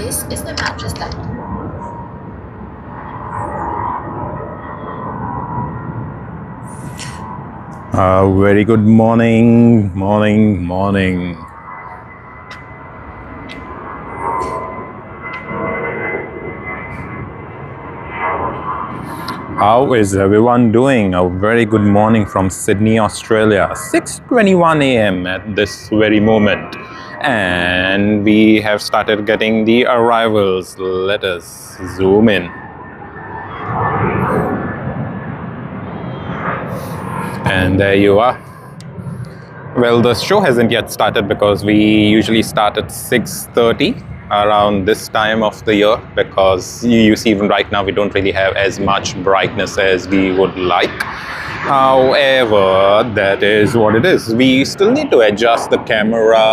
This is the mattress that Very good morning. How is everyone doing? A very good morning from Sydney, Australia. 6:21 a.m. at this very moment. And we have started getting the arrivals. Let us zoom in. And there you are. Well, the show hasn't yet started because we usually start at 6:30 around this time of the year, because you see even right now we don't really have as much brightness as we would like. However, that is what it is. We still need to adjust the camera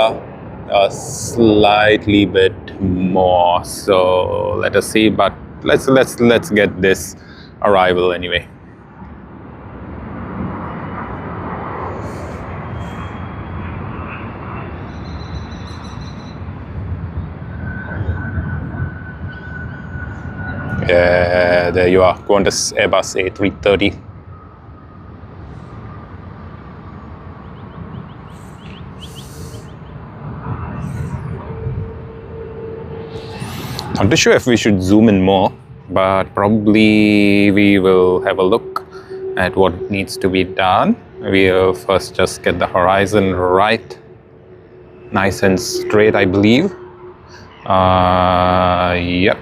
a slightly bit more. So let us see, but let's get this arrival anyway. Yeah, there you are, Qantas Airbus A380. Not too sure if we should zoom in more, but probably we will have a look at what needs to be done. We'll first just get the horizon right, nice and straight, I believe. Yep.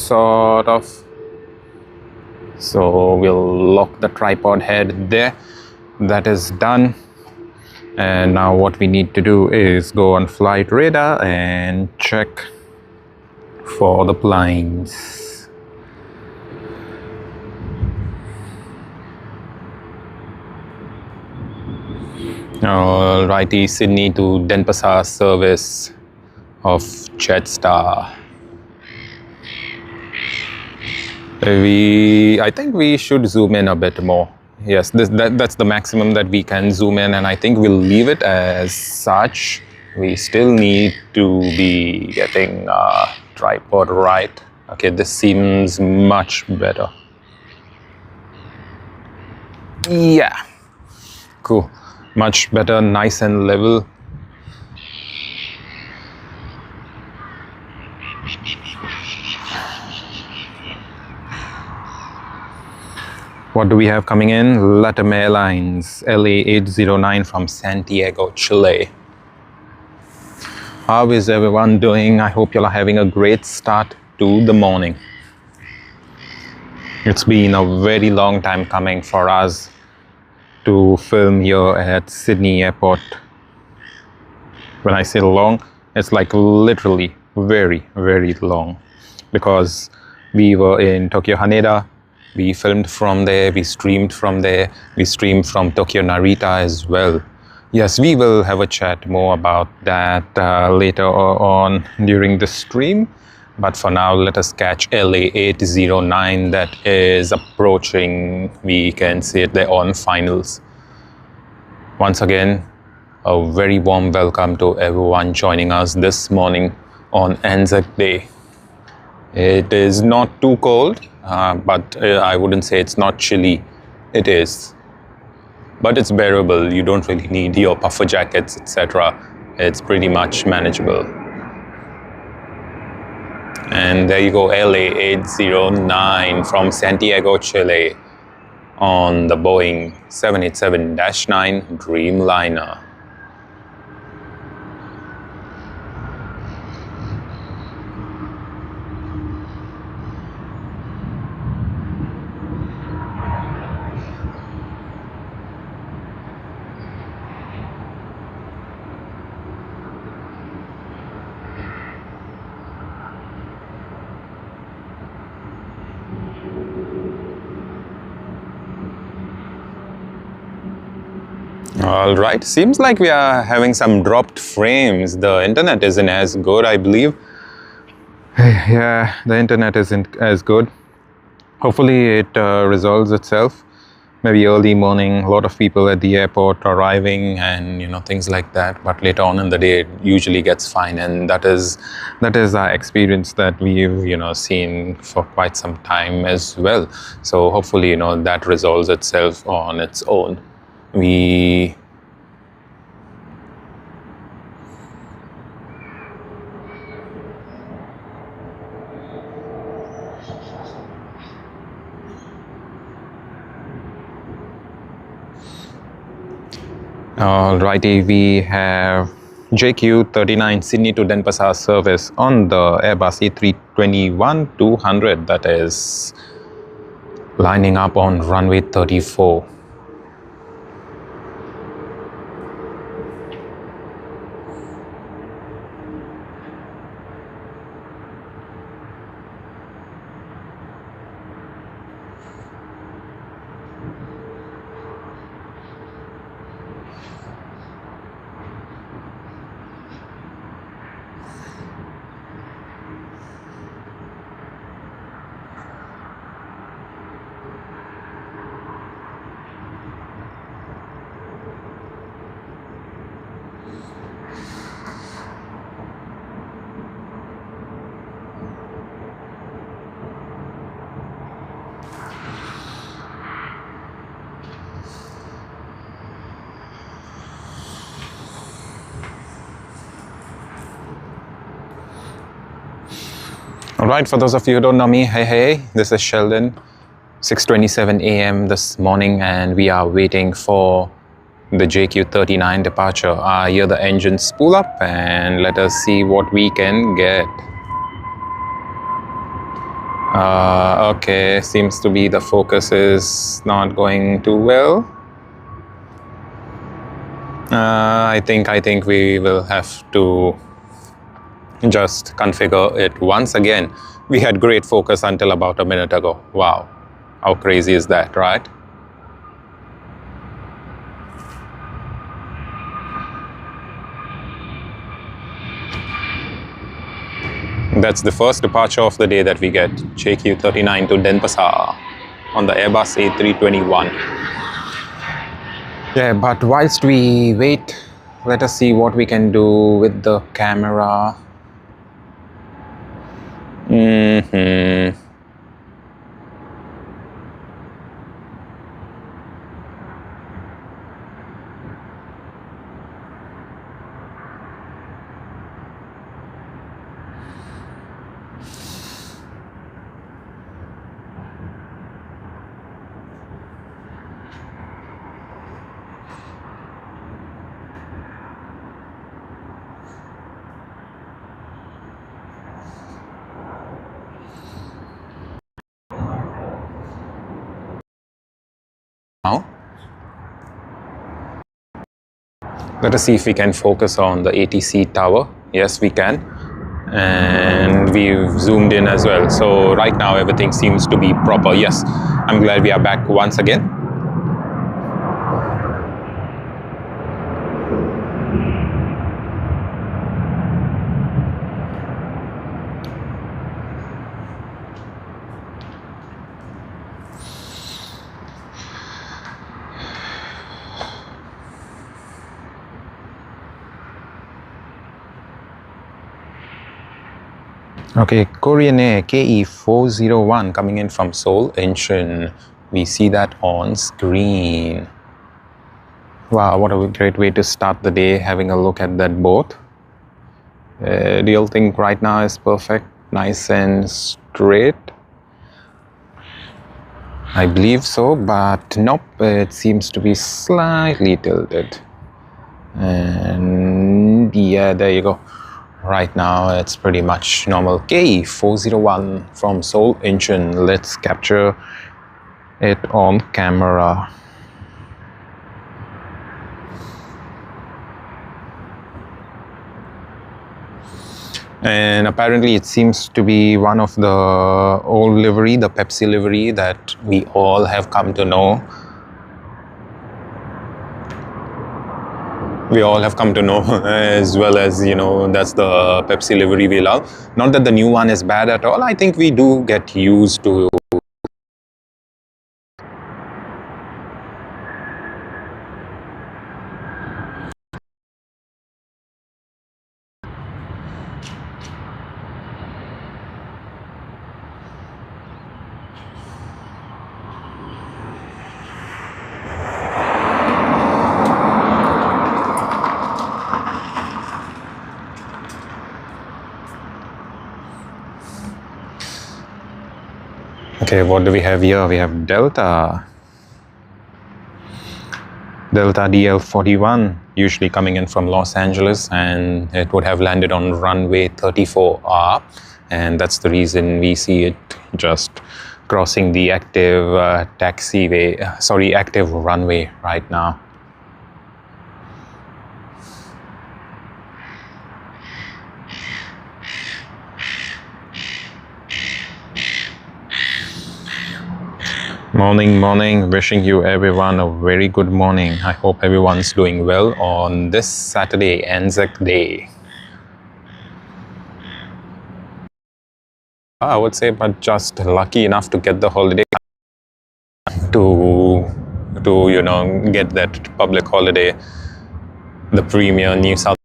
Sort of. So we'll lock the tripod head there. That is done. And now what we need to do is go on flight radar and check for the planes. Alrighty, Sydney to Denpasar service of Jetstar. I think we should zoom in a bit more. Yes, that's the maximum that we can zoom in, and I think we'll leave it as such. We still need to be getting tripod right. Okay, this seems much better. Yeah, cool. Much better, nice and level. What do we have coming in? LATAM Airlines LA809 from Santiago, Chile. How is everyone doing? I hope you are having a great start to the morning. It's been a very long time coming for us to film here at Sydney Airport. When I say long, it's like literally very, very long, because we were in Tokyo Haneda. We filmed from there, we streamed from there, we streamed from Tokyo Narita as well. Yes, we will have a chat more about that later on during the stream. But for now, let us catch LA809 that is approaching. We can see it there on finals. Once again, a very warm welcome to everyone joining us this morning on Anzac Day. It is not too cold. But I wouldn't say it's not chilly. It is, but it's bearable. You don't really need your puffer jackets, etc. It's pretty much manageable. And there you go, LA809 from Santiago, Chile, on the Boeing 787-9 Dreamliner. All right, seems like we are having some dropped frames. The internet isn't as good, I believe. Yeah, the internet isn't as good. Hopefully it resolves itself. maybe early morning, a lot of people at the airport arriving and things like that, but later on in the day it usually gets fine, and that is our experience that we've seen for quite some time as well. So hopefully that resolves itself on its own. We Alrighty, we have JQ39 Sydney to Denpasar service on the Airbus A321-200 that is lining up on runway 34. Alright, for those of you who don't know me, hey, this is Sheldon. 6:27 a.m. this morning, and we are waiting for the JQ39 departure. I hear the engines spool up, and let us see what we can get. Okay, seems to be the focus is not going too well. I think we will have to just configure it once again. We had great focus until about a minute ago. Wow, how crazy is that, right? That's the first departure of the day that we get, JQ39 to Denpasar on the Airbus A321. Yeah, but whilst we wait, let us see what we can do with the camera. Now, let us see if we can focus on the ATC tower. Yes, we can. And we've zoomed in as well. So right now everything seems to be proper. Yes, I'm glad we are back once again. Okay, Korean Air KE401 coming in from Seoul Incheon. We see that on screen. Wow, what a great way to start the day, having a look at that boat. Real thing right now is perfect, nice and straight. I believe so, but nope, it seems to be slightly tilted. And yeah, there you go. Right now it's pretty much normal. KE401 from Seoul Incheon. Let's capture it on camera. And apparently it seems to be one of the old livery, the Pepsi livery that we all have come to know. We all have come to know, as well as, that's the Pepsi livery we love. Not that the new one is bad at all. I think we do get used to Okay, what do we have here? We have Delta DL41, usually coming in from Los Angeles, and it would have landed on runway 34R, and that's the reason we see it just crossing the active active runway right now. Morning, wishing you everyone a very good morning. I hope everyone's doing well on this Saturday, Anzac Day. I would say, but just lucky enough to get the holiday to get that public holiday, the premier New South.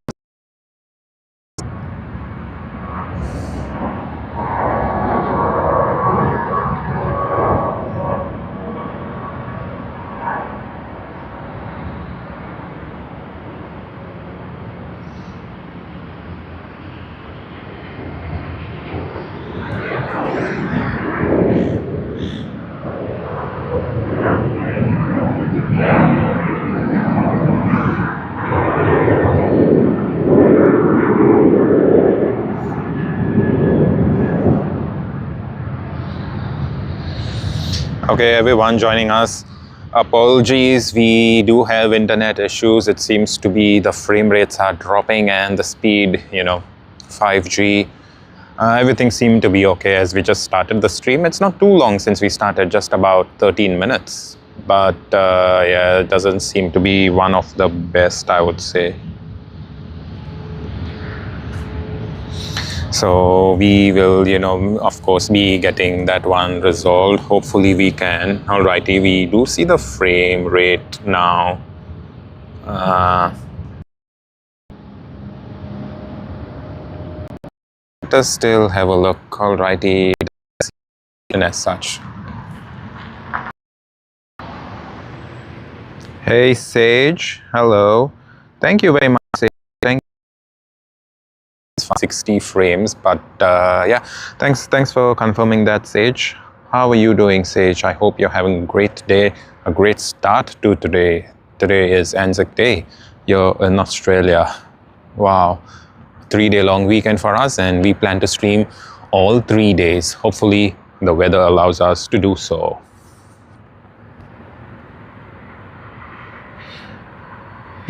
Okay, everyone joining us, apologies, we do have internet issues. It seems to be the frame rates are dropping and the speed, 5G. Everything seemed to be okay as we just started the stream. It's not too long since we started, just about 13 minutes. But yeah, it doesn't seem to be one of the best, I would say. So we will, of course, be getting that one resolved. Hopefully we can. Alrighty, we do see the frame rate now. Let us still have a look. Alrighty, and as such. Hey Sage, hello. Thank you very much, Sage. Thank 60 frames, but yeah, thanks for confirming that, Sage. How are you doing, Sage? I hope you're having a great day, a great start to today. Today is Anzac Day. You're in Australia. Wow, 3-day long weekend for us, and we plan to stream all 3 days. Hopefully the weather allows us to do so.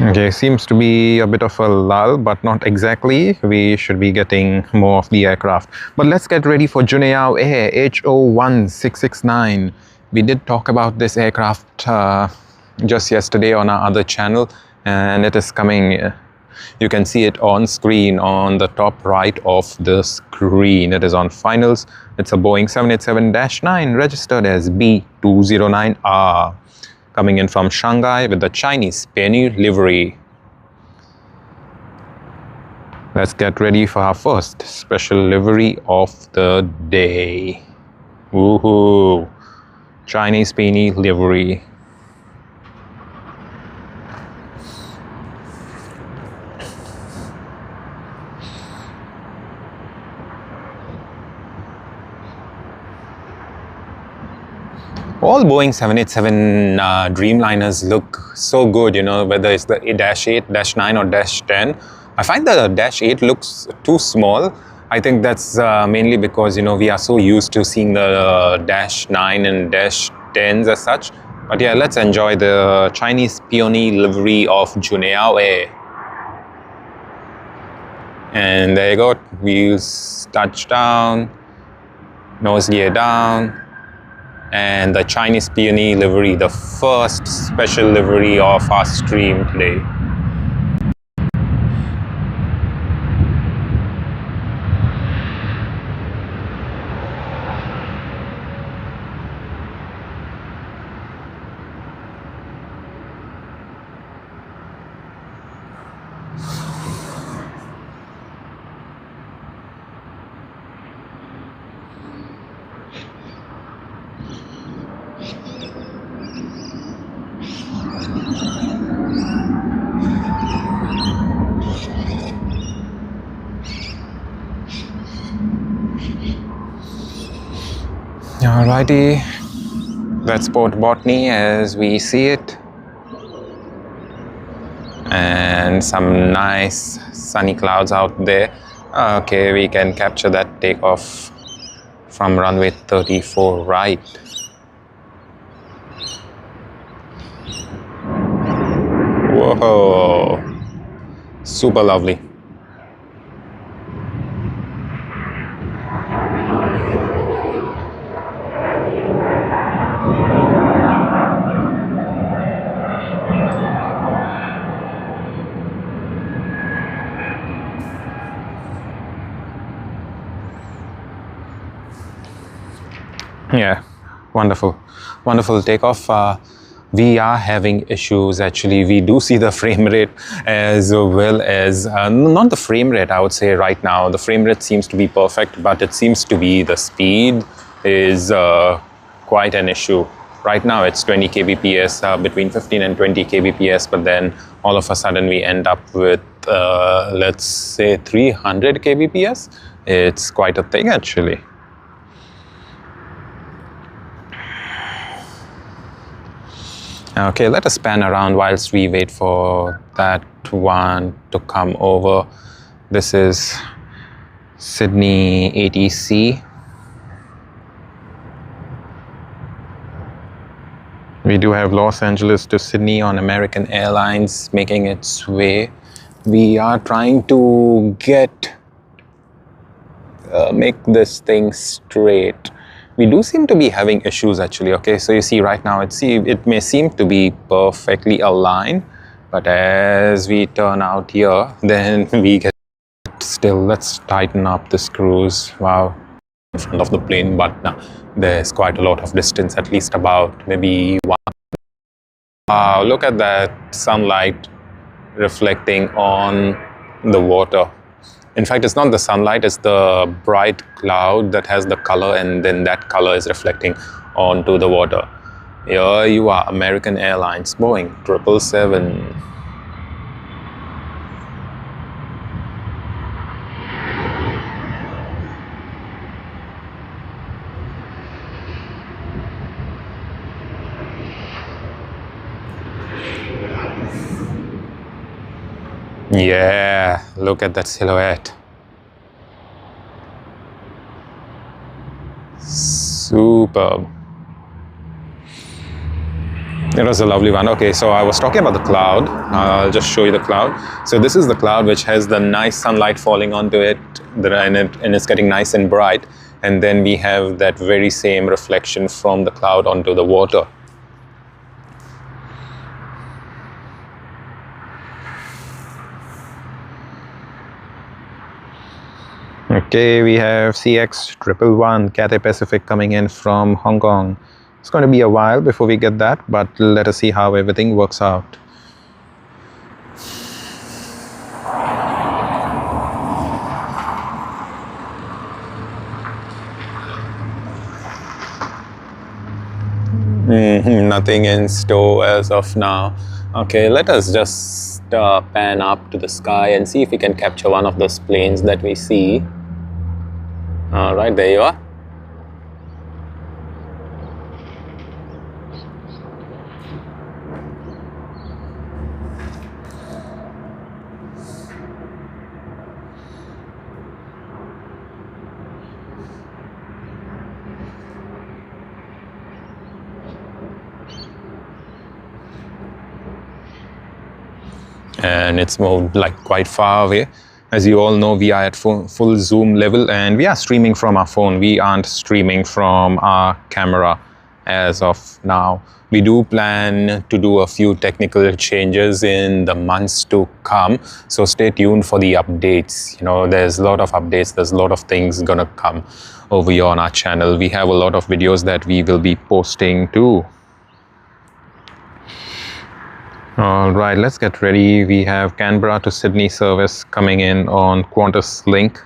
Okay, seems to be a bit of a lull, but not exactly. We should be getting more of the aircraft. But let's get ready for Juneyao Air HO1669. We did talk about this aircraft just yesterday on our other channel, and it is coming. You can see it on screen on the top right of the screen. It is on finals. It's a Boeing 787-9 registered as B209R. Coming in from Shanghai with the Chinese penny livery. Let's get ready for our first special livery of the day. Woohoo! Chinese penny livery. All Boeing 787 Dreamliners look so good, whether it's the -8, -9 or -10. I find the -8 looks too small. I think that's mainly because, we are so used to seeing the -9 and -10s as such. But yeah, let's enjoy the Chinese peony livery of Juneyao Air. And there you go, wheels touchdown, nose gear down. And the Chinese peony livery, the first special livery of our stream today. Alrighty, that's Port Botany as we see it, and some nice sunny clouds out there. Okay, we can capture that takeoff from runway 34 right. Whoa, super lovely. Yeah, wonderful, wonderful takeoff. We are having issues actually. We do see the frame rate as well as, not the frame rate, I would say right now. The frame rate seems to be perfect, but it seems to be the speed is quite an issue. Right now it's 20 kbps, between 15 and 20 kbps, but then all of a sudden we end up with, let's say 300 kbps. It's quite a thing actually. Okay, let us pan around whilst we wait for that one to come over. This is Sydney ATC. We do have Los Angeles to Sydney on American Airlines making its way. We are trying to make this thing straight. We do seem to be having issues actually. Okay, so you see right now it may seem to be perfectly aligned, but as we turn out here, then we get still. Let's tighten up the screws. Wow, in front of the plane, but now there's quite a lot of distance, at least about maybe one. Wow, look at that sunlight reflecting on the water. In fact, it's not the sunlight, it's the bright cloud that has the color, and then that color is reflecting onto the water. Here you are, American Airlines, Boeing 777. Yeah, look at that silhouette. Superb. It was a lovely one. Okay, so I was talking about the cloud. I'll just show you the cloud. So this is the cloud which has the nice sunlight falling onto it, and it's getting nice and bright. And then we have that very same reflection from the cloud onto the water. Okay, we have CX111 Cathay Pacific coming in from Hong Kong. It's going to be a while before we get that, but let us see how everything works out. Nothing in store as of now. Okay, let us just pan up to the sky and see if we can capture one of those planes that we see. All right, there you are. And it's moved like quite far away. As you all know, we are at full zoom level and we are streaming from our phone. We aren't streaming from our camera as of now. We do plan to do a few technical changes in the months to come. So stay tuned for the updates. You know, there's a lot of updates. There's a lot of things gonna come over here on our channel. We have a lot of videos that we will be posting too. All right, let's get ready. We have Canberra to Sydney service coming in on Qantas Link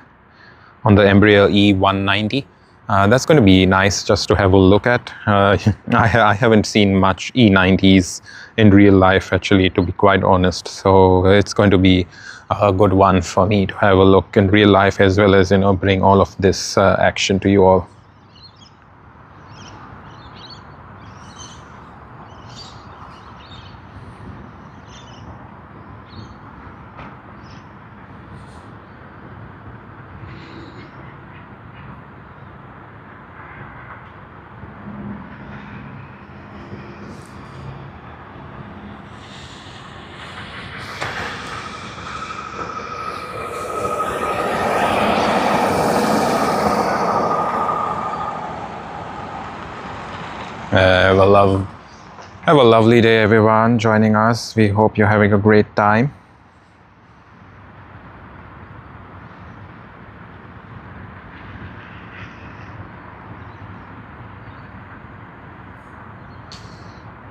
on the Embraer E190. That's going to be nice just to have a look at. I haven't seen much E90s in real life actually, to be quite honest. So it's going to be a good one for me to have a look in real life, as well as, you know, bring all of this action to you all. Have a lovely day, everyone, joining us. We hope you're having a great time.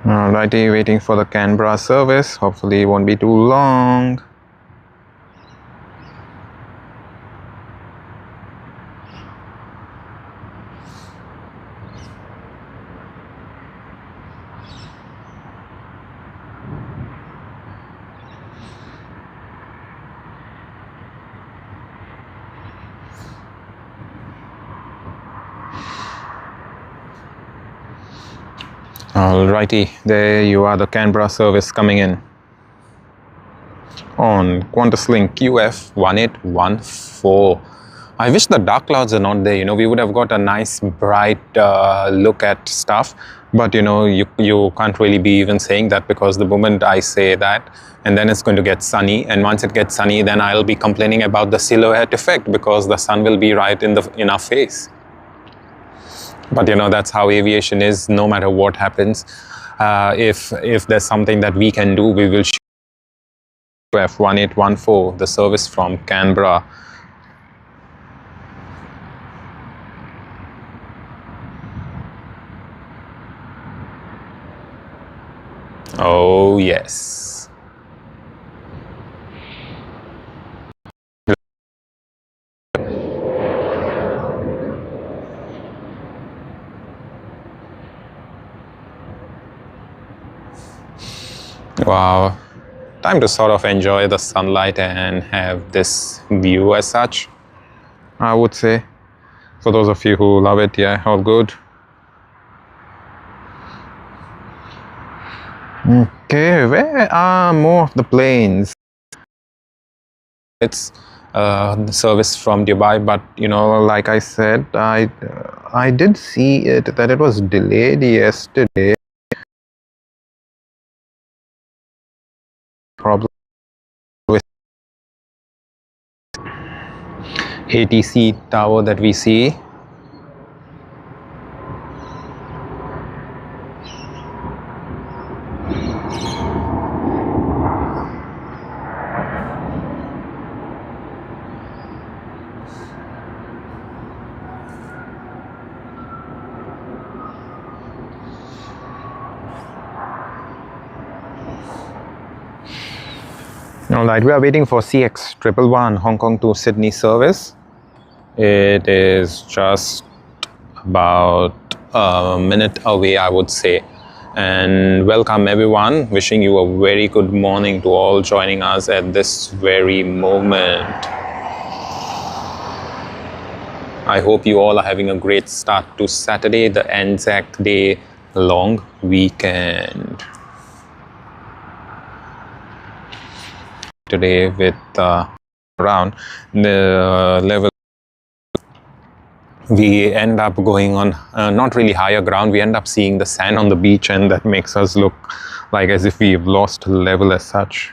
Alrighty, waiting for the Canberra service. Hopefully it won't be too long. Alrighty, there you are, the Canberra service coming in on Qantas link QF1814. I wish the dark clouds are not there. We would have got a nice bright look at stuff, but you can't really be even saying that, because the moment I say that, and then it's going to get sunny, and once it gets sunny, then I'll be complaining about the silhouette effect, because the sun will be right in our face. But that's how aviation is. No matter what happens, if there's something that we can do, we will shoot F1814, the service from Canberra. Oh yes. Wow, time to sort of enjoy the sunlight and have this view as such, I would say. For those of you who love it, yeah, all good. Okay, where are more of the planes? It's the service from Dubai, but like I said, I did see it that it was delayed yesterday. Problem with ATC tower that we see. Alright, we are waiting for CX111 Hong Kong to Sydney service. It is just about a minute away, I would say. And welcome everyone, wishing you a very good morning to all joining us at this very moment. I hope you all are having a great start to Saturday, the Anzac Day long weekend. Today with around the level, we end up going on not really higher ground. We end up seeing the sand on the beach, and that makes us look like as if we've lost level as such.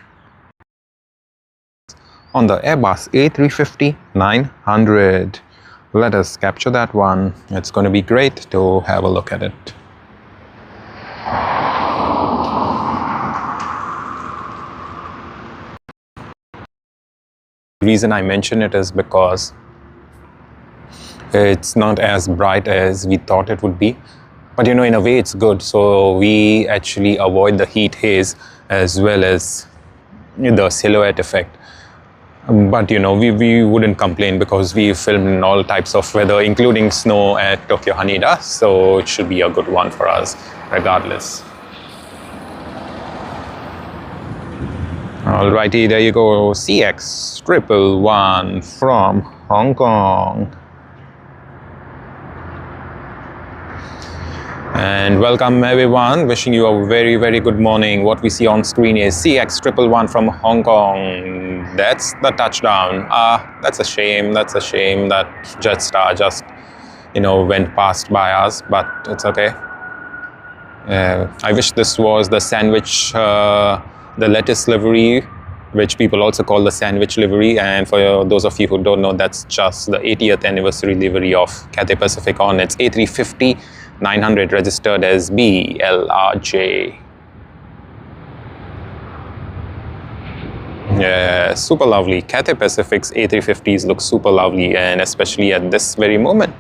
On the Airbus A350 900, let us capture that one. It's going to be great to have a look at it. The reason I mention it is because it's not as bright as we thought it would be, but in a way it's good, so we actually avoid the heat haze as well as the silhouette effect. But we wouldn't complain, because we filmed in all types of weather, including snow at Tokyo Haneda, so it should be a good one for us regardless. Alrighty, there you go, CX111 from Hong Kong. And welcome everyone, wishing you a very, very good morning. What we see on screen is CX111 from Hong Kong. That's the touchdown. That's a shame that Jetstar just, went past by us, but it's okay. I wish this was the sandwich, the lettuce livery, which people also call the sandwich livery. And for those of you who don't know, that's just the 80th anniversary livery of Cathay Pacific on its A350 900 registered as BLRJ. Yeah, super lovely. Cathay Pacific's A350s look super lovely, and especially at this very moment.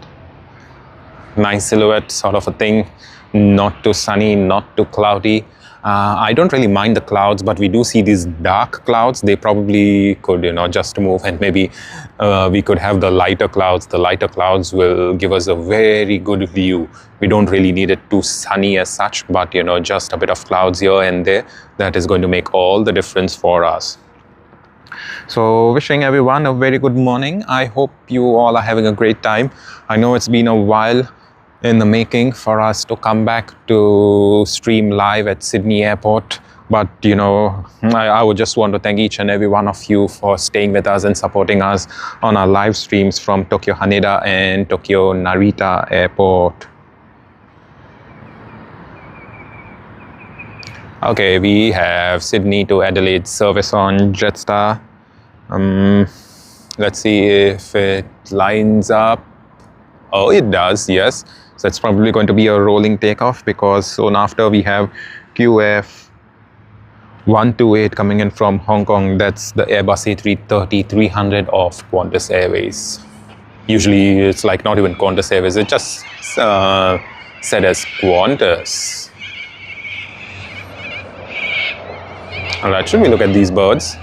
Nice silhouette sort of a thing, not too sunny, not too cloudy. I don't really mind the clouds, but we do see these dark clouds. They probably could, just move, and maybe we could have the lighter clouds. The lighter clouds will give us a very good view. We don't really need it too sunny as such, but just a bit of clouds here and there, that is going to make all the difference for us. So wishing everyone a very good morning. I hope you all are having a great time. I know it's been a while in the making for us to come back to stream live at Sydney Airport, but I would just want to thank each and every one of you for staying with us and supporting us on our live streams from Tokyo Haneda and Tokyo Narita Airport. Okay, we have Sydney to Adelaide service on Jetstar. Let's see if it lines up. Oh, it does, yes. So it's probably going to be a rolling takeoff, because soon after we have QF 128 coming in from Hong Kong. That's the Airbus A330-300 of Qantas Airways. Usually it's like not even Qantas Airways, it's just said as Qantas. Alright, should we look at these birds?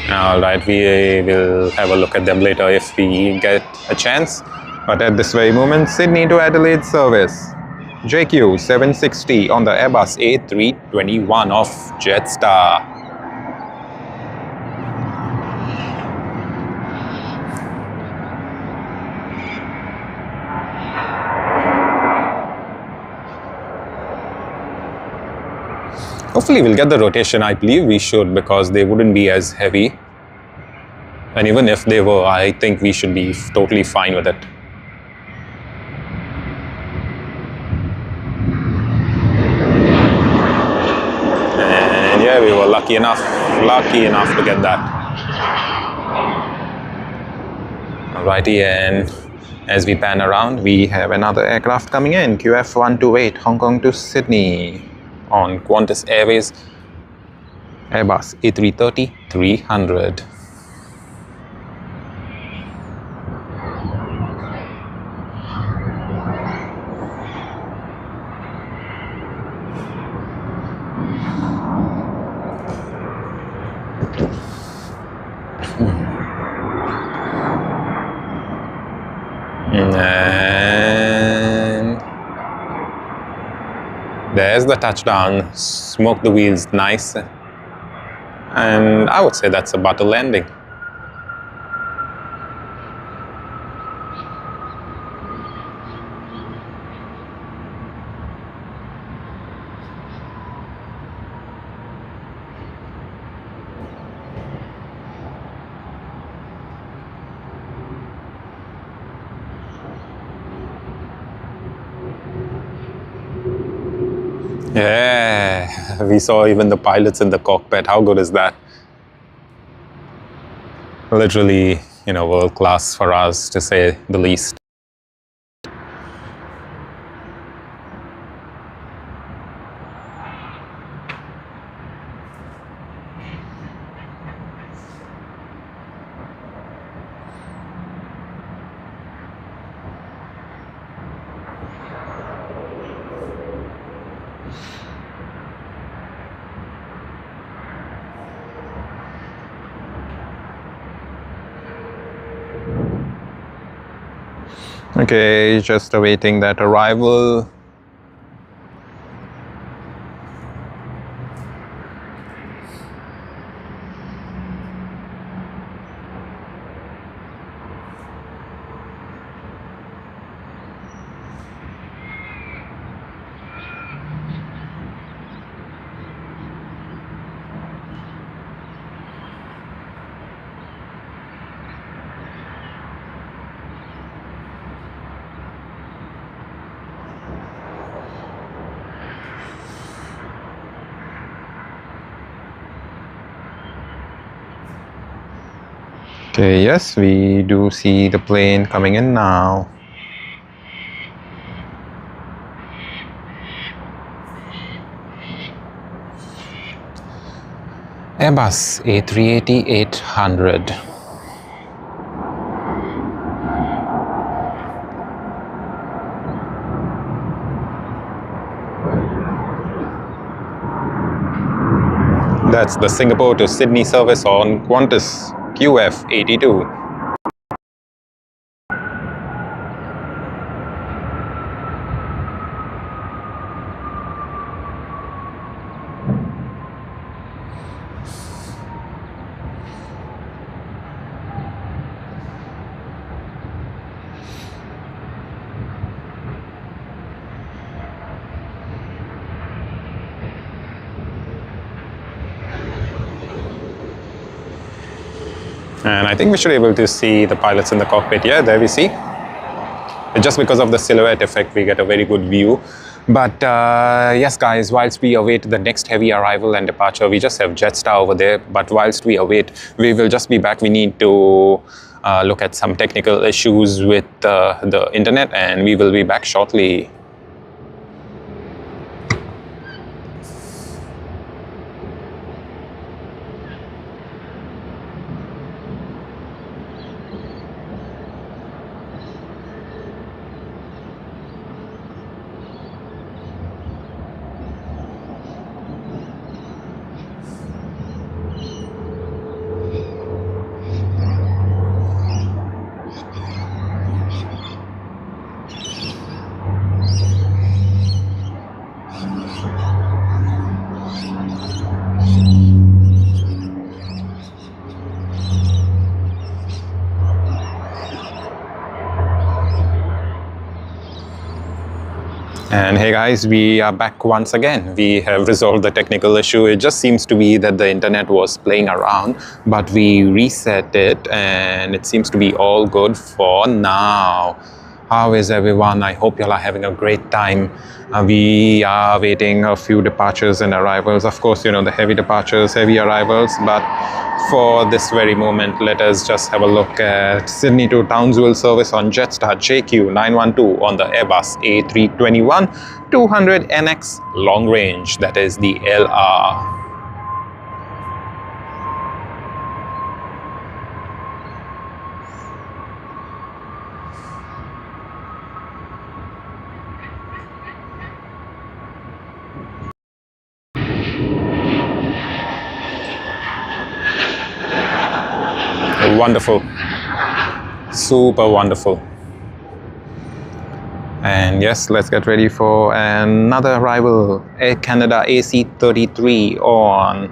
Alright, we will have a look at them later if we get a chance. But at this very moment, Sydney to Adelaide service. JQ 760 on the Airbus A321 of Jetstar. Hopefully we'll get the rotation. I believe we should, because they wouldn't be as heavy. And even if they were, I think we should be totally fine with it. And yeah, we were lucky enough to get that. Alrighty, and as we pan around, we have another aircraft coming in, QF 128, Hong Kong to Sydney on Qantas Airways, Airbus A330-300. And there's the touchdown. Smoke the wheels nice, and I would say that's about a landing. Yeah, we saw even the pilots in the cockpit. How good is that? Literally, world class for us, to say the least. Okay, just awaiting that arrival. Okay, yes, we do see the plane coming in now. Airbus A380-800. That's the Singapore to Sydney service on Qantas QF82. And I think we should be able to see the pilots in the cockpit. Yeah, there we see. Just because of the silhouette effect, we get a very good view. But yes, guys, whilst we await the next heavy arrival and departure, we just have Jetstar over there. But whilst we await, we will just be back. We need to look at some technical issues with the internet, and we will be back shortly. And hey guys, we are back once again. We have resolved the technical issue. It just seems to be that the internet was playing around, but we reset it and it seems to be all good for now. How is everyone? I hope you all are having a great time. We are waiting a few departures and arrivals. Of course, you know, the heavy departures, heavy arrivals, but for this very moment, let us just have a look at Sydney to Townsville service on Jetstar JQ912 on the Airbus A321 200NX long range, that is the LR. Wonderful, super wonderful. And yes, let's get ready for another arrival. Air Canada AC-33 on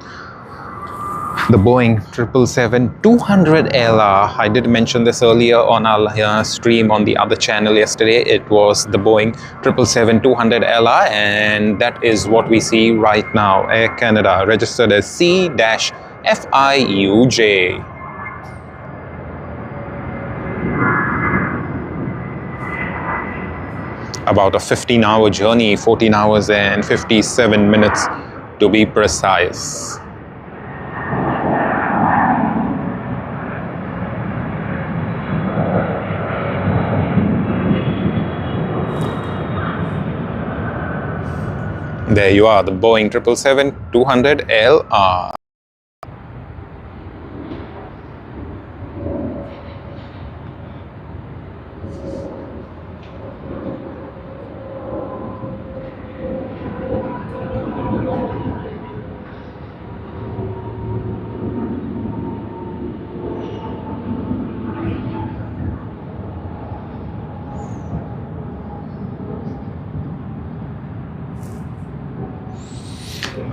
the Boeing 777-200 I did mention this earlier on our stream on the other channel yesterday. It was the Boeing 777-200 and that is what we see right now. Air Canada registered as C-FIUJ. About a 15-hour journey, 14 hours and 57 minutes to be precise. There you are, the Boeing 777-200 LR.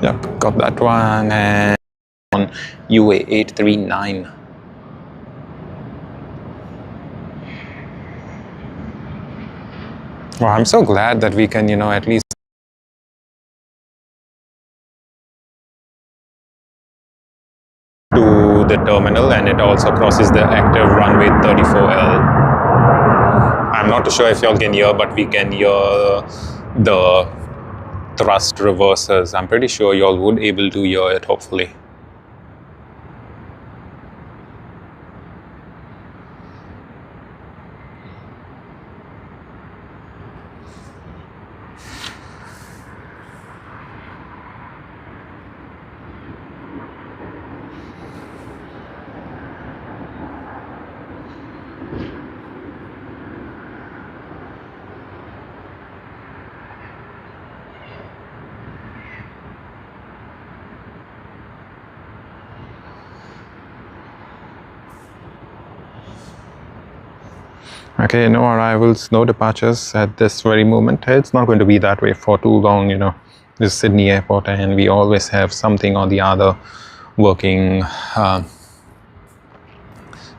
Yep, got that one. And on UA839. Well, I'm so glad that we can, you know, at least to the terminal, and it also crosses the active runway 34L. I'm not too sure if y'all can hear, but we can hear the thrust reversers. I'm pretty sure y'all would able to hear it, hopefully. Okay, no arrivals, no departures at this very moment. It's not going to be that way for too long, you know. This is Sydney Airport, and we always have something or the other working.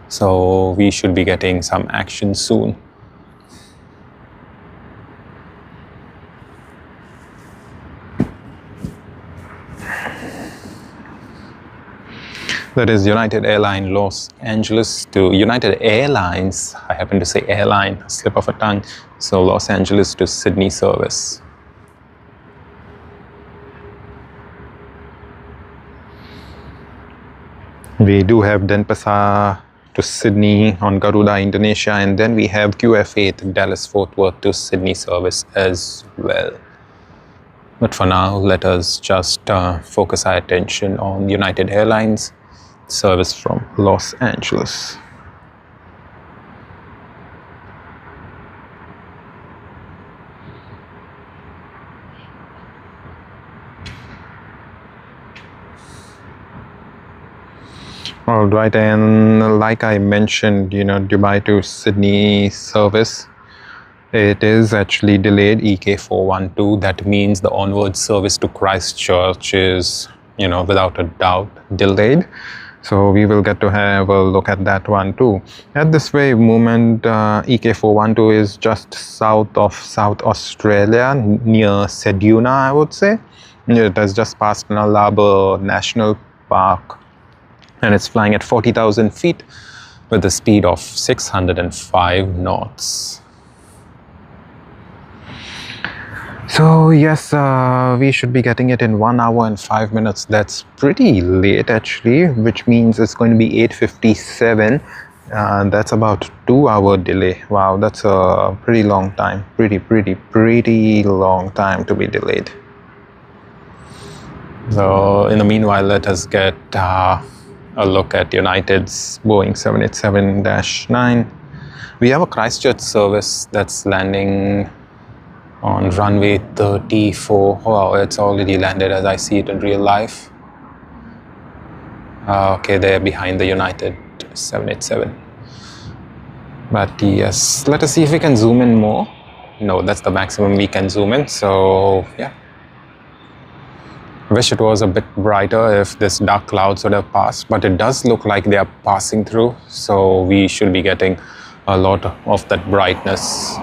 So we should be getting some action soon. That is United Airlines Los Angeles to United Airlines. I happen to say airline, slip of a tongue. So Los Angeles to Sydney service. We do have Denpasar to Sydney on Garuda Indonesia, and then we have QF8 Dallas Fort Worth to Sydney service as well. But for now, let us just focus our attention on United Airlines service from Los Angeles. All right, and like I mentioned, you know, Dubai to Sydney service, it is actually delayed EK412. That means the onward service to Christchurch is, you know, without a doubt delayed. So we will get to have a look at that one too. At this very moment, EK412 is just south of South Australia, near Ceduna, I would say. It has just passed Null Harbour National Park, and it's flying at 40,000 feet with a speed of 605 knots. So yes, we should be getting it in 1 hour and 5 minutes. That's pretty late actually, which means it's going to be 8:57. That's about 2-hour delay. Wow, that's a pretty long time. Pretty long time to be delayed. So in the meanwhile, let us get a look at United's Boeing 787-9. We have a Christchurch service that's landing on runway 34. Wow, it's already landed as I see it in real life. Okay, they're behind the United 787. But yes, let us see if we can zoom in more. No, that's the maximum we can zoom in. So yeah. Wish it was a bit brighter if this dark clouds would have passed, but it does look like they are passing through, so we should be getting a lot of that brightness.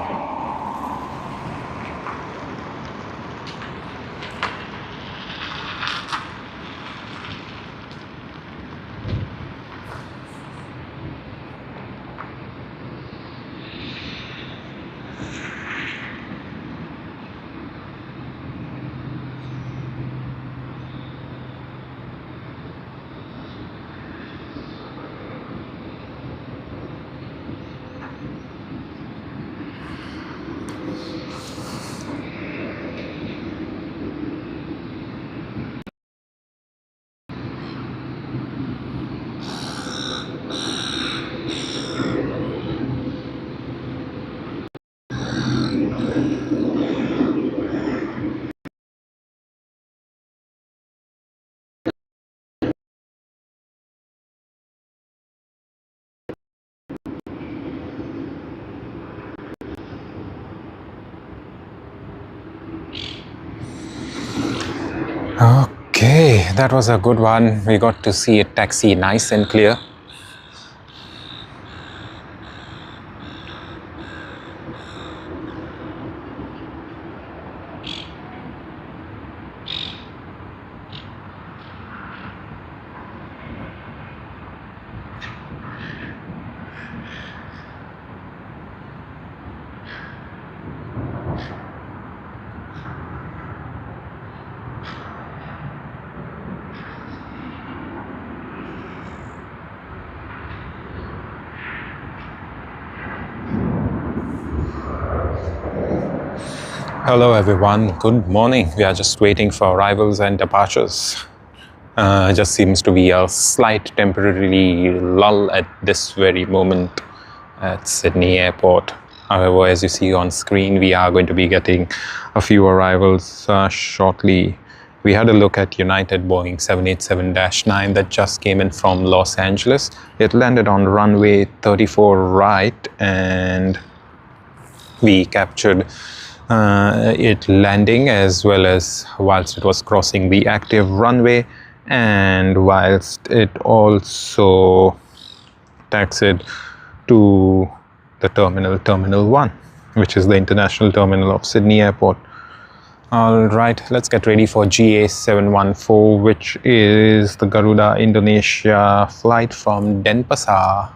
Okay, that was a good one. We got to see it taxi nice and clear. Hello everyone, good morning. We are just waiting for arrivals and departures. It just seems to be a slight temporary lull at this very moment at Sydney Airport. However, as you see on screen, we are going to be getting a few arrivals shortly, We had a look at United Boeing 787-9 that just came in from Los Angeles. It landed on runway 34 right, and we captured it landing as well as whilst it was crossing the active runway, and whilst it also taxied to the terminal 1, which is the international terminal of Sydney Airport. All right, let's get ready for GA714, which is the Garuda Indonesia flight from Denpasar.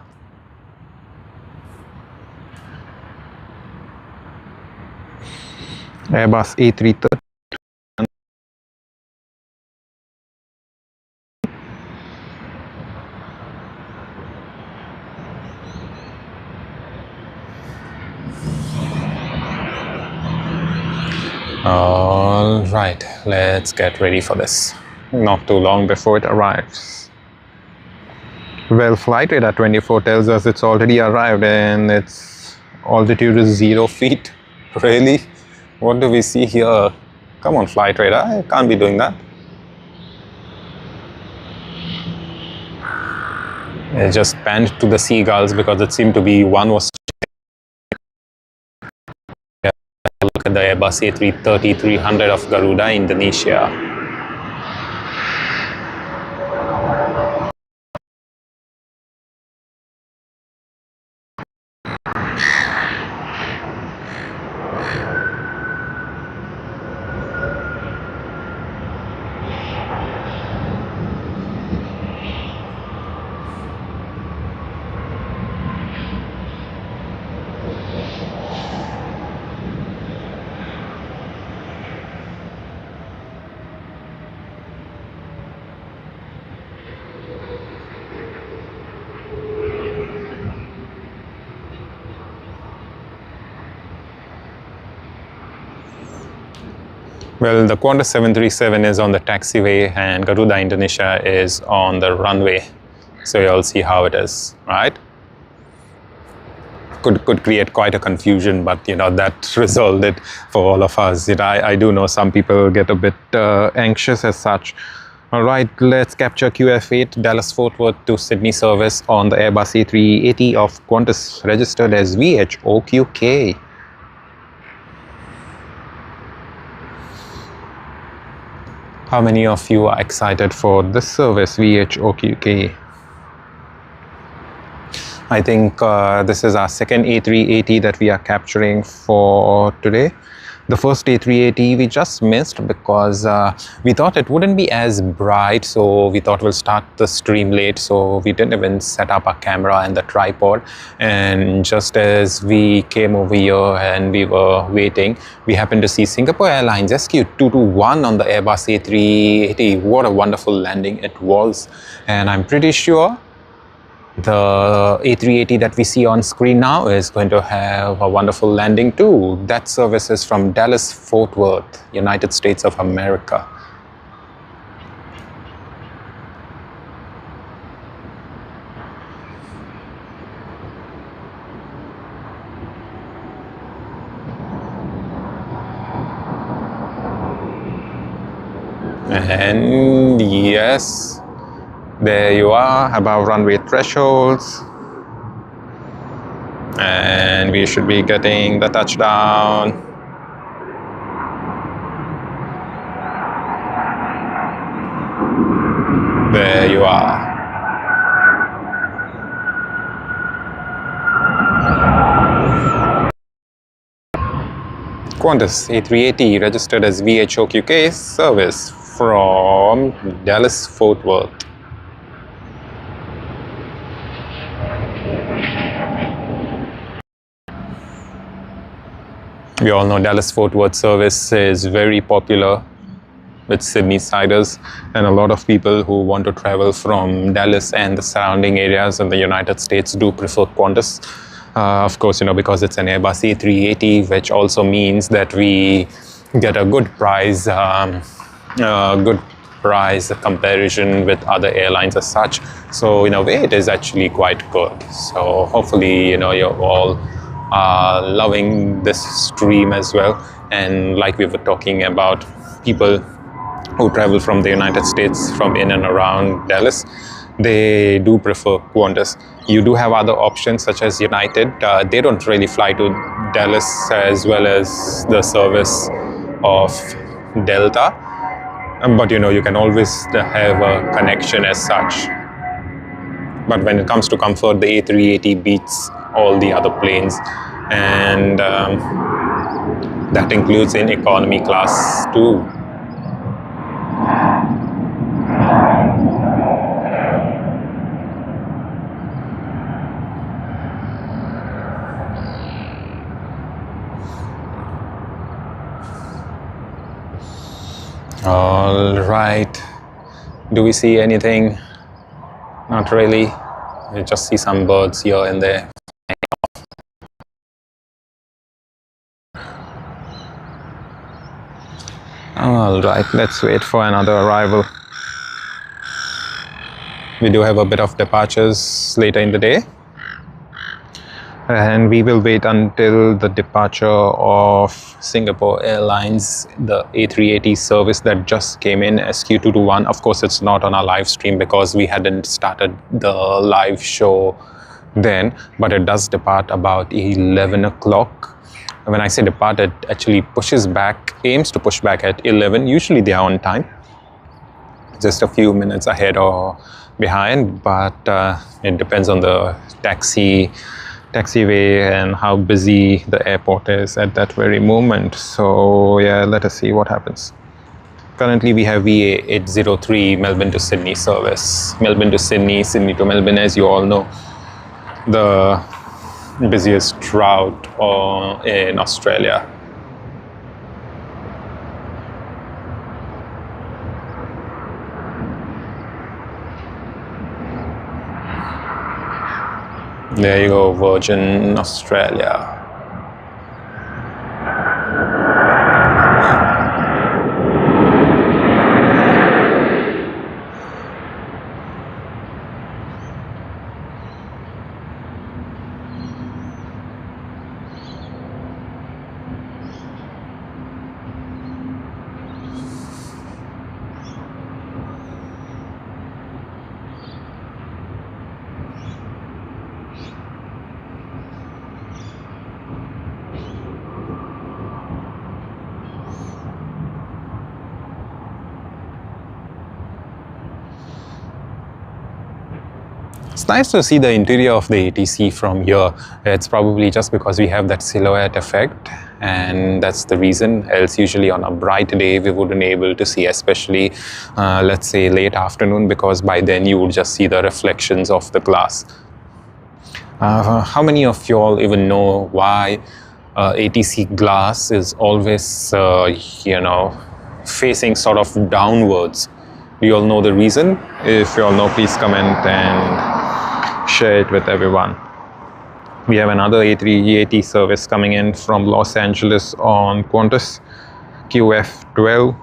Airbus A330. All right, let's get ready for this. Not too long before it arrives. Well, flight radar 24 tells us it's already arrived and its altitude is 0 feet. Really? What do we see here? Come on, flight radar, I can't be doing that. It just panned to the seagulls because it seemed to be one was. Look at the Airbus A330-300 of Garuda, Indonesia. Well, the Qantas 737 is on the taxiway and Garuda Indonesia is on the runway. So you'll see how it is, right? Could create quite a confusion, but that resolved it for all of us. I do know some people get a bit anxious as such. All right, let's capture QF8 Dallas Fort Worth to Sydney service on the Airbus A380 of Qantas, registered as VHOQK. How many of you are excited for this service, VHOQK? I think this is our second A380 that we are capturing for today. The first A380 we just missed because we thought it wouldn't be as bright, so we thought we'll start the stream late, so we didn't even set up our camera and the tripod. And just as we came over here and we were waiting, we happened to see Singapore Airlines SQ221 on the Airbus A380. What a wonderful landing it was, and I'm pretty sure the A380 that we see on screen now is going to have a wonderful landing too. That service is from Dallas Fort Worth, United States of America. And yes, there you are, above runway thresholds, and we should be getting the touchdown. There you are. Qantas A380 registered as VHOQK service from Dallas Fort Worth. We all know Dallas Fort Worth service is very popular with Sydney siders, and a lot of people who want to travel from Dallas and the surrounding areas in the United States do prefer Qantas. Of course, because it's an Airbus A380, which also means that we get a good price, comparison with other airlines as such. So in a way, it is actually quite good. So hopefully, you're all loving this stream as well. And like we were talking about, people who travel from the United States, from in and around Dallas, they do prefer Qantas. You do have other options such as United. They don't really fly to Dallas, as well as the service of Delta. But you can always have a connection as such. But when it comes to comfort, the A380 beats all the other planes, and that includes in economy class too. All right. Do we see anything? Not really. You just see some birds here and there. All right, let's wait for another arrival. We do have a bit of departures later in the day, and we will wait until the departure of Singapore Airlines, the A380 service that just came in, SQ221. Of course, it's not on our live stream because we hadn't started the live show then, but it does depart about 11 o'clock. When I say depart, it actually aims to push back at 11. Usually they are on time, just a few minutes ahead or behind, but it depends on the taxiway and how busy the airport is at that very moment. So yeah, let us see what happens. Currently we have VA803 Melbourne to Sydney service. Melbourne to Sydney, Sydney to Melbourne, as you all know, the busiest route in Australia. There you go, Virgin Australia. It's nice to see the interior of the ATC from here. It's probably just because we have that silhouette effect, and that's the reason. Else usually on a bright day we wouldn't be able to see, especially let's say late afternoon, because by then you would just see the reflections of the glass. How many of you all even know why ATC glass is always facing sort of downwards? Do you all know the reason? If you all know, please comment and share it with everyone. We have another A380 service coming in from Los Angeles on Qantas, QF12,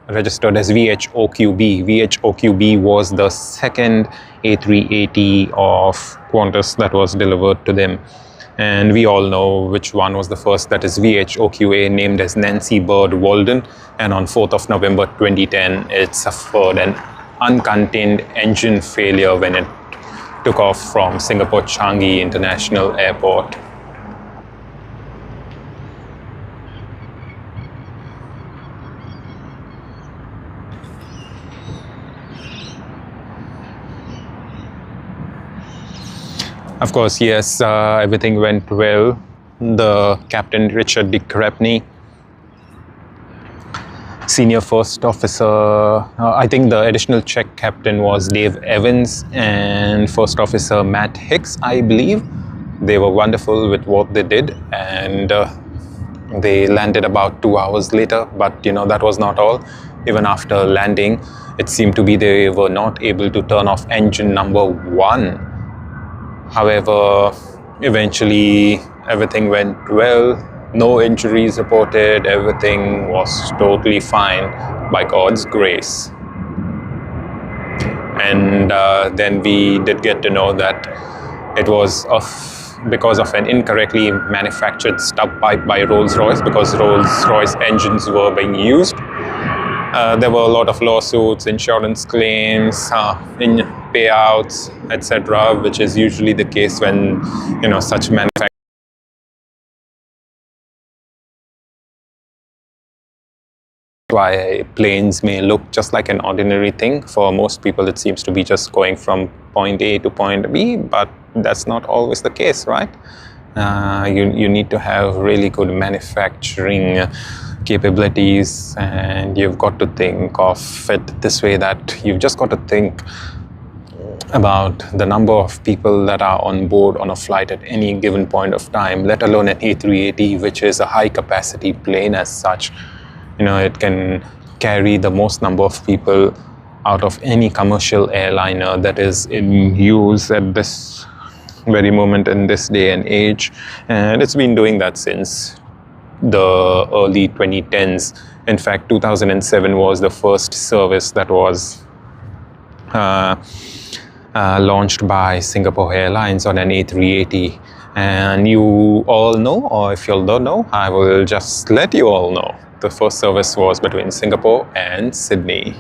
registered as VHOQB. VHOQB was the second A380 of Qantas that was delivered to them. And we all know which one was the first, that is VHOQA, named as Nancy Bird Walden. And on 4th of November 2010, it suffered an uncontained engine failure when it took off from Singapore Changi International Airport. Of course, yes, everything went well. The Captain Richard de Crepney, Senior First Officer, I think the additional check captain was Dave Evans, and First Officer Matt Hicks, I believe. They were wonderful with what they did, and they landed about 2 hours later, but that was not all. Even after landing, it seemed to be they were not able to turn off engine number 1. However, eventually everything went well. No injuries reported. Everything was totally fine by God's grace. And then we did get to know that it was because of an incorrectly manufactured stub pipe by Rolls-Royce, because Rolls-Royce engines were being used. there were a lot of lawsuits, insurance claims, in payouts, etc., which is usually the case when such manufacturers. Why planes may look just like an ordinary thing. For most people, it seems to be just going from point A to point B, but that's not always the case, right? You need to have really good manufacturing capabilities, and you've got to think of it this way, that you've just got to think about the number of people that are on board on a flight at any given point of time, let alone an A380, which is a high capacity plane as such. It can carry the most number of people out of any commercial airliner that is in use at this very moment in this day and age. And it's been doing that since the early 2010s. In fact, 2007 was the first service that was launched by Singapore Airlines on an A380. And you all know, or if you don't know, I will just let you all know. The first service was between Singapore and Sydney.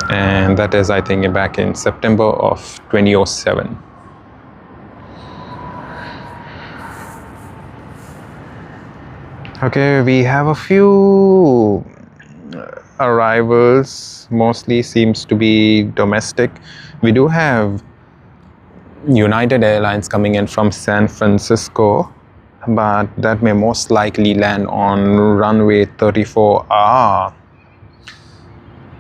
And that is, I think, back in September of 2007. Okay, we have a few arrivals, mostly seems to be domestic. We do have United Airlines coming in from San Francisco, but that may most likely land on runway 34R.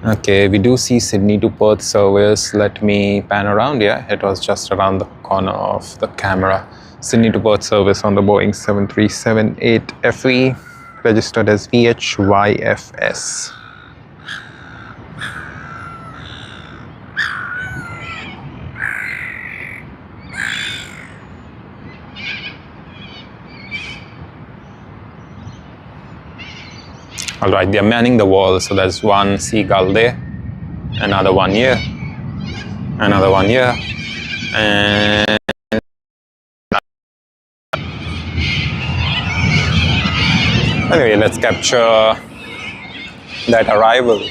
Okay, we do see Sydney to Perth service. Let me pan around here. It was just around the corner of the camera. Sydney to Perth service on the Boeing 737-8 FE, registered as VHYFS. Alright, they're manning the wall, so there's one seagull there, another one here, another one here, and anyway, let's capture that arrival.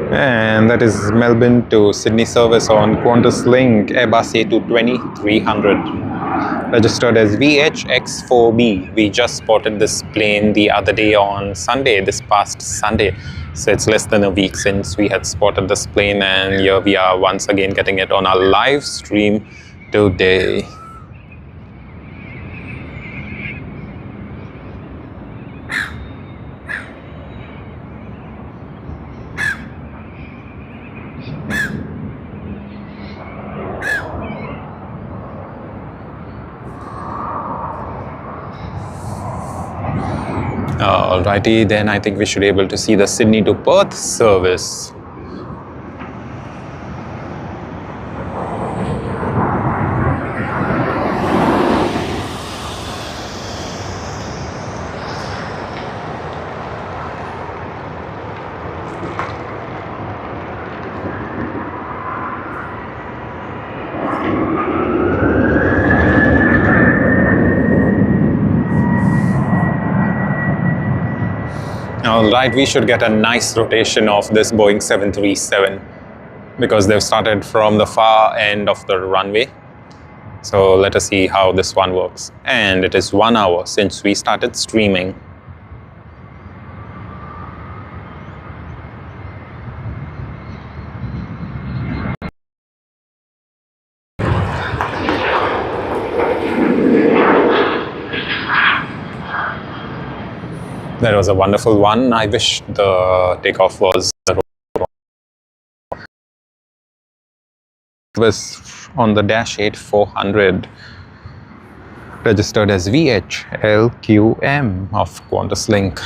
And that is Melbourne to Sydney service on Qantas Link Airbus A220-300, registered as VHX4B. We just spotted this plane the other day on Sunday, this past Sunday. So it's less than a week since we had spotted this plane, and here we are once again getting it on our live stream today. Alrighty, then I think we should be able to see the Sydney to Perth service. Alright, we should get a nice rotation of this Boeing 737 because they've started from the far end of the runway. So let us see how this one works. And it is 1 hour since we started streaming. That was a wonderful one. I wish the takeoff was on the Dash 8 400, registered as VHLQM of Qantas Link.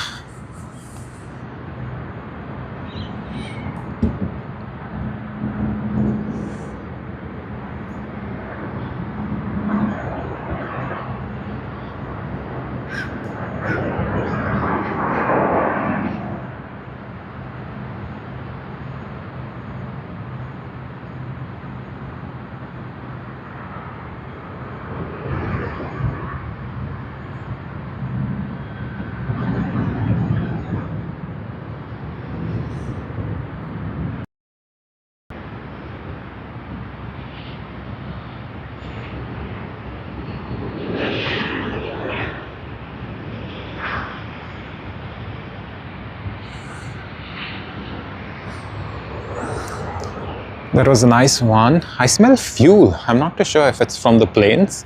That was a nice one. I smell fuel. I'm not too sure if it's from the planes.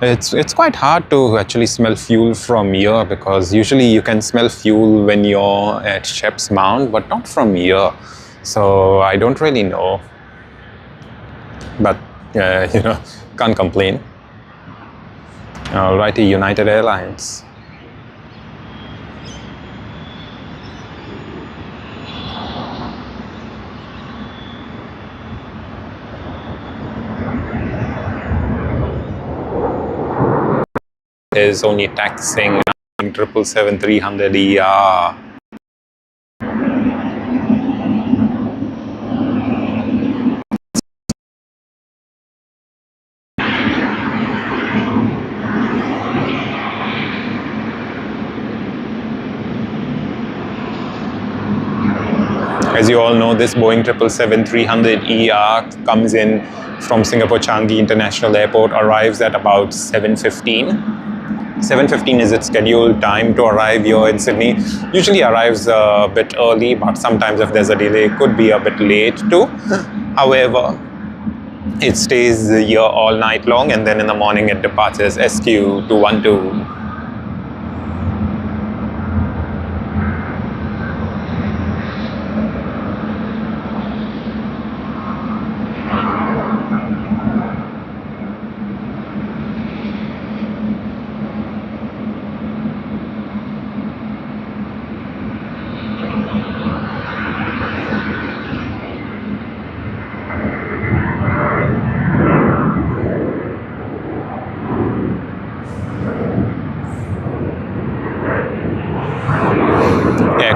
It's quite hard to actually smell fuel from here, because usually you can smell fuel when you're at Shepp's Mount, but not from here. So I don't really know. But can't complain. Alrighty, United Airlines. Is only taxing 777-300ER. As you all know, this Boeing 777-300ER comes in from Singapore Changi International Airport, arrives at about 7:15. 7:15 is its scheduled time to arrive here in Sydney. Usually arrives a bit early, but sometimes if there's a delay, it could be a bit late too. However, it stays here all night long, and then in the morning it departs as SQ212.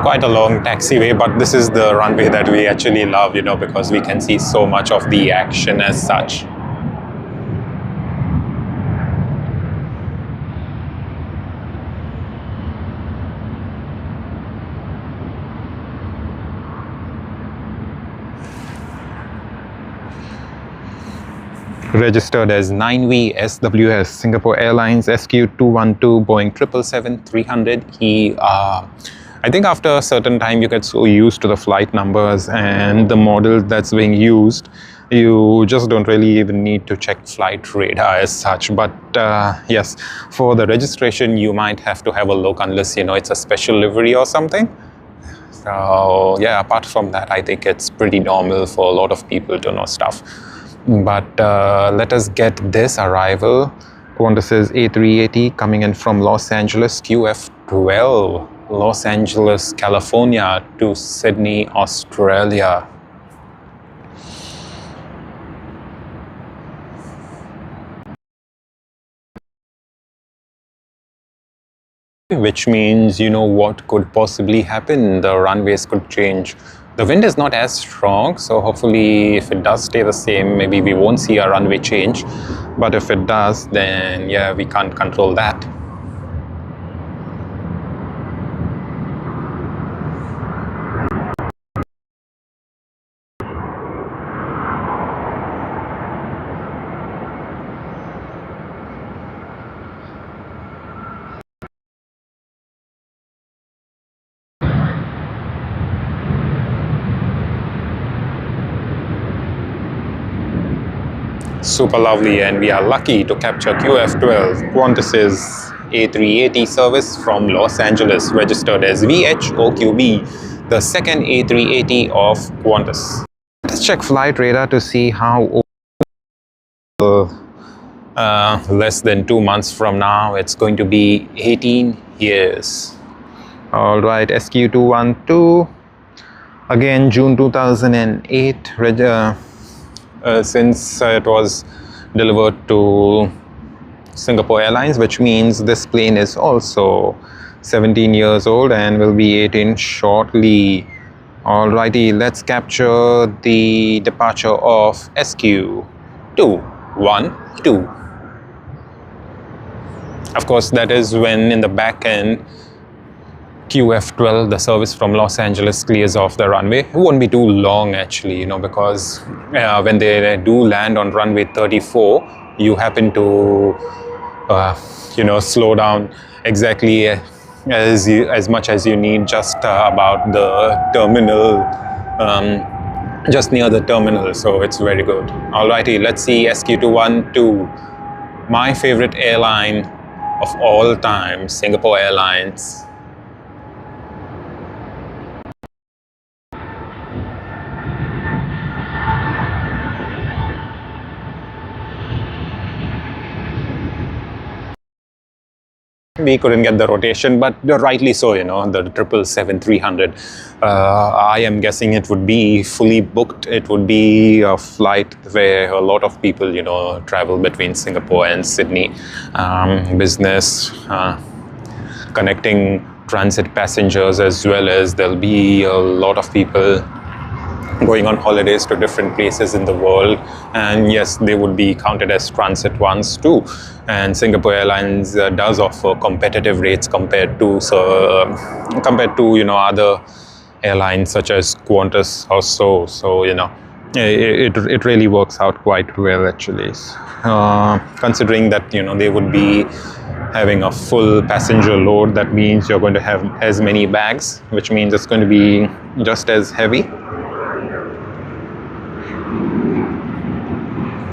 Quite a long taxiway, but this is the runway that we actually love, because we can see so much of the action as such. Registered as 9V SWS, Singapore Airlines SQ212 Boeing 777-300ER. I think after a certain time you get so used to the flight numbers and the model that's being used, you just don't really even need to check flight radar as such. But yes, for the registration you might have to have a look, unless it's a special livery or something. So yeah, apart from that, I think it's pretty normal for a lot of people to know stuff. But let us get this arrival. Qantas A380 coming in from Los Angeles QF12, Los Angeles, California to Sydney, Australia. Which means, what could possibly happen? The runways could change. The wind is not as strong, so hopefully if it does stay the same, maybe we won't see a runway change. But if it does, then yeah, we can't control that. Super lovely, and we are lucky to capture QF12, Qantas's A380 service from Los Angeles, registered as VHOQB, the second A380 of Qantas. Let's check flight radar to see how less than 2 months from now it's going to be 18 years. All right, SQ212, again June 2008, since it was delivered to Singapore Airlines, which means this plane is also 17 years old and will be 18 shortly. Alrighty, let's capture the departure of SQ212. Of course, that is when in the back end QF12, the service from Los Angeles, clears off the runway. It won't be too long actually, because when they do land on runway 34, you happen to slow down exactly as much as you need, just about the terminal just near the terminal, so it's very good. Alrighty, let's see SQ212, my favorite airline of all time, Singapore Airlines. We couldn't get the rotation, but rightly so, you know, the 777-300. I am guessing it would be fully booked. It would be a flight where a lot of people, you know, travel between Singapore and Sydney. Business, connecting transit passengers, as well as there'll be a lot of people going on holidays to different places in the world, and yes, they would be counted as transit ones too. And Singapore Airlines does offer competitive rates compared to you know, other airlines such as Qantas or so. So you know, it really works out quite well actually. Considering that, you know, they would be having a full passenger load, that means you're going to have as many bags, which means it's going to be just as heavy.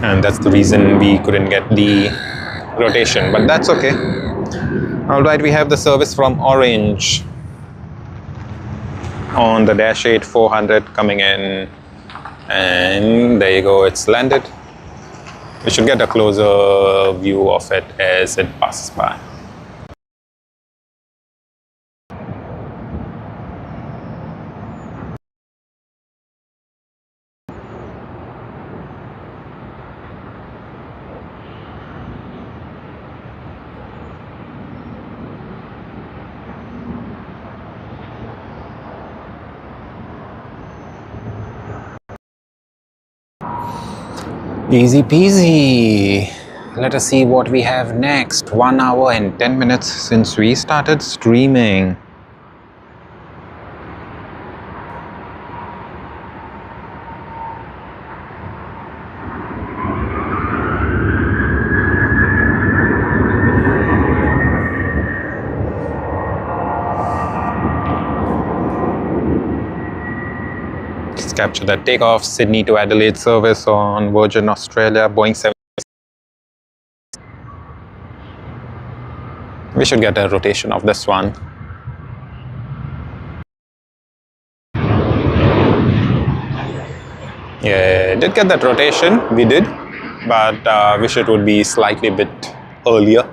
And that's the reason we couldn't get the rotation, but that's okay. All right, we have the service from Orange on the Dash 8-400 coming in, and there you go, it's landed. We should get a closer view of it as it passes by. Easy peasy. Let us see what we have next. 1 hour and 10 minutes since we started streaming. Let's capture that takeoff. Sydney to Adelaide service on Virgin Australia, Boeing 7. We should get a rotation of this one. Yeah, did get that rotation, we did, but wish it would be slightly bit earlier.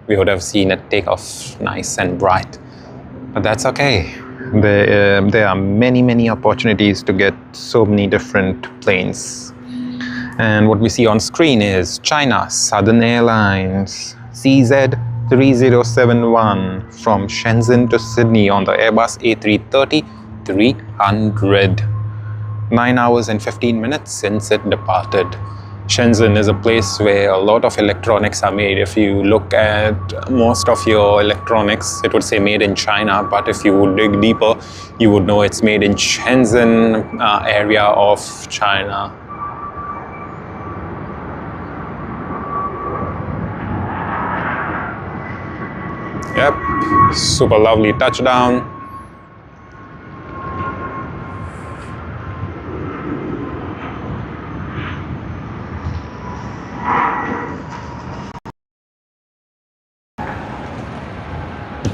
We would have seen it take off nice and bright, but that's okay. There are many opportunities to get so many different planes. And what we see on screen is China Southern Airlines CZ3071 from Shenzhen to Sydney on the Airbus A330-300. 9 hours and 15 minutes since it departed. Shenzhen is a place where a lot of electronics are made. If you look at most of your electronics, it would say made in China, but if you would dig deeper, you would know it's made in Shenzhen area of China. Yep, super lovely touchdown.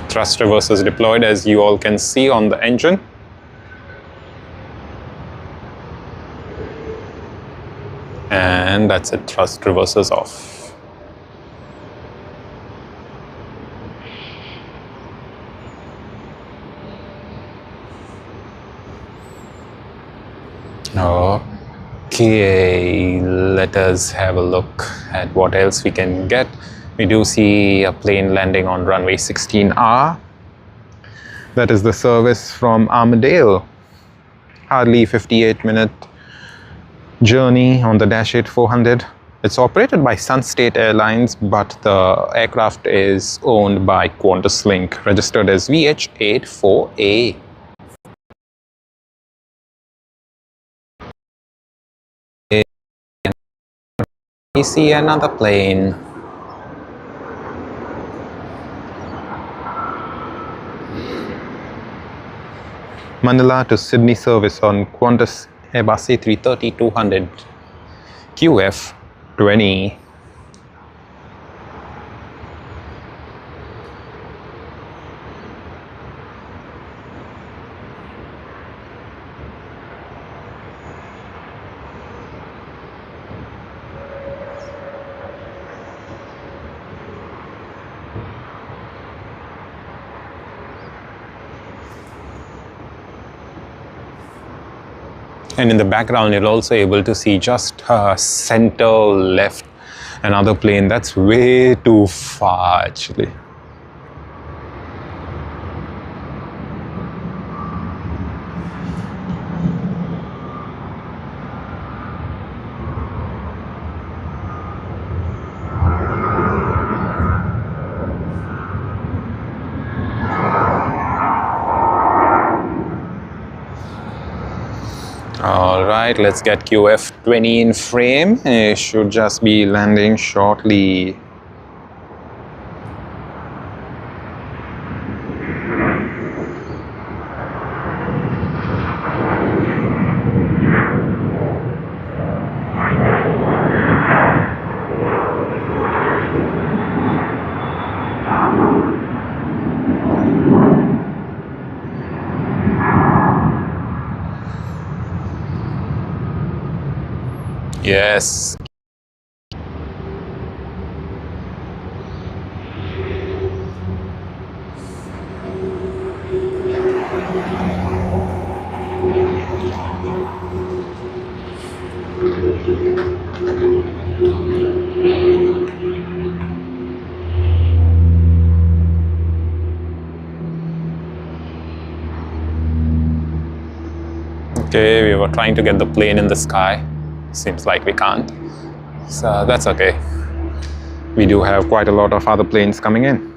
Thrust reversers deployed, as you all can see on the engine. And that's it, thrust reversers off. Okay, let us have a look at what else we can get. We do see a plane landing on runway 16R. That is the service from Armadale. Hardly 58-minute journey on the Dash 8-400. It's operated by Sunstate Airlines, but the aircraft is owned by Qantas Link, registered as VH84A. We see another plane. Manila to Sydney service on Qantas Airbus A330-200 QF20. And in the background, you're also able to see just center left another plane. That's way too far, actually. Alright, let's get QF20 in frame. It should just be landing shortly. Yes. Okay, we were trying to get the plane in the sky. Seems like we can't. So that's okay. We do have quite a lot of other planes coming in.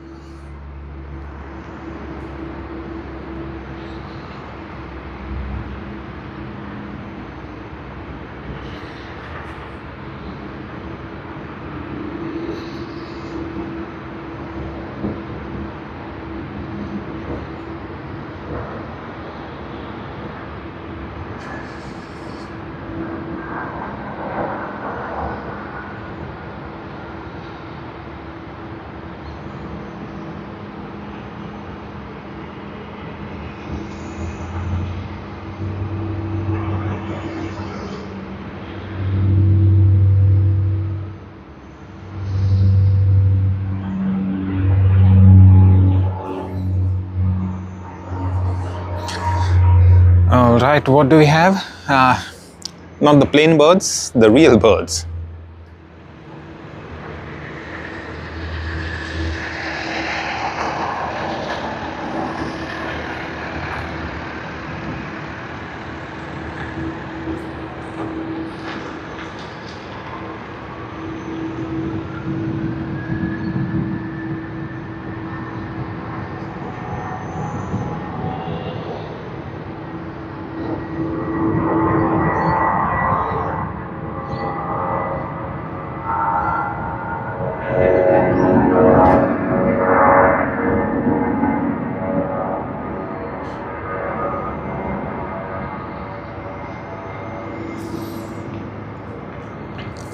Alright, what do we have? Not the plain birds, the real birds.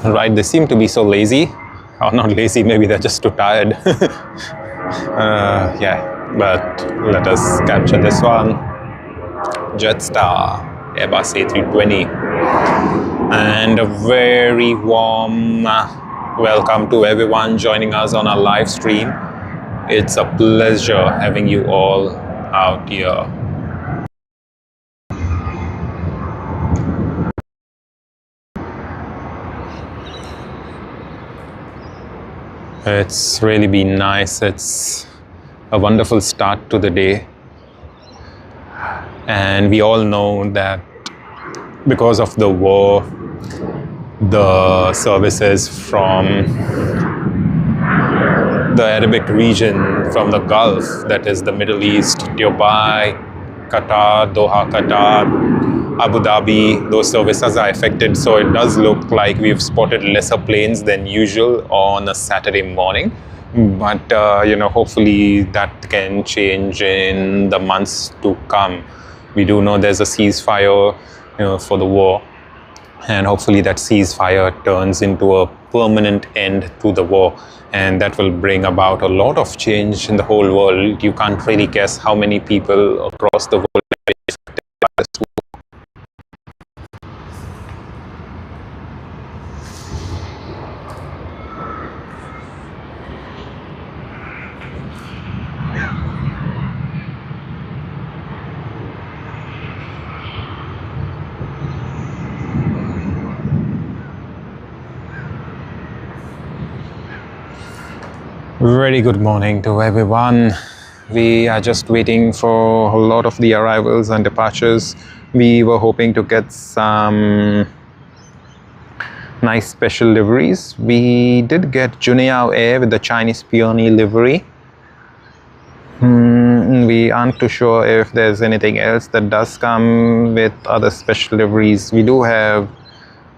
Right, they seem to be so lazy. Or not lazy, maybe they're just too tired. Yeah, but let us capture this one. Jetstar, Airbus A320. And a very warm welcome to everyone joining us on our live stream. It's a pleasure having you all out here. It's really been nice. It's a wonderful start to the day. And we all know that because of the war, the services from the Arabic region, from the Gulf, that is the Middle East, Dubai, Qatar, Doha, Qatar, Abu Dhabi, those services are affected. So it does look like we've spotted lesser planes than usual on a Saturday morning. But, hopefully that can change in the months to come. We do know there's a ceasefire for the war. And hopefully that ceasefire turns into a permanent end to the war, and that will bring about a lot of change in the whole world. You can't really guess how many people across the world are affected by this war. Very good morning to everyone. We are just waiting for a lot of the arrivals and departures. We were hoping to get some nice special liveries. We did get Juneao Air with the Chinese Peony livery. We aren't too sure if there's anything else that does come with other special liveries. We do have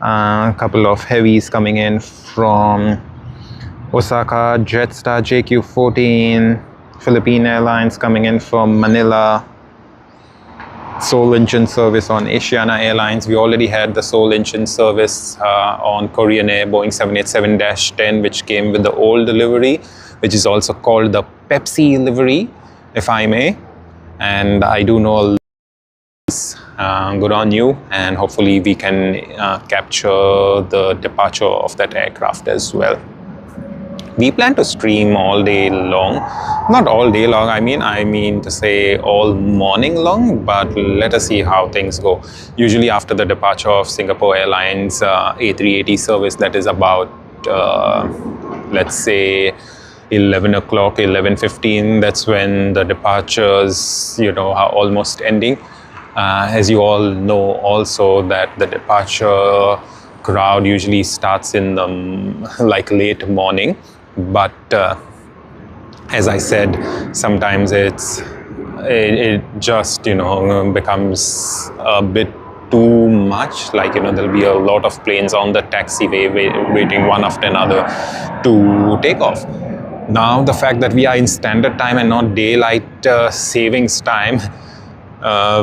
a couple of heavies coming in from Osaka, Jetstar JQ14, Philippine Airlines coming in from Manila, sole engine service on Asiana Airlines. We already had the sole engine service on Korean Air, Boeing 787-10, which came with the old livery, which is also called the Pepsi livery, if I may. And I do know good on you, and hopefully we can capture the departure of that aircraft as well. We plan to stream all day long, not all day long, I mean to say all morning long, but let us see how things go. Usually after the departure of Singapore Airlines A380 service, that is about, let's say, 11 o'clock, 11:15, that's when the departures, are almost ending. As you all know also that the departure crowd usually starts in the late morning. But as I said, sometimes it just becomes a bit too much. There'll be a lot of planes on the taxiway waiting one after another to take off. Now the fact that we are in standard time and not daylight savings time,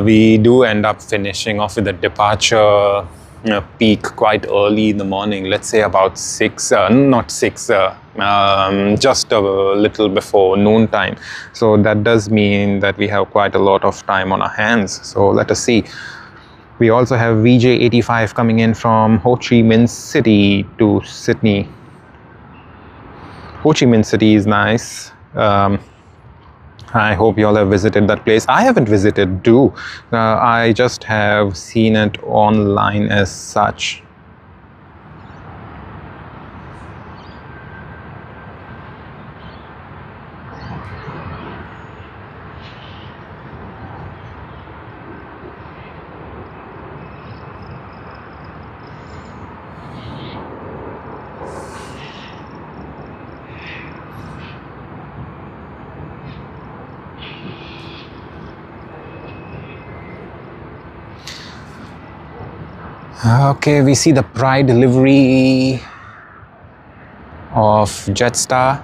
we do end up finishing off with the departure peak quite early in the morning, let's say about 6, not 6, just a little before noon time. So that does mean that we have quite a lot of time on our hands. So let us see. We also have VJ85 coming in from Ho Chi Minh City to Sydney. Ho Chi Minh City is nice. I hope you all have visited that place. I haven't visited too. I just have seen it online as such. Okay, we see the Pride livery of Jetstar.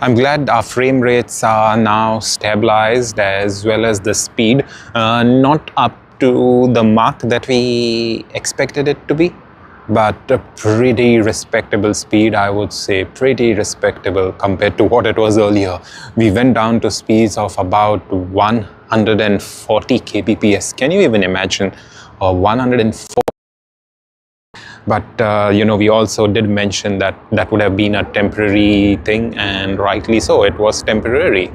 I'm glad our frame rates are now stabilized, as well as the speed, not up to the mark that we expected it to be, but a pretty respectable speed, I would say, pretty respectable compared to what it was earlier. We went down to speeds of about 140 kbps. Can you even imagine? 140. But, we also did mention that that would have been a temporary thing, and rightly so, it was temporary.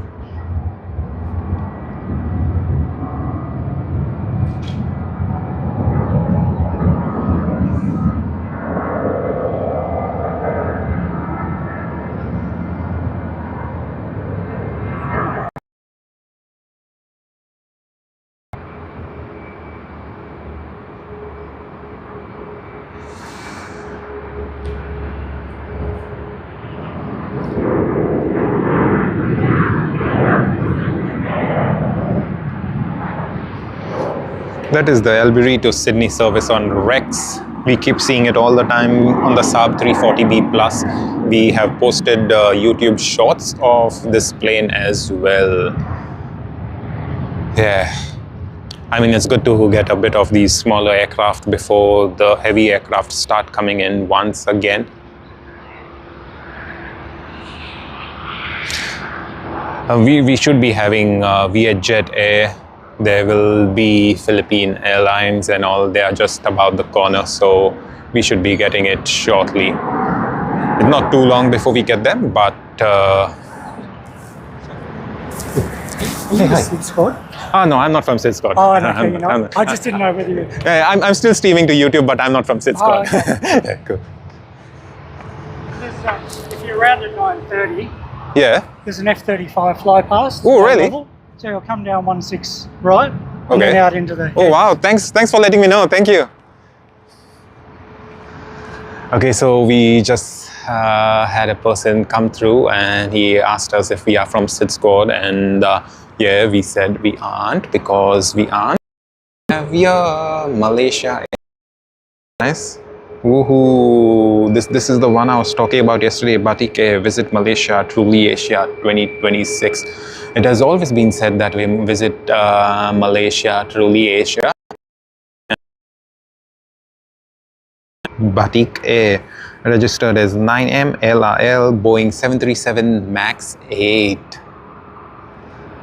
That is the Albury to Sydney service on Rex We keep seeing it all the time on the Saab 340B Plus. We have posted YouTube shorts of this plane as well. Yeah, I mean, it's good to get a bit of these smaller aircraft before the heavy aircraft start coming in once again. We should be having Vietjet Air. There will be Philippine Airlines and all. They are just about the corner, so we should be getting it shortly. It's not too long before we get them, but Hey, hi. Squad? no, I'm not from Sid Squad. Oh, okay, you know. I just didn't know whether you... Yeah, I'm still streaming to YouTube, but I'm not from Sid Squad. Oh, okay. Yeah, cool. If you're around at 9:30, Yeah. there's an F-35 fly past. Oh, really? Level. So you'll come down 16 right, and Okay. then out into the... Oh, wow. Thanks for letting me know. Thank you. Okay, so we just had a person come through and he asked us if we are from Sid Squad, and yeah, we said we aren't because we aren't. We are Malaysia. Nice. Woohoo! This is the one I was talking about yesterday. Botany Bay, visit Malaysia, truly Asia 2026. It has always been said that we visit Malaysia, truly Asia. Batik Air, registered as 9M LRL Boeing 737 MAX 8.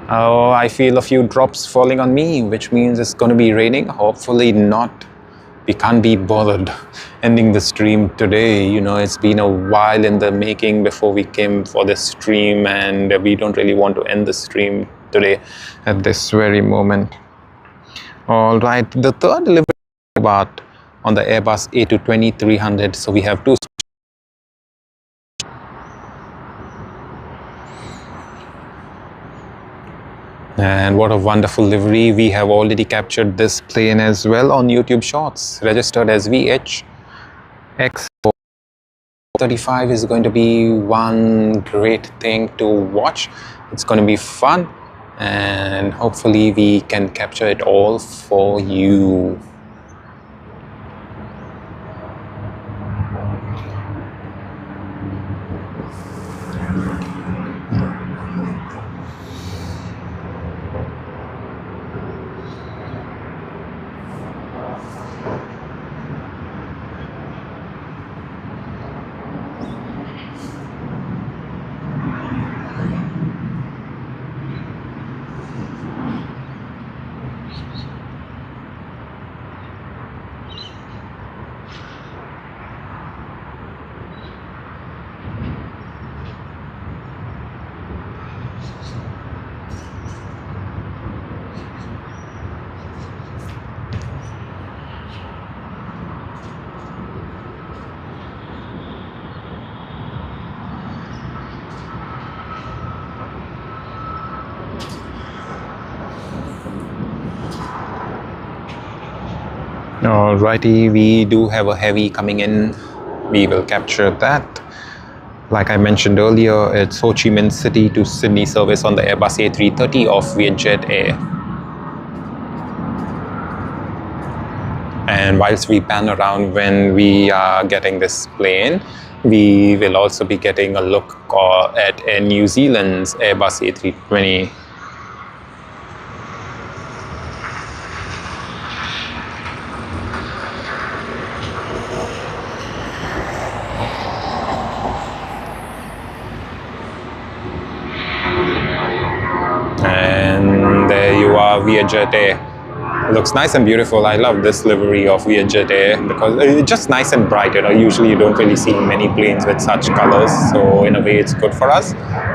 Oh, I feel a few drops falling on me, which means it's going to be raining. Hopefully not. We can't be bothered ending the stream today. You know, it's been a while in the making before we came for this stream, and we don't really want to end the stream today at this very moment. All right, the third delivery about on the Airbus A320-300. So we have two. And what a wonderful livery. We have already captured this plane as well on YouTube Shorts, registered as VHX35 is going to be one great thing to watch. It's going to be fun, and hopefully we can capture it all for you. Alrighty, we do have a heavy coming in. We will capture that. Like I mentioned earlier, it's Ho Chi Minh City to Sydney service on the Airbus A330 of Vietjet Air. And whilst we pan around when we are getting this plane, we will also be getting a look at Air New Zealand's Airbus A320. And there you are, Vietjet Air. Looks nice and beautiful. I love this livery of Vietjet Air because it's just nice and bright. You know, usually you don't really see many planes with such colors. So in a way, it's good for us.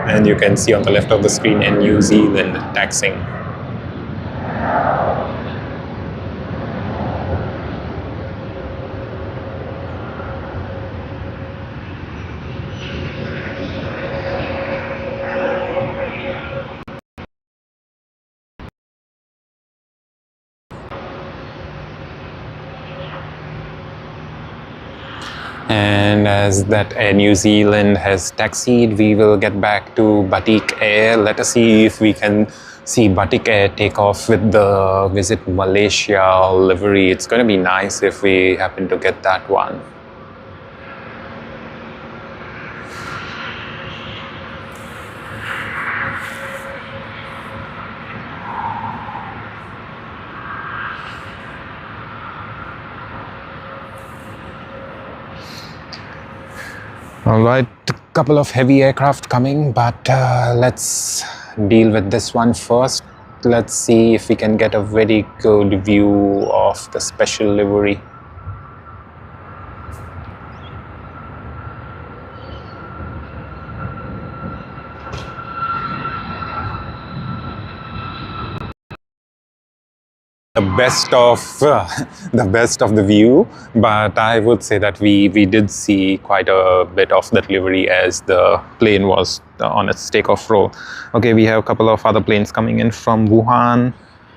And you can see on the left of the screen in New Zealand taxing. And as that Air New Zealand has taxied, we will get back to Batik Air. Let us see if we can see Batik Air take off with the Visit Malaysia livery. It's going to be nice if we happen to get that one. All right, a couple of heavy aircraft coming, but let's deal with this one first. Let's see if we can get a very good view of the special livery. The best of the view, but I would say that we did see quite a bit of that livery as the plane was on its takeoff roll. Okay, we have a couple of other planes coming in from Wuhan,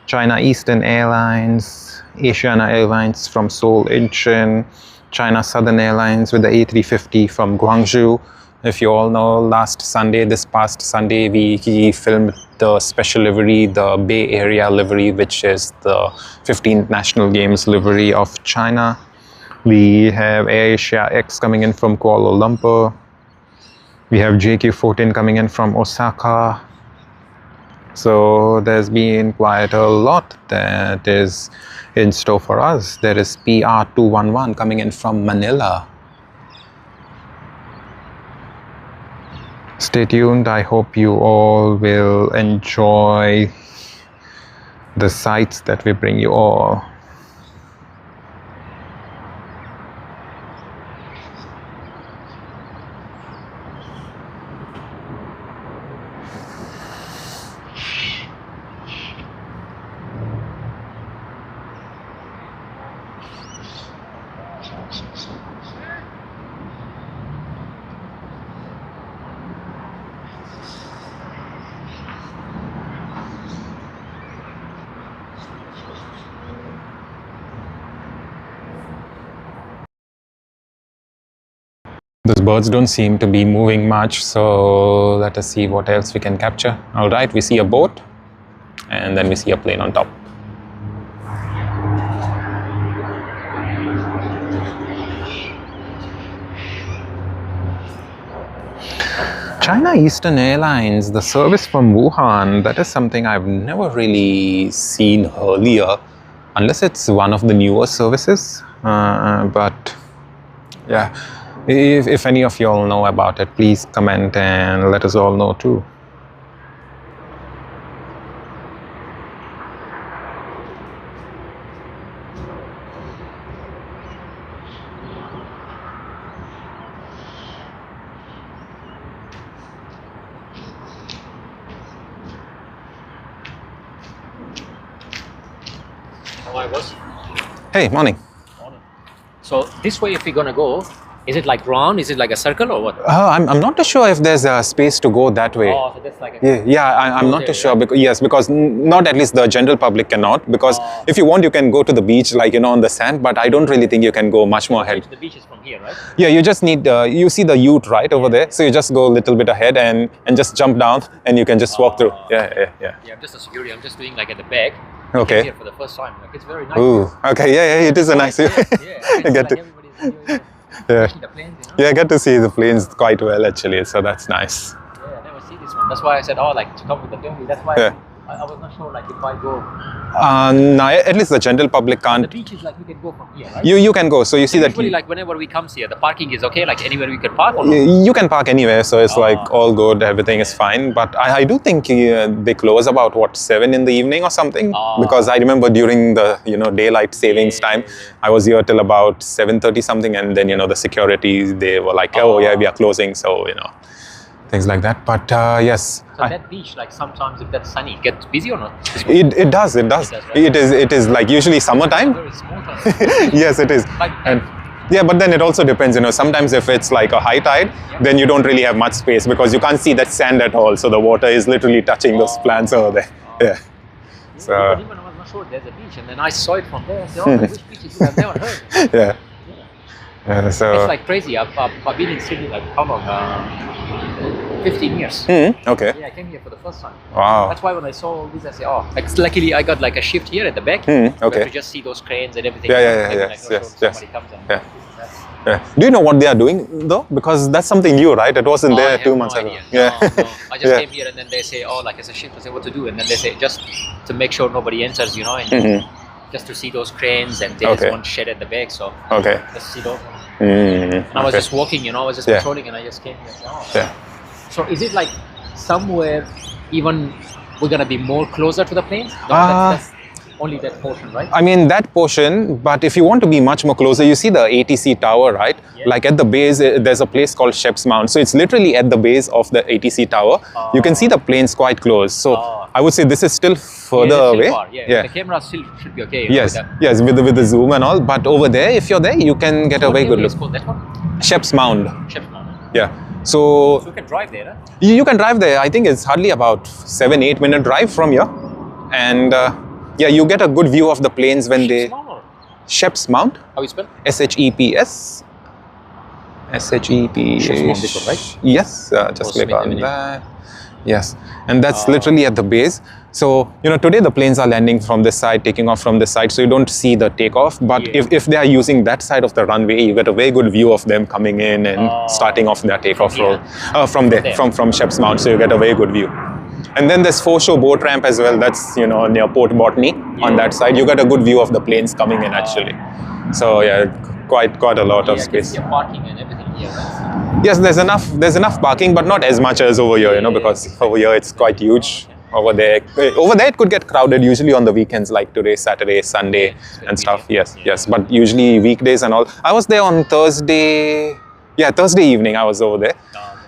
China Eastern Airlines, Asiana Airlines from Seoul Incheon, China Southern Airlines with the A350 from Guangzhou. If you all know, this past Sunday, we filmed the special livery, the Bay Area livery, which is the 15th National Games livery of China. We have AirAsia X coming in from Kuala Lumpur. We have JQ14 coming in from Osaka. So there's been quite a lot that is in store for us. There is PR211 coming in from Manila. Stay tuned. I hope you all will enjoy the sights that we bring you all. Those birds don't seem to be moving much, so let us see what else we can capture. All right, we see a boat and then we see a plane on top. China Eastern Airlines, the service from Wuhan, that is something I've never really seen earlier, unless it's one of the newer services. But yeah. If any of you all know about it, please comment and let us all know too. Hi, boss. Hey, morning. Morning. So this way, if we're gonna go, is it like round? Is it like a circle or what? I'm not too sure if there's a space to go that way. Oh, so that's like a... I'm not too sure. Because not at least the general public cannot. Because if you want, you can go to the beach, like, on the sand. But I don't really think you can go much more ahead. The beach is from here, right? Yeah, you just need, you see the ute right over there. So you just go a little bit ahead and just jump down and you can just walk through. Yeah. Yeah, I'm just a security. I'm just doing like at the back. Okay. Here for the first time. Like, it's very nice. Ooh, okay. Yeah, it is a nice view. I get to... Yeah. The planes, Yeah, I get to see the planes quite well actually, so that's nice. Yeah, I never see this one. That's why I said, like to come with the family. That's why I was not sure, like if I go. No, at least the general public can't. The beach is like you can go from here, right? You can go. So you see that. Usually, like whenever we come here, the parking is okay. Like anywhere we can park. Or you can park anywhere, so it's like all good. Everything is fine. But I do think they close about 7 in the evening or something. Because I remember during the daylight savings time, I was here till about 7:30 something, and then the security they were like, oh yeah, we are closing. So things like that. But yes. So that beach, like sometimes if that's sunny, it gets busy or not? It does. Right? It is like usually summertime. Very small time. Yes, it is. And yeah, but then it also depends. Sometimes if it's like a high tide, then you don't really have much space because you can't see that sand at all. So the water is literally touching those plants over there. Yeah. So. Even I was not sure there's a beach, and then I saw it from there. I said, which beach is it? I've never heard. Yeah. So It's like crazy. I've been in Sydney like how long? 15 years. okay. Yeah, I came here for the first time. Wow. That's why when I saw all this, I said, oh, like, luckily I got like a shift here at the back. Okay. To just see those cranes and everything. Yeah, Maybe, yes, like, yes, somebody comes and Yeah. Yeah. Do you know what they are doing though? Because that's something new, right? It wasn't there I have 2 months no ago. idea. Yeah. No. I just Yeah. came here and then they say, oh, like it's a shift. I say, what to do? And then they say, just to make sure nobody enters, you know, and just to see those cranes. And there's Okay. one shed at the back, so Okay. just see those. Mm, And I was just walking, you know, I was just Yeah. patrolling, and I just came here. Oh. Yeah. So is it like somewhere even we're gonna be more closer to the planes? No, that's only that portion, right? I mean that portion, but if you want to be much more closer, you see the ATC tower, right? Yeah. Like at the base, there's a place called Sheps Mount. So it's literally at the base of the ATC tower. You can see the planes quite close. So I would say this is still further it's still away. far, yeah. The camera still should be okay. Yes, with yes, with the zoom and all. But over there, if you're there, you can get a very good look. Called that one? Sheps Mound. Sheps Mound. Yeah. So You can drive there, huh? you can drive there. I think it's hardly about 7-8 minute drive from here, and yeah, you get a good view of the planes when they. Sheps Mound or Sheps Mount. how you spell? SHEPS. SHEP. Sheps Mount, this one, right? Yes, just click Smith on Avenue. that. Yes, and that's literally at the base. So, you know, today the planes are landing from this side, taking off from this side, so you don't see the takeoff. But if they are using that side of the runway, you get a very good view of them coming in and starting off their takeoff roll. From there, from Sheps Mount, so you get a very good view. And then there's foreshore boat ramp as well. That's, you know, near Port Botany on that side. You get a good view of the planes coming in actually. So yeah, quite a lot of space. Yeah, parking and everything here, right? Yes, there's enough parking, but not as much as over here, you know, because over here it's quite huge. Over there it could get crowded usually on the weekends, like today, Saturday, Sunday, and stuff. Yes, yes, but usually weekdays and all. I was there on Thursday. Yeah, Thursday evening I was over there,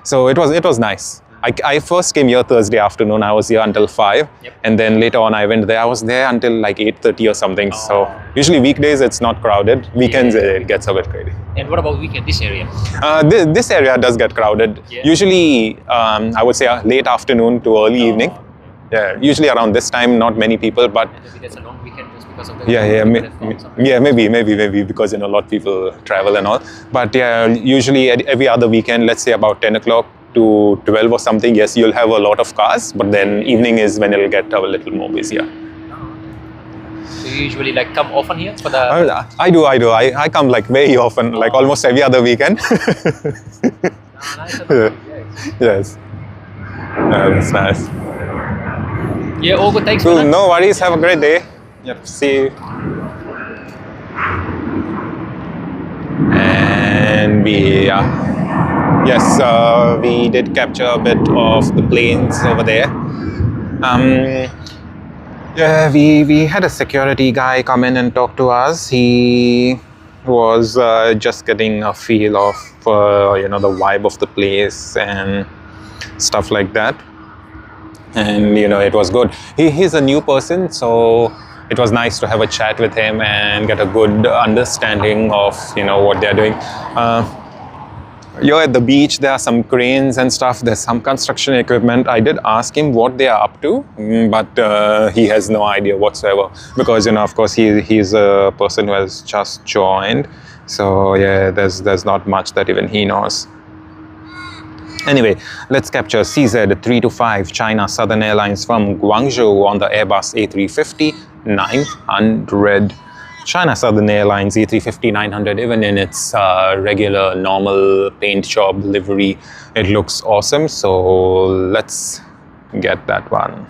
so it was nice. I first came here Thursday afternoon. I was here until 5, and then later on I went there. I was there until like 8:30 or something. So usually weekdays it's not crowded. Weekends it gets a bit crazy. And what about weekend? This area? This area does get crowded. Yeah. Usually, I would say late afternoon to early evening. Yeah, usually around this time, not many people, but And maybe there's a long weekend just because of the maybe because, you know, a lot of people travel and all. But yeah, usually every other weekend, let's say about 10 o'clock to 12 or something, yes, you'll have a lot of cars, but then evening is when it'll get a little more busier. So you usually like come often here for the... I do. I come like very often, like almost every other weekend. Yes. That's nice. Yeah, all good. Thanks, Cool, man. no worries. Have a great day. Yep, see you. And we we did capture a bit of the planes over there. Yeah, we had a security guy come in and talk to us. He was just getting a feel of you know, the vibe of the place and stuff like that. And you know, it was good. He's a new person, so it was nice to have a chat with him and get a good understanding of, you know, what they're doing. Here at the beach, there are some cranes and stuff. There's some construction equipment. I did ask him what they are up to, but he has no idea whatsoever, because, you know, of course, he's a person who has just joined. So yeah, there's not much that even he knows. Anyway, let's capture CZ325 China Southern Airlines from Guangzhou on the Airbus A350 900. China Southern Airlines A350 900, even in its regular normal paint job livery, it looks awesome. So let's get that one.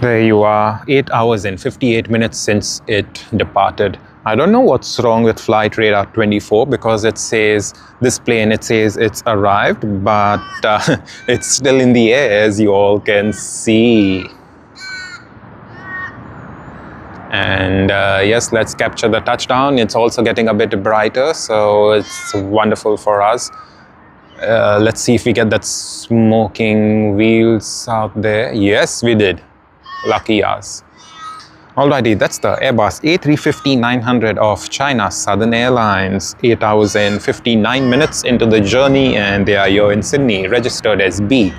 There you are, 8 hours and 58 minutes since it departed. I don't know what's wrong with Flight Radar 24, because it says, this plane, it says it's arrived, but it's still in the air, as you all can see. And yes, let's capture the touchdown. It's also getting a bit brighter, so it's wonderful for us. Let's see if we get that smoking wheels out there. Yes, we did. Lucky us. Alrighty, that's the Airbus A350 900 of China Southern Airlines. 8 hours and 59 minutes into the journey, and they are here in Sydney, registered as B.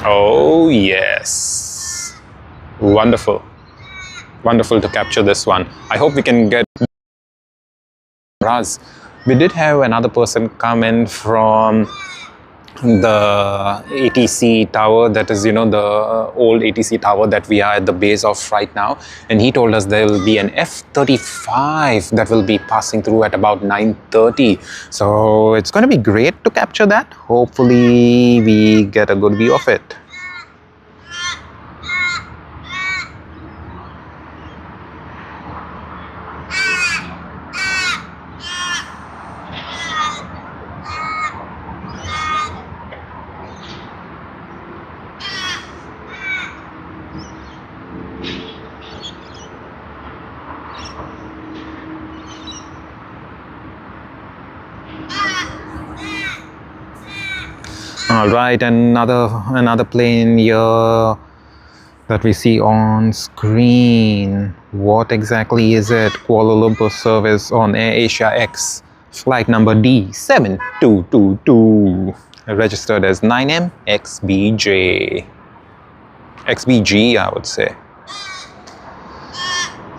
Oh yes. Wonderful. Wonderful to capture this one. I hope we can get Raz. We did have another person come in from the ATC tower, that is, you know, the old ATC tower that we are at the base of right now, and he told us there will be an F-35 that will be passing through at about 9:30. So it's going to be great to capture that. Hopefully we get a good view of it. All right, another plane here that we see on screen. What exactly is it? Kuala Lumpur service on AirAsia X, flight number D7222, registered as 9MXBJ. XBG, I would say.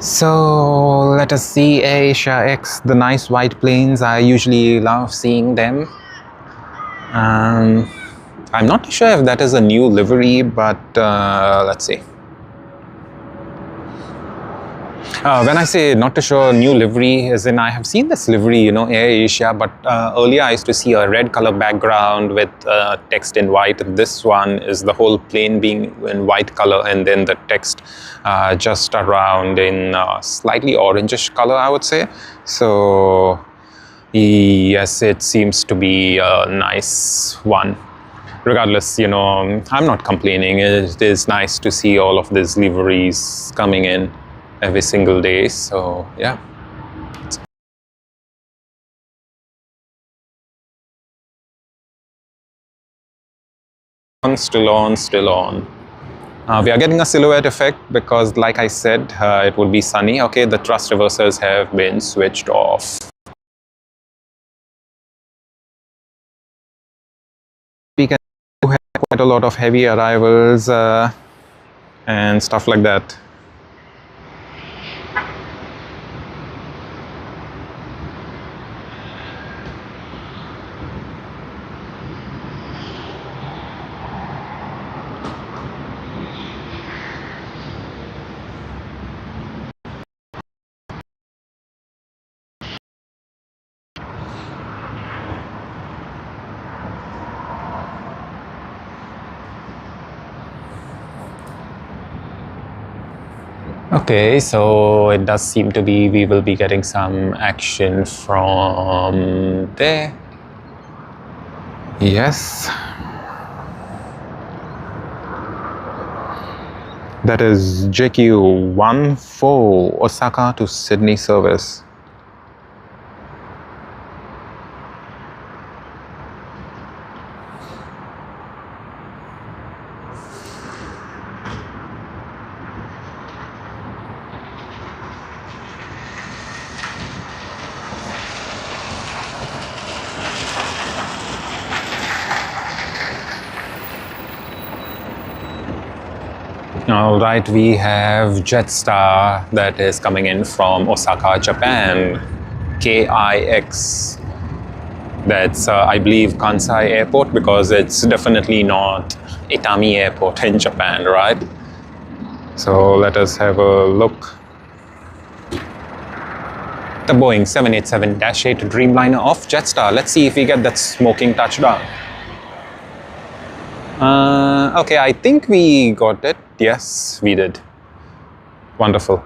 So let us see AirAsia X, the nice white planes. I usually love seeing them. I'm not sure if that is a new livery, but let's see. When I say not too sure new livery, as in I have seen this livery, you know, AirAsia, but earlier I used to see a red color background with text in white. This one is the whole plane being in white color, and then the text just around in slightly orangish color, I would say. So yes, it seems to be a nice one. Regardless, you know, I'm not complaining. It is nice to see all of these liveries coming in every single day. So yeah. Still on. We are getting a silhouette effect because, like I said, it would be sunny. Okay, the thrust reversers have been switched off. We can have quite a lot of heavy arrivals and stuff like that. Okay, so it does seem to be we will be getting some action from there. Yes. That is JQ14 Osaka to Sydney service. All right, we have Jetstar that is coming in from Osaka, Japan, KIX. That's, I believe, Kansai Airport, because it's definitely not Itami Airport in Japan, right? So let us have a look. The Boeing 787-8 Dreamliner of Jetstar. Let's see if we get that smoking touchdown. Okay, I think we got it. Yes, we did. Wonderful.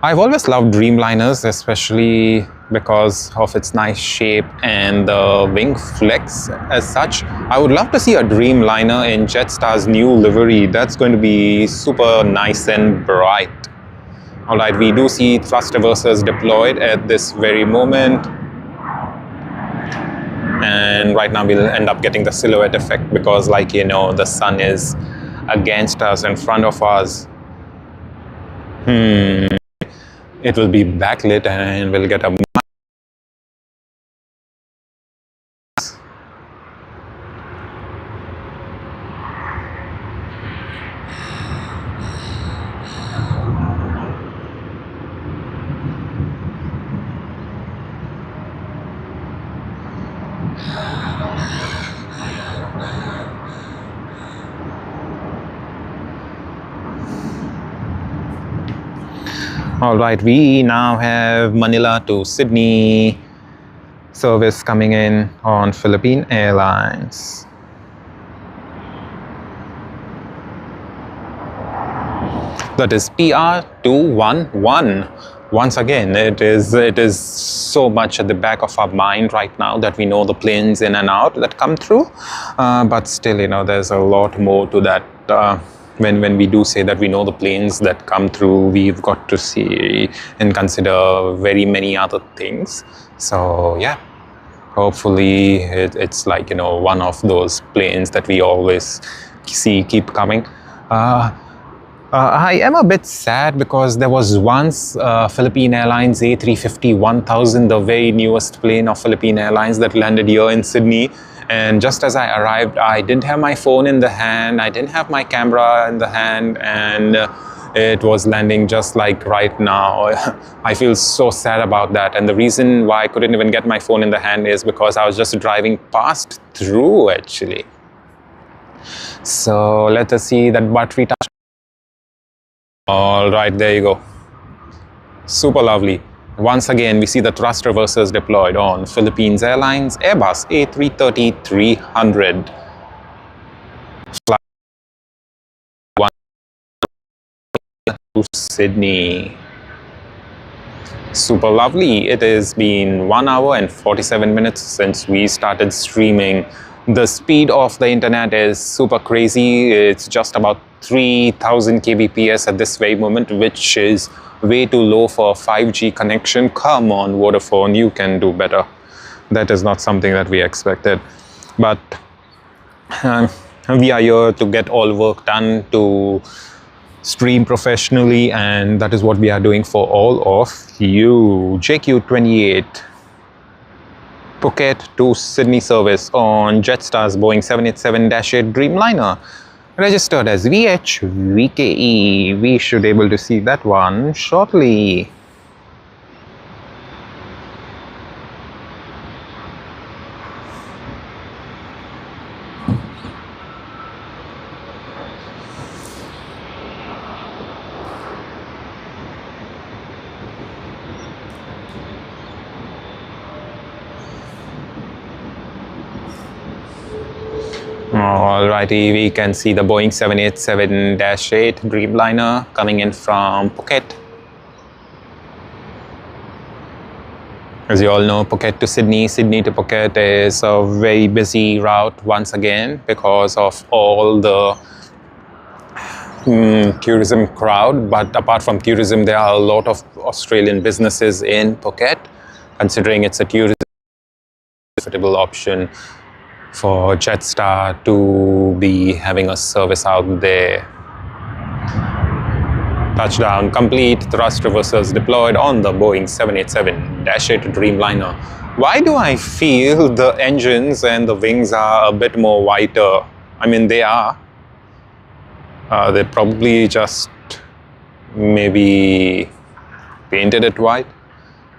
I've always loved Dreamliners, especially because of its nice shape and the wing flex as such. I would love to see a Dreamliner in Jetstar's new livery. That's going to be super nice and bright. All right, we do see thrust reversers deployed at this very moment. And right now we'll end up getting the silhouette effect because, like, you know, the sun is against us, in front of us. It will be backlit and we'll get a All right, we now have Manila to Sydney service coming in on Philippine Airlines. That is PR211. Once again, it is so much at the back of our mind right now that we know the planes in and out that come through, but still, you know, there's a lot more to that. When we do say that we know the planes that come through, we've got to see and consider very many other things. So yeah, hopefully it's like, you know, one of those planes that we always see keep coming. I am a bit sad because there was once Philippine Airlines A350 1000, the very newest plane of Philippine Airlines that landed here in Sydney. And just as I arrived, I didn't have my phone in the hand, I didn't have my camera in the hand, and it was landing just like right now. I feel so sad about that. And the reason why I couldn't even get my phone in the hand is because I was just driving past through, actually. So let us see that battery touch. All right, there you go. Super lovely. Once again, we see the thrust reversers deployed on Philippines Airlines Airbus A330-300. Flight 1 to Sydney. Super lovely. It has been 1 hour and 47 minutes since we started streaming. The speed of the internet is super crazy. It's just about 3000 kbps at this very moment, which is way too low for a 5G connection. Come on, Vodafone, you can do better. That is not something that we expected. But we are here to get all work done, to stream professionally, and that is what we are doing for all of you. JQ28 Phuket to Sydney service on Jetstar's Boeing 787-8 Dreamliner, registered as VHVKE. We should be able to see that one shortly. Alrighty, we can see the Boeing 787-8 Dreamliner coming in from Phuket. As you all know, Phuket to Sydney, Sydney to Phuket is a very busy route once again because of all the tourism crowd. But apart from tourism, there are a lot of Australian businesses in Phuket, considering it's a tourism profitable option for Jetstar to be having a service out there. Touchdown complete, thrust reversers deployed on the Boeing 787-8 Dreamliner. Why do I feel the engines and the wings are a bit more whiter? I mean, they are. They probably just maybe painted it white.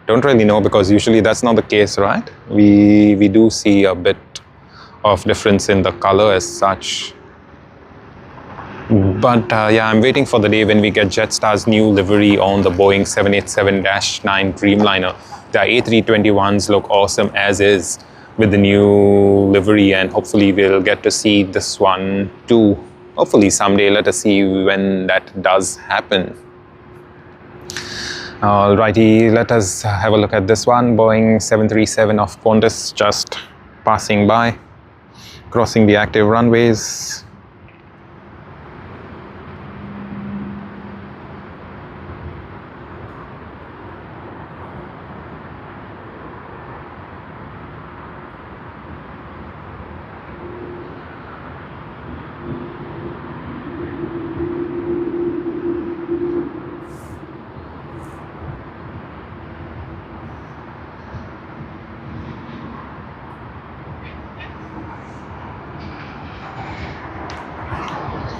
Don't really know, because usually that's not the case, right? We do see a bit of difference in the color as such. But yeah, I'm waiting for the day when we get Jetstar's new livery on the Boeing 787-9 Dreamliner. The A321s look awesome as is with the new livery, and hopefully we'll get to see this one too. Hopefully someday. Let us see when that does happen. Alrighty, let us have a look at this one. Boeing 737 of Qantas just passing by, crossing the active runways.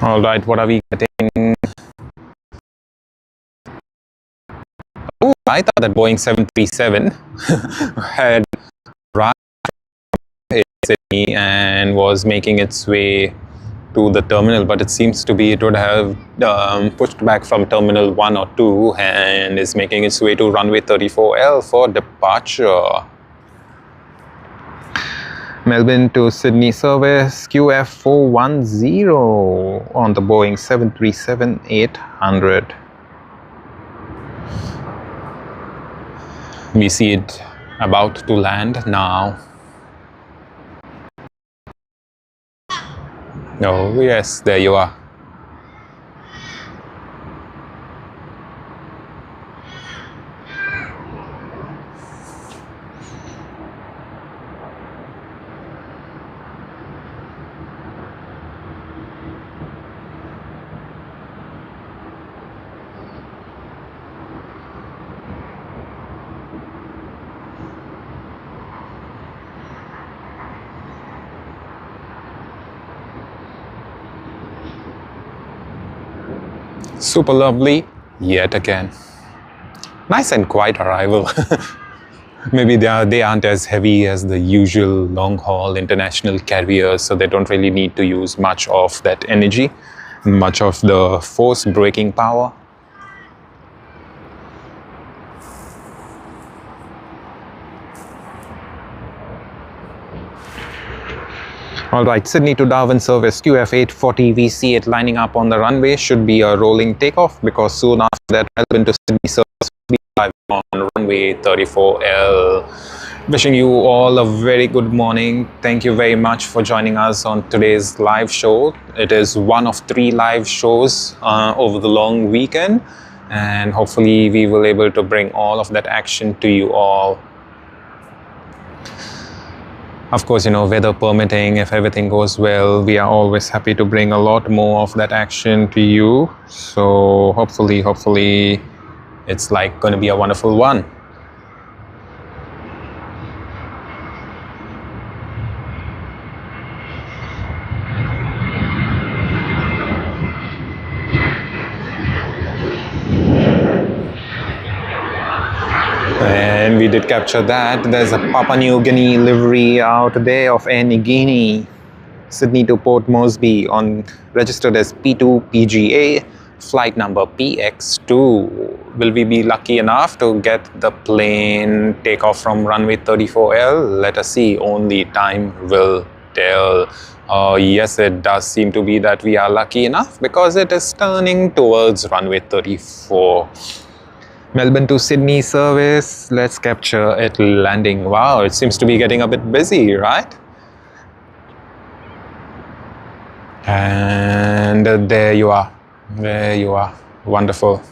All right, what are we getting? Oh, I thought that Boeing 737 had arrived Sydney and was making its way to the terminal, but it seems to be it would have pushed back from Terminal 1 or 2 and is making its way to runway 34L for departure. Melbourne to Sydney service QF410 on the Boeing 737-800. We see it about to land now. Oh yes, there you are. Super lovely yet again. Nice and quiet arrival. Maybe they aren't as heavy as the usual long-haul international carriers, so they don't really need to use much of that energy, much of the force braking power. Alright, Sydney to Darwin service QF840, we see it lining up on the runway. Should be a rolling takeoff because soon after that Melbourne to Sydney service will be live on runway 34L. Wishing you all a very good morning. Thank you very much for joining us on today's live show. It is one of 3 live shows over the long weekend, and hopefully we will be able to bring all of that action to you all. Of course, you know, weather permitting, if everything goes well, we are always happy to bring a lot more of that action to you. So hopefully it's like going to be a wonderful one. And we did capture that. There's a Papua New Guinea livery out there of Air Niugini. Sydney to Port Moresby on registered as P2PGA, flight number PX2. Will we be lucky enough to get the plane take off from runway 34L? Let us see. Only time will tell. Yes, it does seem to be that we are lucky enough because it is turning towards runway 34. Melbourne to Sydney service, let's capture it landing. Wow, it seems to be getting a bit busy, right? And there you are, wonderful.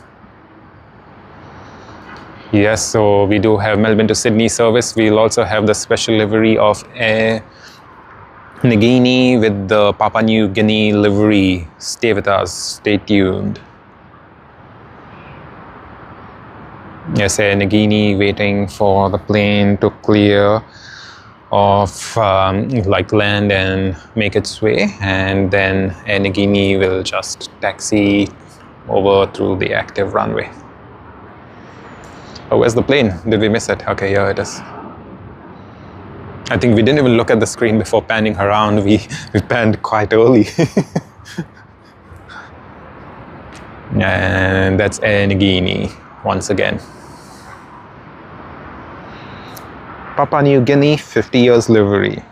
Yes, so we do have Melbourne to Sydney service. We'll also have the special livery of Air Niugini with the Papua New Guinea livery. Stay with us, stay tuned. Yes, Air Niugini waiting for the plane to clear of like land and make its way, and then Air Niugini will just taxi over through the active runway. Oh, where's the plane? Did we miss it? Okay, here it is. I think we didn't even look at the screen before panning around. We panned quite early. And that's Air Niugini once again. Papua New Guinea 50 years livery.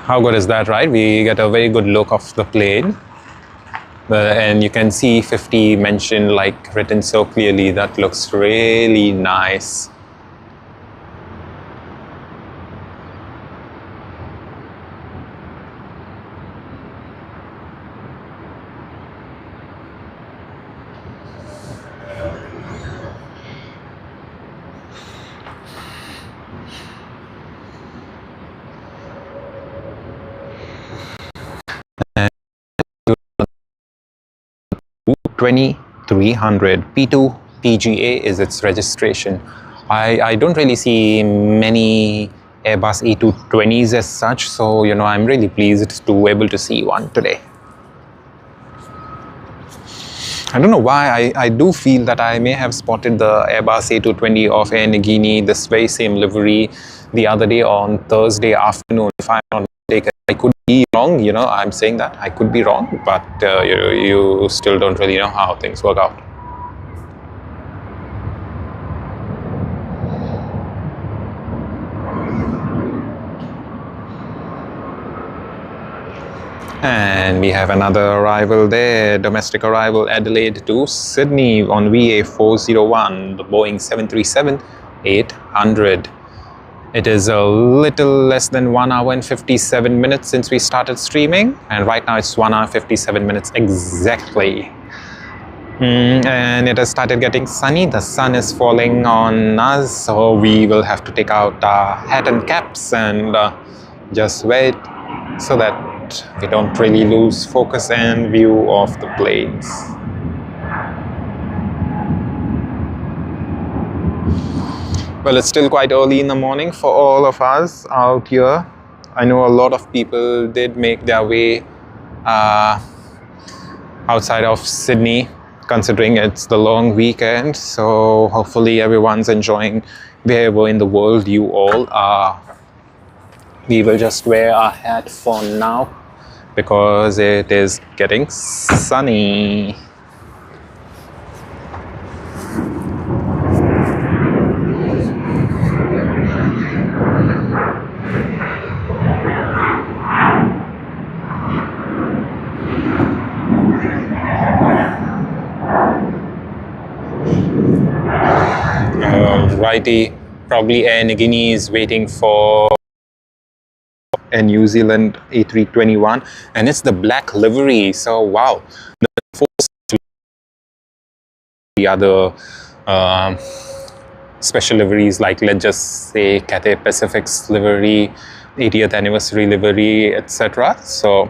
How good is that, right? We get a very good look of the plane. And you can see 50 mentioned, like written so clearly. That looks really nice. And 2300 P2 PGA is its registration. I don't really see many Airbus A220s as such, so I'm really pleased to able to see one today. I don't know why, I do feel that I may have spotted the Airbus A220 of Air Niugini, this very same livery, the other day on Thursday afternoon, if I'm not mistaken. I could be wrong, I'm saying that. I could be wrong, but you still don't really know how things work out. And we have another arrival there, domestic arrival, Adelaide to Sydney on VA401, the Boeing 737-800. It is a little less than 1 hour and 57 minutes since we started streaming, and right now it's 1 hour 57 minutes exactly. And it has started getting sunny. The sun is falling on us, so we will have to take out our hat and caps and just wait so that we don't really lose focus and view of the planes. Well, it's still quite early in the morning for all of us out here. I know a lot of people did make their way outside of Sydney, considering it's the long weekend. So hopefully everyone's enjoying wherever in the world you all are. We will just wear our hat for now because it is getting sunny. Righty, probably Air Niugini is waiting for a New Zealand A321, and it's the black livery. So wow, the other special liveries, like let's just say Cathay Pacific's livery, 80th anniversary livery, etc. So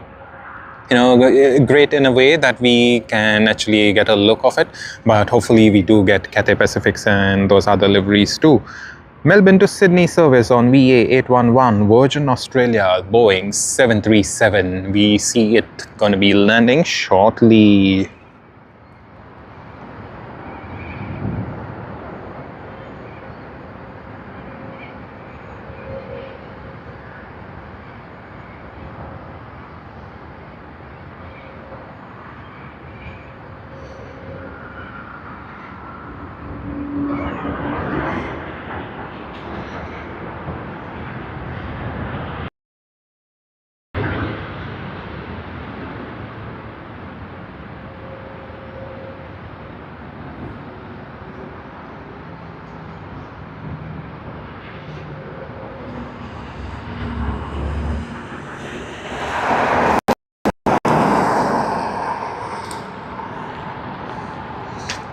great in a way that we can actually get a look of it, but hopefully we do get Cathay Pacifics and those other liveries too. Melbourne to Sydney service on VA811, Virgin Australia, Boeing 737. We see it going to be landing shortly.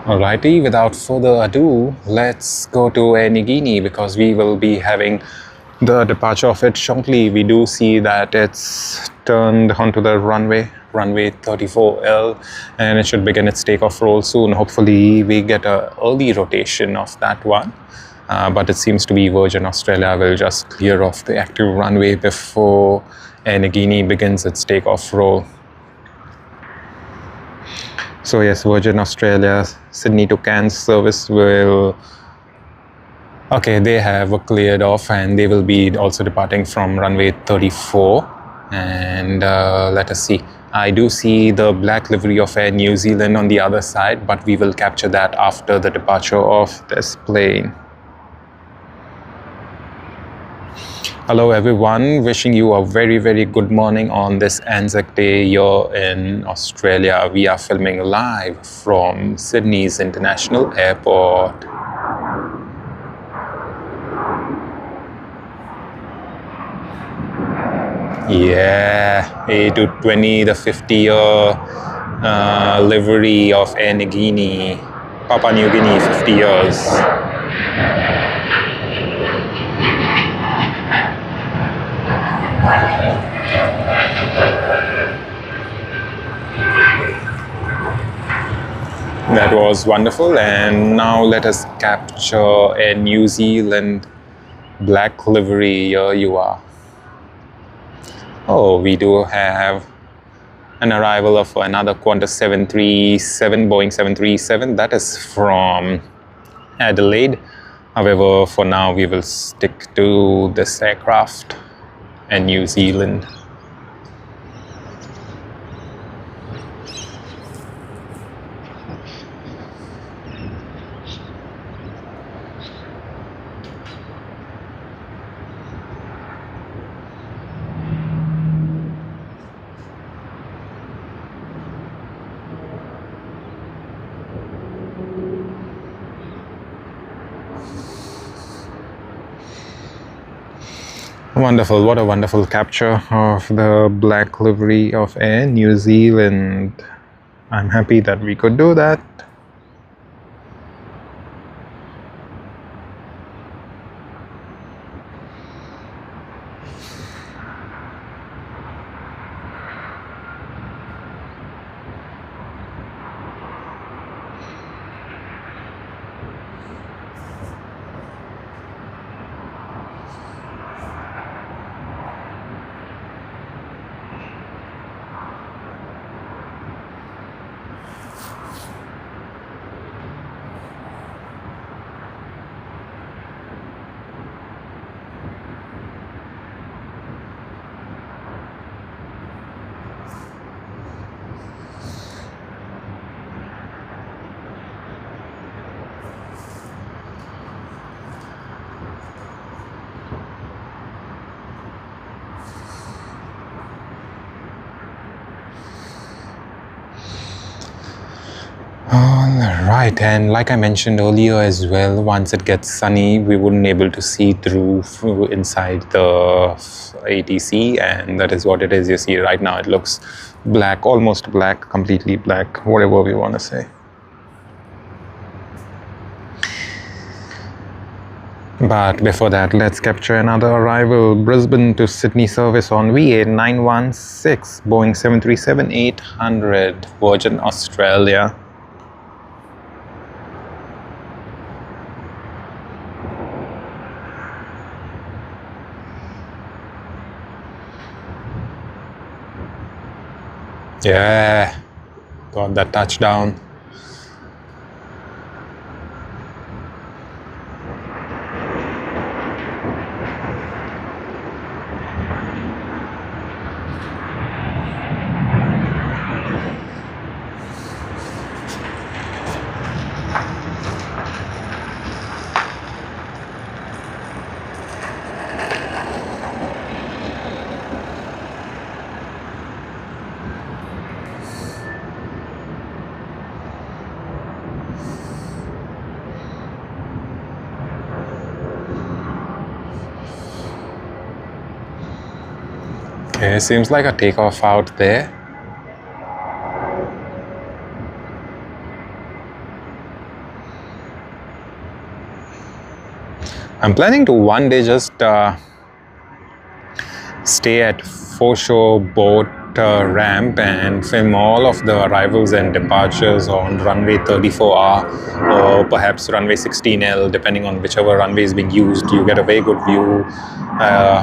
Alrighty, without further ado, let's go to Air Niugini because we will be having the departure of it shortly. We do see that it's turned onto the runway 34L, and it should begin its takeoff roll soon. Hopefully we get an early rotation of that one, but it seems to be Virgin Australia will just clear off the active runway before Air Niugini begins its takeoff roll. So yes, Virgin Australia Sydney to Cairns service will, okay, they have cleared off and they will be also departing from runway 34. And let us see, I do see the black livery of Air New Zealand on the other side, but we will capture that after the departure of this plane. Hello everyone, wishing you a very, very good morning on this Anzac Day here in Australia. We are filming live from Sydney's International Airport. Yeah, A220, the 50-year livery of Air Niugini, Papua New Guinea, 50 years. That was wonderful. And now let us capture a New Zealand black livery. Here you are. Oh, we do have an arrival of another Qantas 737, Boeing 737. That is from Adelaide. However, for now, we will stick to this aircraft and New Zealand. Wonderful, what a wonderful capture of the black livery of Air New Zealand. I'm happy that we could do that. Alright, and like I mentioned earlier as well, once it gets sunny, we wouldn't able to see through inside the ATC, and that is what it is. You see right now it looks black, almost black, completely black, whatever we want to say. But before that, let's capture another arrival. Brisbane to Sydney service on VA916, Boeing 737-800, Virgin Australia. Yeah, got that touchdown. Okay, seems like a takeoff out there. I'm planning to one day just stay at foreshore boat ramp and film all of the arrivals and departures on runway 34R or perhaps runway 16L, depending on whichever runway is being used. You get a very good view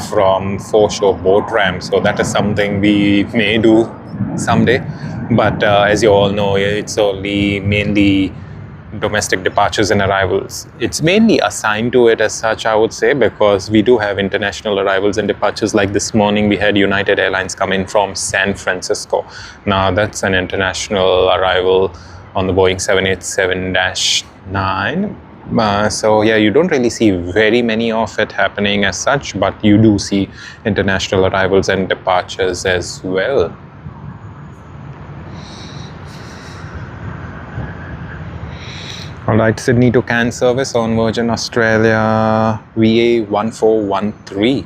from foreshore boat ramp, so that is something we may do someday. But as you all know, it's only mainly domestic departures and arrivals. It's mainly assigned to it as such, I would say, because we do have international arrivals and departures. Like this morning we had United Airlines come in from San Francisco. Now that's an international arrival on the Boeing 787-9. So yeah, you don't really see very many of it happening as such, but you do see international arrivals and departures as well. Alright, Sydney to Cairns service on Virgin Australia VA1413.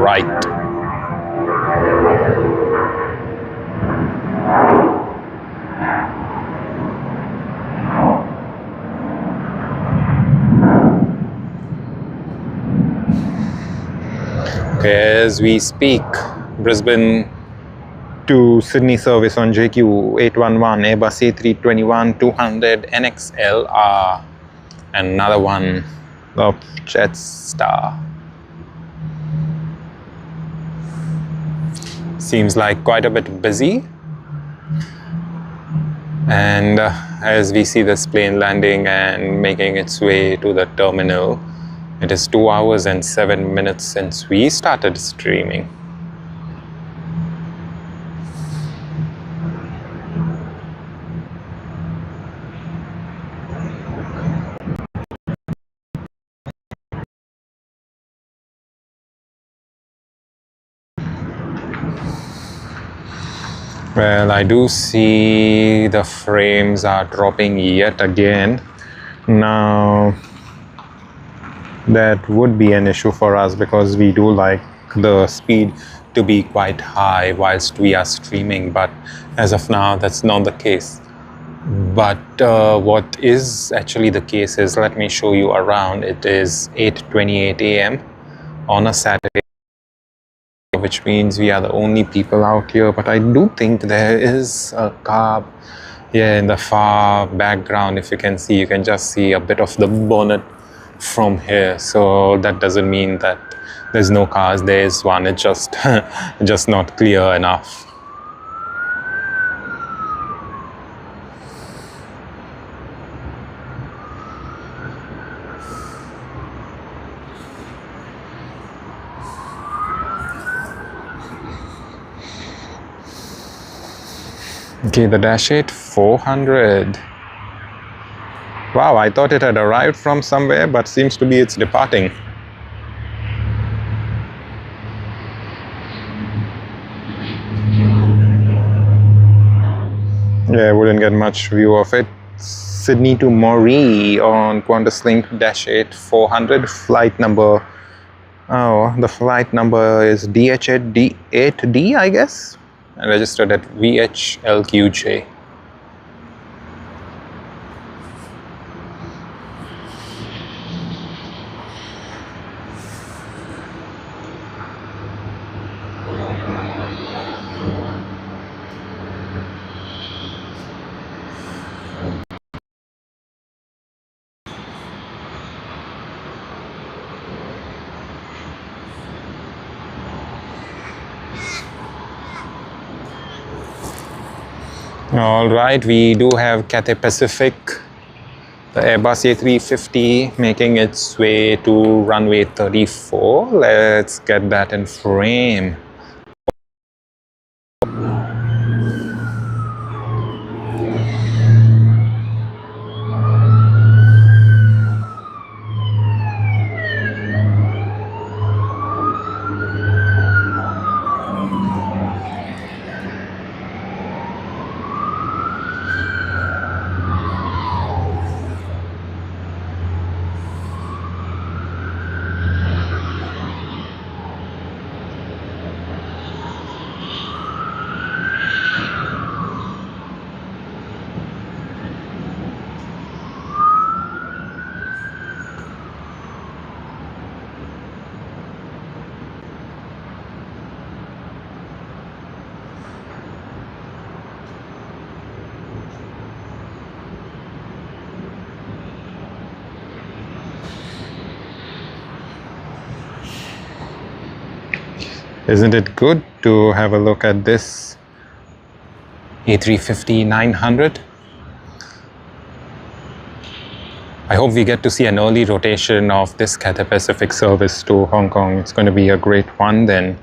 right. Okay, as we speak, Brisbane to Sydney service on JQ811, Airbus A321-200 NXLR, and another one of Jetstar. Seems like quite a bit busy. And as we see this plane landing and making its way to the terminal, it is 2 hours and 7 minutes since we started streaming. Well, I do see the frames are dropping yet again. Now, that would be an issue for us because we do like the speed to be quite high whilst we are streaming, but as of now that's not the case. But what is actually the case is, let me show you around. It is 8:28 a.m. on a Saturday, which means we are the only people out here. But I do think there is a car here in the far background. If you can see, you can just see a bit of the bonnet from here. So that doesn't mean that there's no cars. There is one. It's just just not clear enough. Okay, the Dash 8 400. Wow, I thought it had arrived from somewhere, but seems to be it's departing. Yeah, I wouldn't get much view of it. Sydney to Moree on Qantas Link Dash 8 400, flight number. Oh, the flight number is DH8D, I guess, and registered at VHLQJ. All right, we do have Cathay Pacific, the Airbus A350 making its way to runway 34. Let's get that in frame. Isn't it good to have a look at this A350-900? I hope we get to see an early rotation of this Cathay Pacific service to Hong Kong. It's going to be a great one then.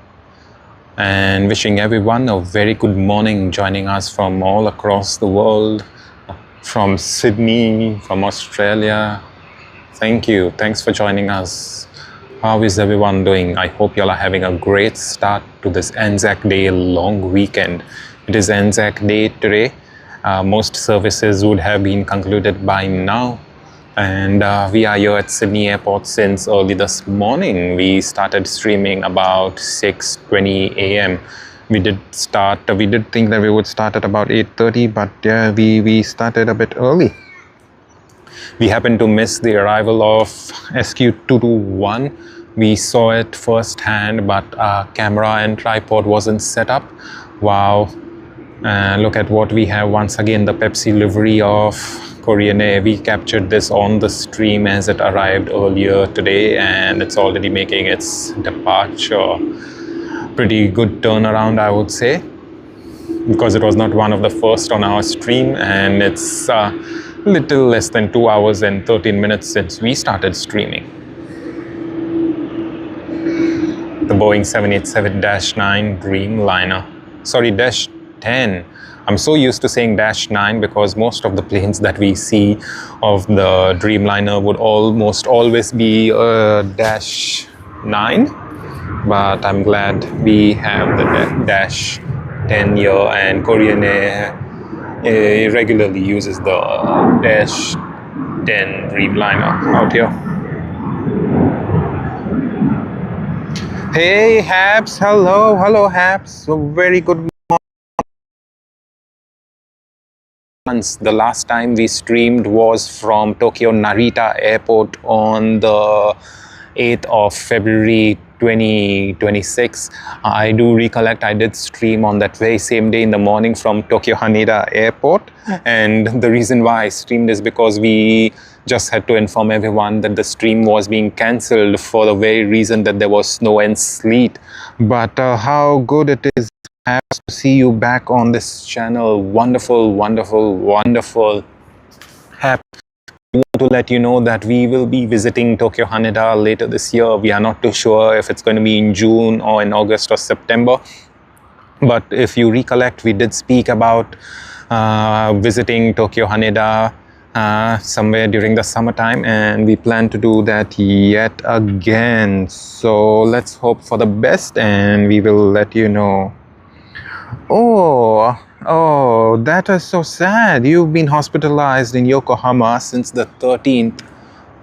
And wishing everyone a very good morning, joining us from all across the world, from Sydney, from Australia. Thank you. Thanks for joining us. How is everyone doing? I hope you all are having a great start to this Anzac Day long weekend. It is Anzac Day today. Most services would have been concluded by now. And we are here at Sydney Airport since early this morning. We started streaming about 6:20 a.m. We did think that we would start at about 8:30, but yeah, we started a bit early. We happened to miss the arrival of SQ221. We saw it firsthand, but our camera and tripod wasn't set up. Wow. Look at what we have once again, the Pepsi livery of Korean Air. We captured this on the stream as it arrived earlier today, and it's already making its departure. Pretty good turnaround, I would say, because it was not one of the first on our stream, and it's little less than 2 hours and 13 minutes since we started streaming. The Boeing 787-9 Dreamliner. Sorry, dash 10. I'm so used to saying dash 9 because most of the planes that we see of the Dreamliner would almost always be dash 9. But I'm glad we have the dash 10 here, and Korean Air regularly uses the dash 10 Dreamliner out here. Hey Habs, hello Habs. So very good morning. The last time we streamed was from Tokyo Narita Airport on the 8th of February 2026. I do recollect I did stream on that very same day in the morning from Tokyo Haneda Airport, and the reason why I streamed is because we just had to inform everyone that the stream was being cancelled for the very reason that there was snow and sleet. But how good it is to see you back on this channel. Wonderful. Happy to let you know that we will be visiting Tokyo Haneda later this year. We are not too sure if it's going to be in June or in August or September. But if you recollect, we did speak about visiting Tokyo Haneda somewhere during the summertime, and we plan to do that yet again. So let's hope for the best, and we will let you know. Oh, that is so sad. You've been hospitalized in Yokohama since the 13th.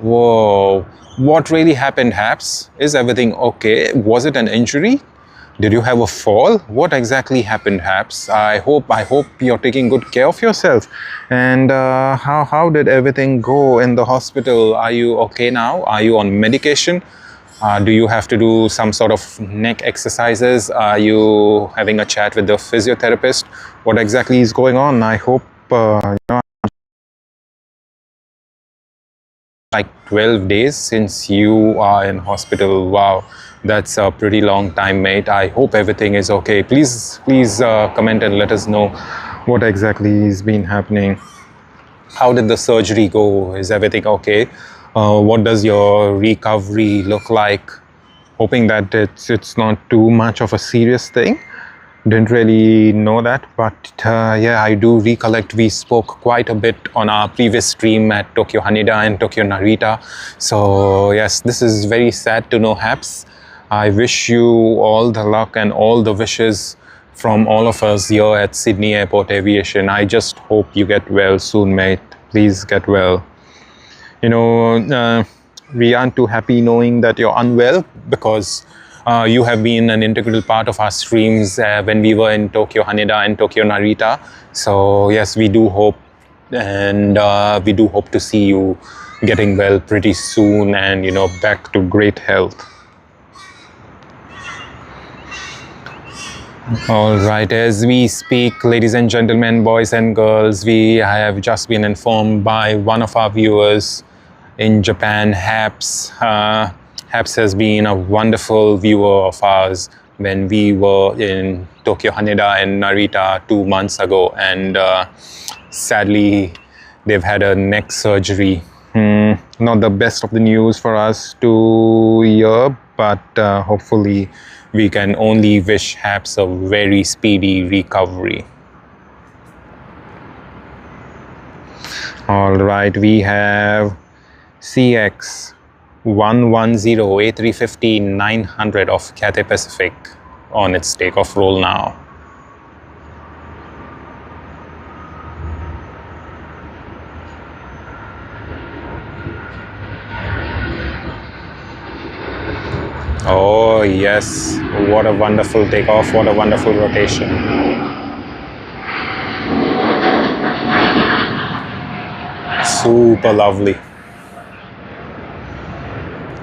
Whoa. What really happened, Haps? Is everything okay? Was it an injury? Did you have a fall? What exactly happened, Haps? I hope you're taking good care of yourself. And how did everything go in the hospital? Are you okay now? Are you on medication? Do you have to do some sort of neck exercises? Are you having a chat with the physiotherapist? What exactly is going on? I hope, like 12 days since you are in hospital. Wow, that's a pretty long time, mate. I hope everything is okay. Please comment and let us know what exactly has been happening. How did the surgery go? Is everything okay? What does your recovery look like? Hoping that it's not too much of a serious thing. Didn't really know that, but yeah, I do recollect we spoke quite a bit on our previous stream at Tokyo Haneda and Tokyo Narita. So yes, this is very sad to know, Haps. I wish you all the luck and all the wishes from all of us here at Sydney Airport Aviation. I just hope you get well soon, mate. Please get well. You know, we aren't too happy knowing that you're unwell, because you have been an integral part of our streams when we were in Tokyo Haneda and Tokyo Narita. So yes, we do hope, and we do hope to see you getting well pretty soon and, you know, back to great health. All right, as we speak, ladies and gentlemen, boys and girls, I have just been informed by one of our viewers in Japan, Haps. Haps has been a wonderful viewer of ours when we were in Tokyo Haneda and Narita 2 months ago, and sadly they've had a neck surgery. Not the best of the news for us to hear, but hopefully we can only wish Haps a very speedy recovery. All right, we have CX 110 A350 900 of Cathay Pacific on its takeoff roll now. Oh yes, what a wonderful takeoff, what a wonderful rotation. Super lovely.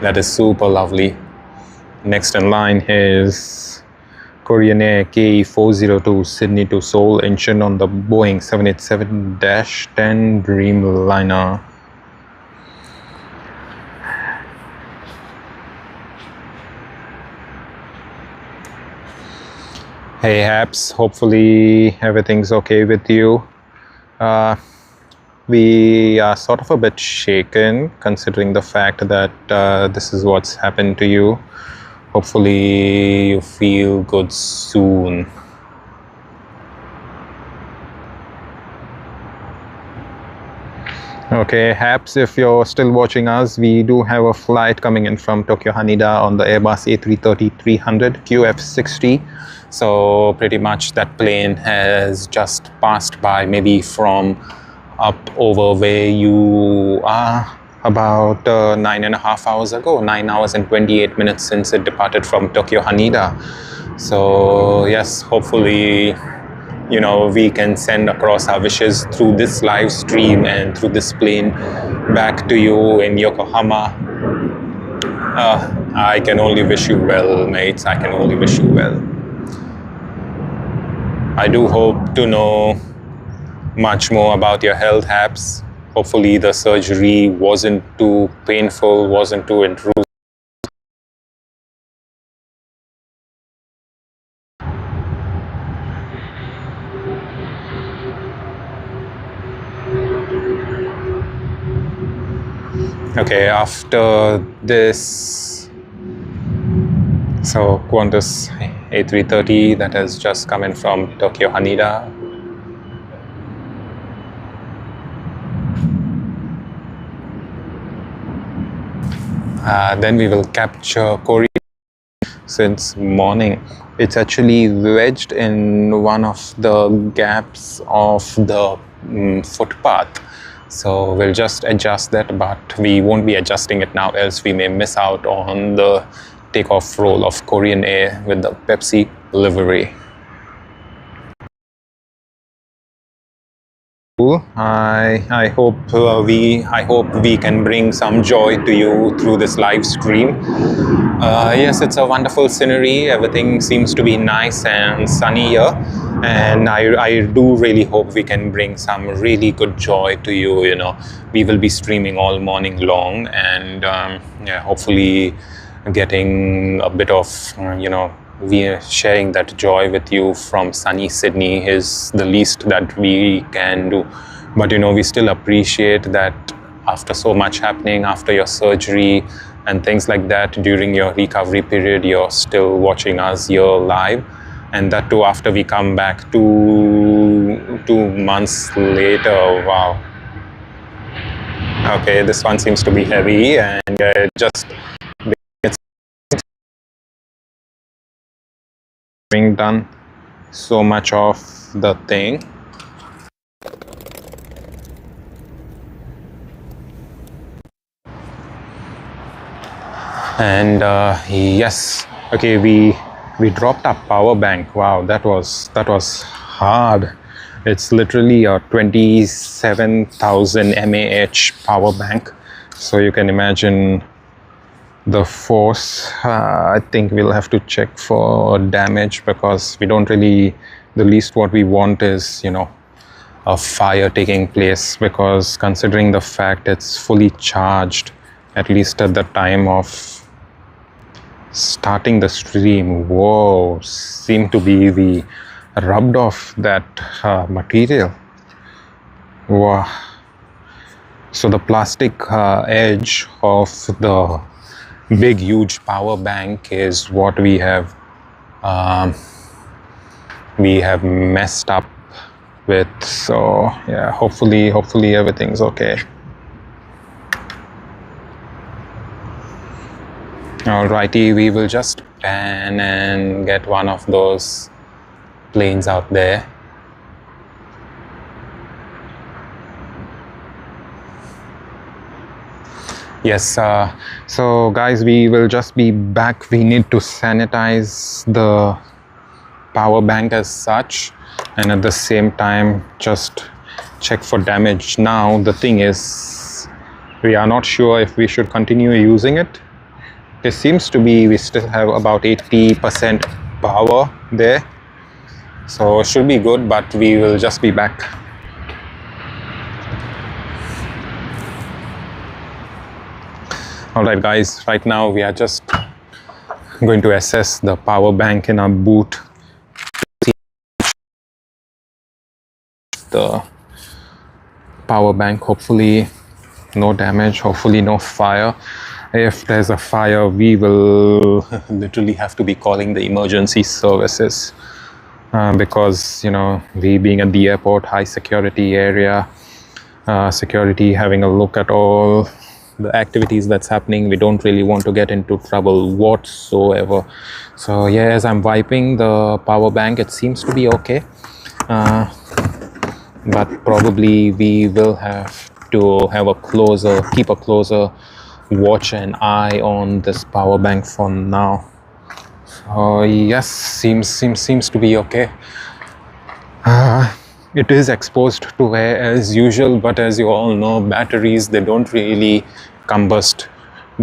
That is super lovely. Next in line is Korean Air KE402 Sydney to Seoul, engine on the Boeing 787-10 Dreamliner. Hey Haps, hopefully everything's okay with you. We are sort of a bit shaken considering the fact that this is what's happened to you. Hopefully you feel good soon. Okay, Haps, if you're still watching us, we do have a flight coming in from Tokyo Haneda on the Airbus A330-300 QF60. So pretty much that plane has just passed by, maybe from up over where you are, about 9.5 hours ago, 9 hours and 28 minutes since it departed from Tokyo Haneda. So yes, hopefully, you know, we can send across our wishes through this live stream and through this plane back to you in Yokohama. I can only wish you well, mates. I can only wish you well. I do hope to know much more about your health, Haps. Hopefully the surgery wasn't too painful, wasn't too intrusive. Okay, after this, so Qantas A330 that has just come in from Tokyo Haneda. Then we will capture Korea since morning. It's actually wedged in one of the gaps of the footpath. So we'll just adjust that, but we won't be adjusting it now, else we may miss out on the takeoff roll of Korean Air with the Pepsi livery. I hope we can bring some joy to you through this live stream. Yes, it's a wonderful scenery. Everything seems to be nice and sunny here, and I do really hope we can bring some really good joy to you. You know, we will be streaming all morning long, and yeah, hopefully getting a bit of we are sharing that joy with you from sunny Sydney is the least that we can do. But you know, we still appreciate that after so much happening, after your surgery and things like that, during your recovery period, you're still watching us here live. And that too after we come back 2 months later. Wow. Okay, this one seems to be heavy, and just being done so much of the thing. And yes, okay, we dropped our power bank. Wow, that was hard. It's literally a 27,000 mAh power bank, so you can imagine the force. I think we'll have to check for damage, because we don't really, the least what we want is, you know, a fire taking place, because considering the fact it's fully charged, at least at the time of starting the stream. Whoa, seemed to be the rubbed off that material. Wow. So the plastic edge of the big huge power bank is what we have messed up with. So yeah, hopefully everything's okay. Alrighty, we will just pan and get one of those planes out there. Yes, so guys, we will just be back. We need to sanitize the power bank as such, and at the same time just check for damage. Now the thing is, we are not sure if we should continue using it. It seems to be we still have about 80% power there, so it should be good, but we will just be back. Alright guys, right now we are just going to assess the power bank in our boot. The power bank, hopefully no damage, hopefully no fire. If there's a fire, we will literally have to be calling the emergency services, because, you know, we being at the airport, high security area, security having a look at all the activities that's happening, we don't really want to get into trouble whatsoever. So yeah, as I'm wiping the power bank, it seems to be okay, but probably we will have to have keep a closer watch and eye on this power bank for now. So yes, seems to be okay. It is exposed to air as usual, but as you all know, batteries, they don't really combust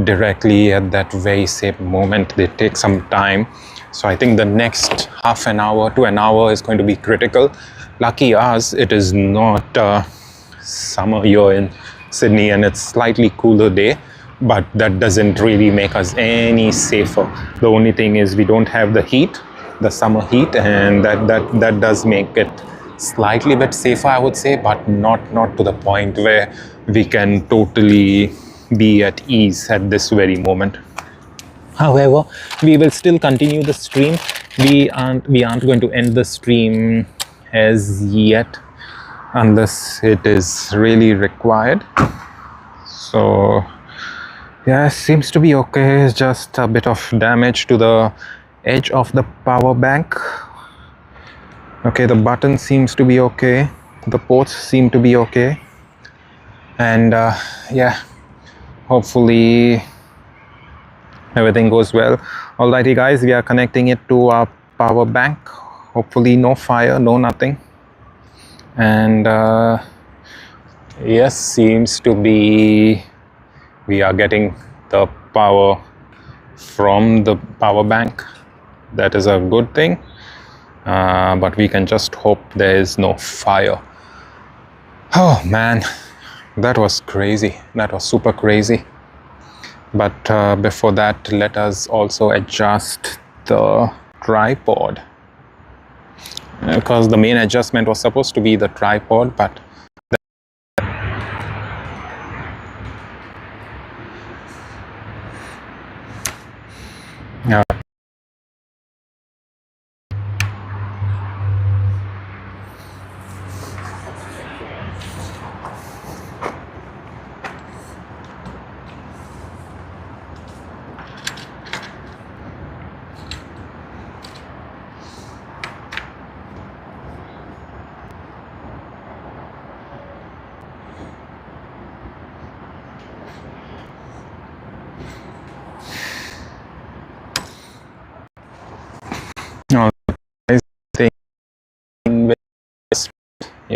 directly at that very same moment. They take some time. So I think the next half an hour to an hour is going to be critical. Lucky us, it is not summer here in Sydney and it's slightly cooler day, but that doesn't really make us any safer. The only thing is we don't have the heat, the summer heat, and that does make it slightly bit safer, I would say, but not to the point where we can totally be at ease at this very moment. However, we will still continue the stream. We aren't going to end the stream as yet unless it is really required. So yeah, seems to be okay. It's just a bit of damage to the edge of the power bank. Okay, the button seems to be okay, the ports seem to be okay, and yeah, hopefully everything goes well. Alrighty guys, we are connecting it to our power bank. Hopefully no fire, no nothing. And yes, seems to be we are getting the power from the power bank. That is a good thing. But we can just hope there is no fire. Oh man, that was crazy. That was super crazy. But before that, let us also adjust the tripod, because the main adjustment was supposed to be the tripod, but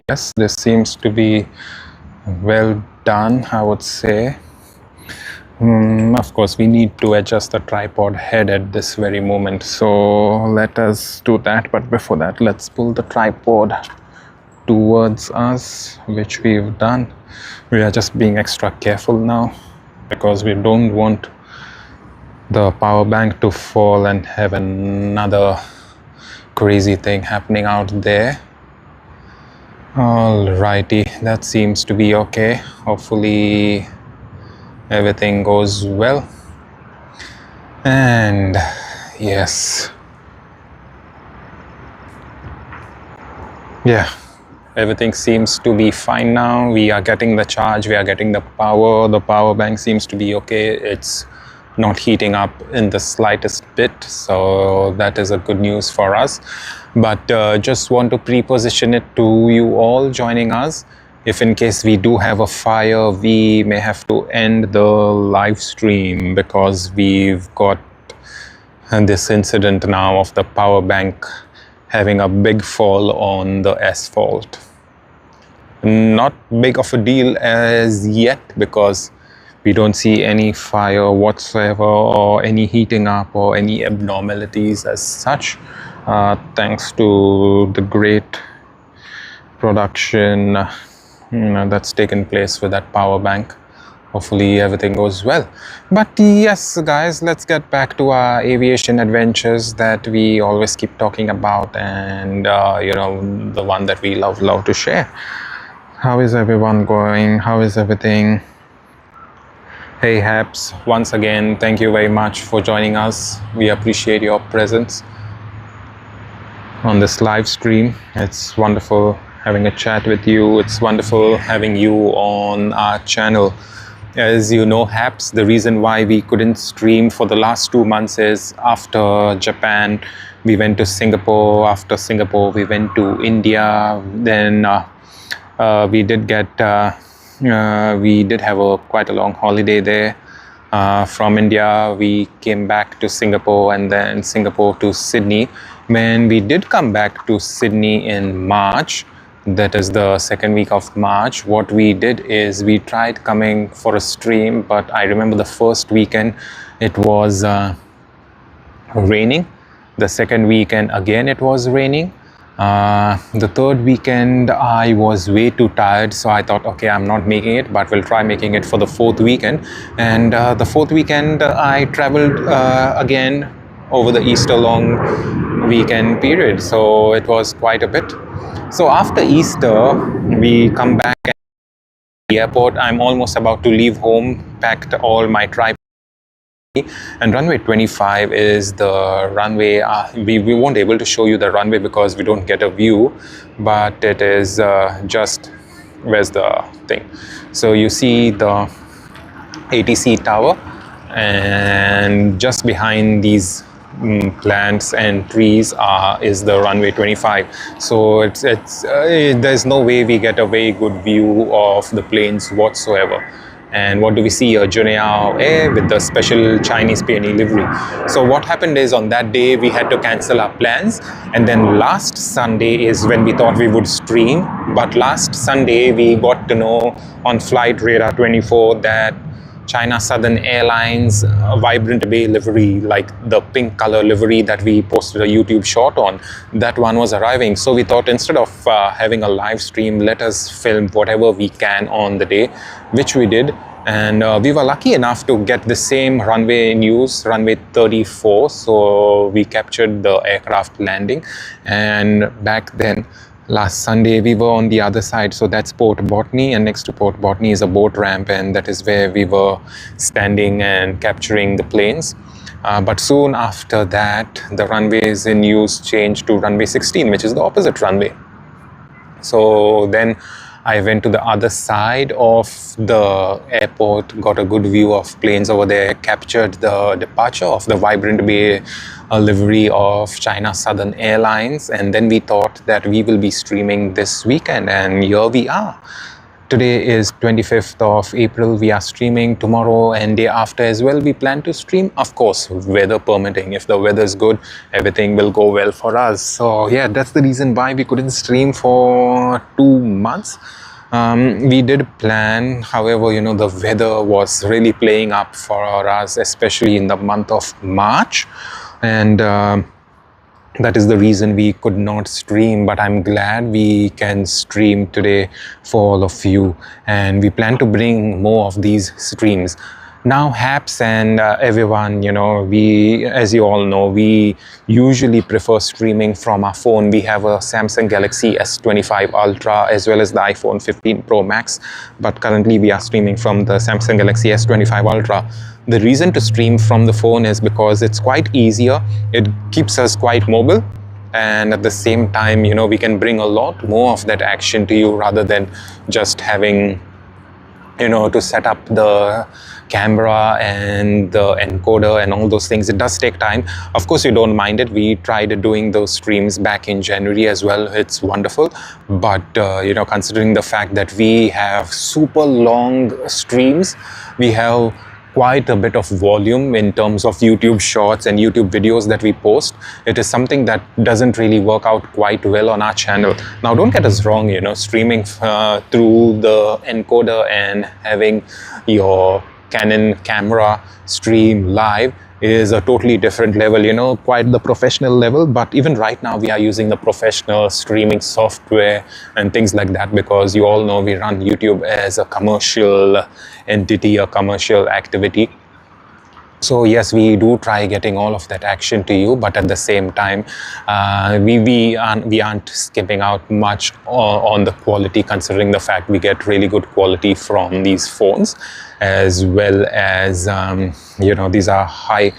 yes, this seems to be well done, I would say. Of course, we need to adjust the tripod head at this very moment, so let us do that. But before that, let's pull the tripod towards us, which we've done. We are just being extra careful now because we don't want the power bank to fall and have another crazy thing happening out there. Alrighty, that seems to be okay. Hopefully everything goes well. And yes, yeah, everything seems to be fine now. We are getting the charge, we are getting the power bank seems to be okay. It's not heating up in the slightest bit, so that is a good news for us. But just want to pre-position it to you all joining us. if in case we do have a fire, we may have to end the live stream because we've got this incident now of the power bank having a big fall on the asphalt. Not big of a deal as yet because we don't see any fire whatsoever or any heating up or any abnormalities as such, thanks to the great production that's taken place with that power bank. Hopefully everything goes well. But yes, guys, let's get back to our aviation adventures that we always keep talking about, and the one that we love to share. How is everyone going? How is everything? Hey Haps, once again, thank you very much for joining us. We appreciate your presence on this live stream. It's wonderful having a chat with you. It's wonderful having you on our channel. As you know, Haps, the reason why we couldn't stream for the last 2 months is after Japan, we went to Singapore. After Singapore, we went to India. Then we did have quite a long holiday there. From India, we came back to Singapore, and then Singapore to Sydney. When we did come back to Sydney in March, that is the second week of March, what we did is we tried coming for a stream, but I remember the first weekend it was raining. The second weekend again it was raining. The third weekend I was way too tired, so I thought, okay, I'm not making it, but we'll try making it for the fourth weekend. And the fourth weekend I traveled again over the Easter long weekend period, so it was quite a bit. So after Easter, we come back at the airport. I'm almost about to leave home, packed all my tripods. And runway 25 is the runway. We won't be able to show you the runway because we don't get a view, but it is just, where's the thing? So you see the ATC tower, and just behind these plants and trees is the runway 25. So there's no way we get a very good view of the planes whatsoever. And what do we see? A Juneao Air with the special Chinese peony livery. So what happened is, on that day we had to cancel our plans, and then last Sunday is when we thought we would stream. But last Sunday we got to know on Flight Radar 24 that China Southern Airlines Vibrant Bay livery, like the pink color livery that we posted a YouTube short on, that one was arriving. So we thought, instead of having a live stream, let us film whatever we can on the day, which we did. And we were lucky enough to get the same runway in use, runway 34. So we captured the aircraft landing. And back then, last Sunday, we were on the other side, so that's Port Botany, and next to Port Botany is a boat ramp, and that is where we were standing and capturing the planes. But soon after that, the runways in use changed to runway 16, which is the opposite runway. So then I went to the other side of the airport, got a good view of planes over there, captured the departure of the Vibrant Bay livery of China Southern Airlines, and then we thought that we will be streaming this weekend, and here we are. Today is 25th of April. We are streaming tomorrow and day after as well. We plan to stream, of course, weather permitting. If the weather is good, everything will go well for us. So yeah, that's the reason why we couldn't stream for 2 months. We did plan, however, the weather was really playing up for us, especially in the month of March. And that is the reason we could not stream, but I'm glad we can stream today for all of you, and we plan to bring more of these streams. Now, Haps and everyone, we, as you all know, we usually prefer streaming from our phone. We have a Samsung Galaxy S25 Ultra as well as the iPhone 15 Pro Max, but currently we are streaming from the Samsung Galaxy S25 Ultra. The reason to stream from the phone is because it's quite easier, it keeps us quite mobile, and at the same time, we can bring a lot more of that action to you rather than just having to set up the camera and the encoder and all those things. It does take time. Of course, you don't mind it. We tried doing those streams back in January as well. It's wonderful. But, you know, considering the fact that we have super long streams, we have quite a bit of volume in terms of YouTube shorts and YouTube videos that we post. It is something that doesn't really work out quite well on our channel. Now, don't get us wrong, you know, streaming through the encoder and having your Canon camera stream live is a totally different level, you know, quite the professional level. But even right now, we are using the professional streaming software and things like that, because you all know we run YouTube as a commercial entity, a commercial activity. So yes, we do try getting all of that action to you, but at the same time, we aren't skipping out much on the quality, considering the fact we get really good quality from these phones, as well as you know, these are high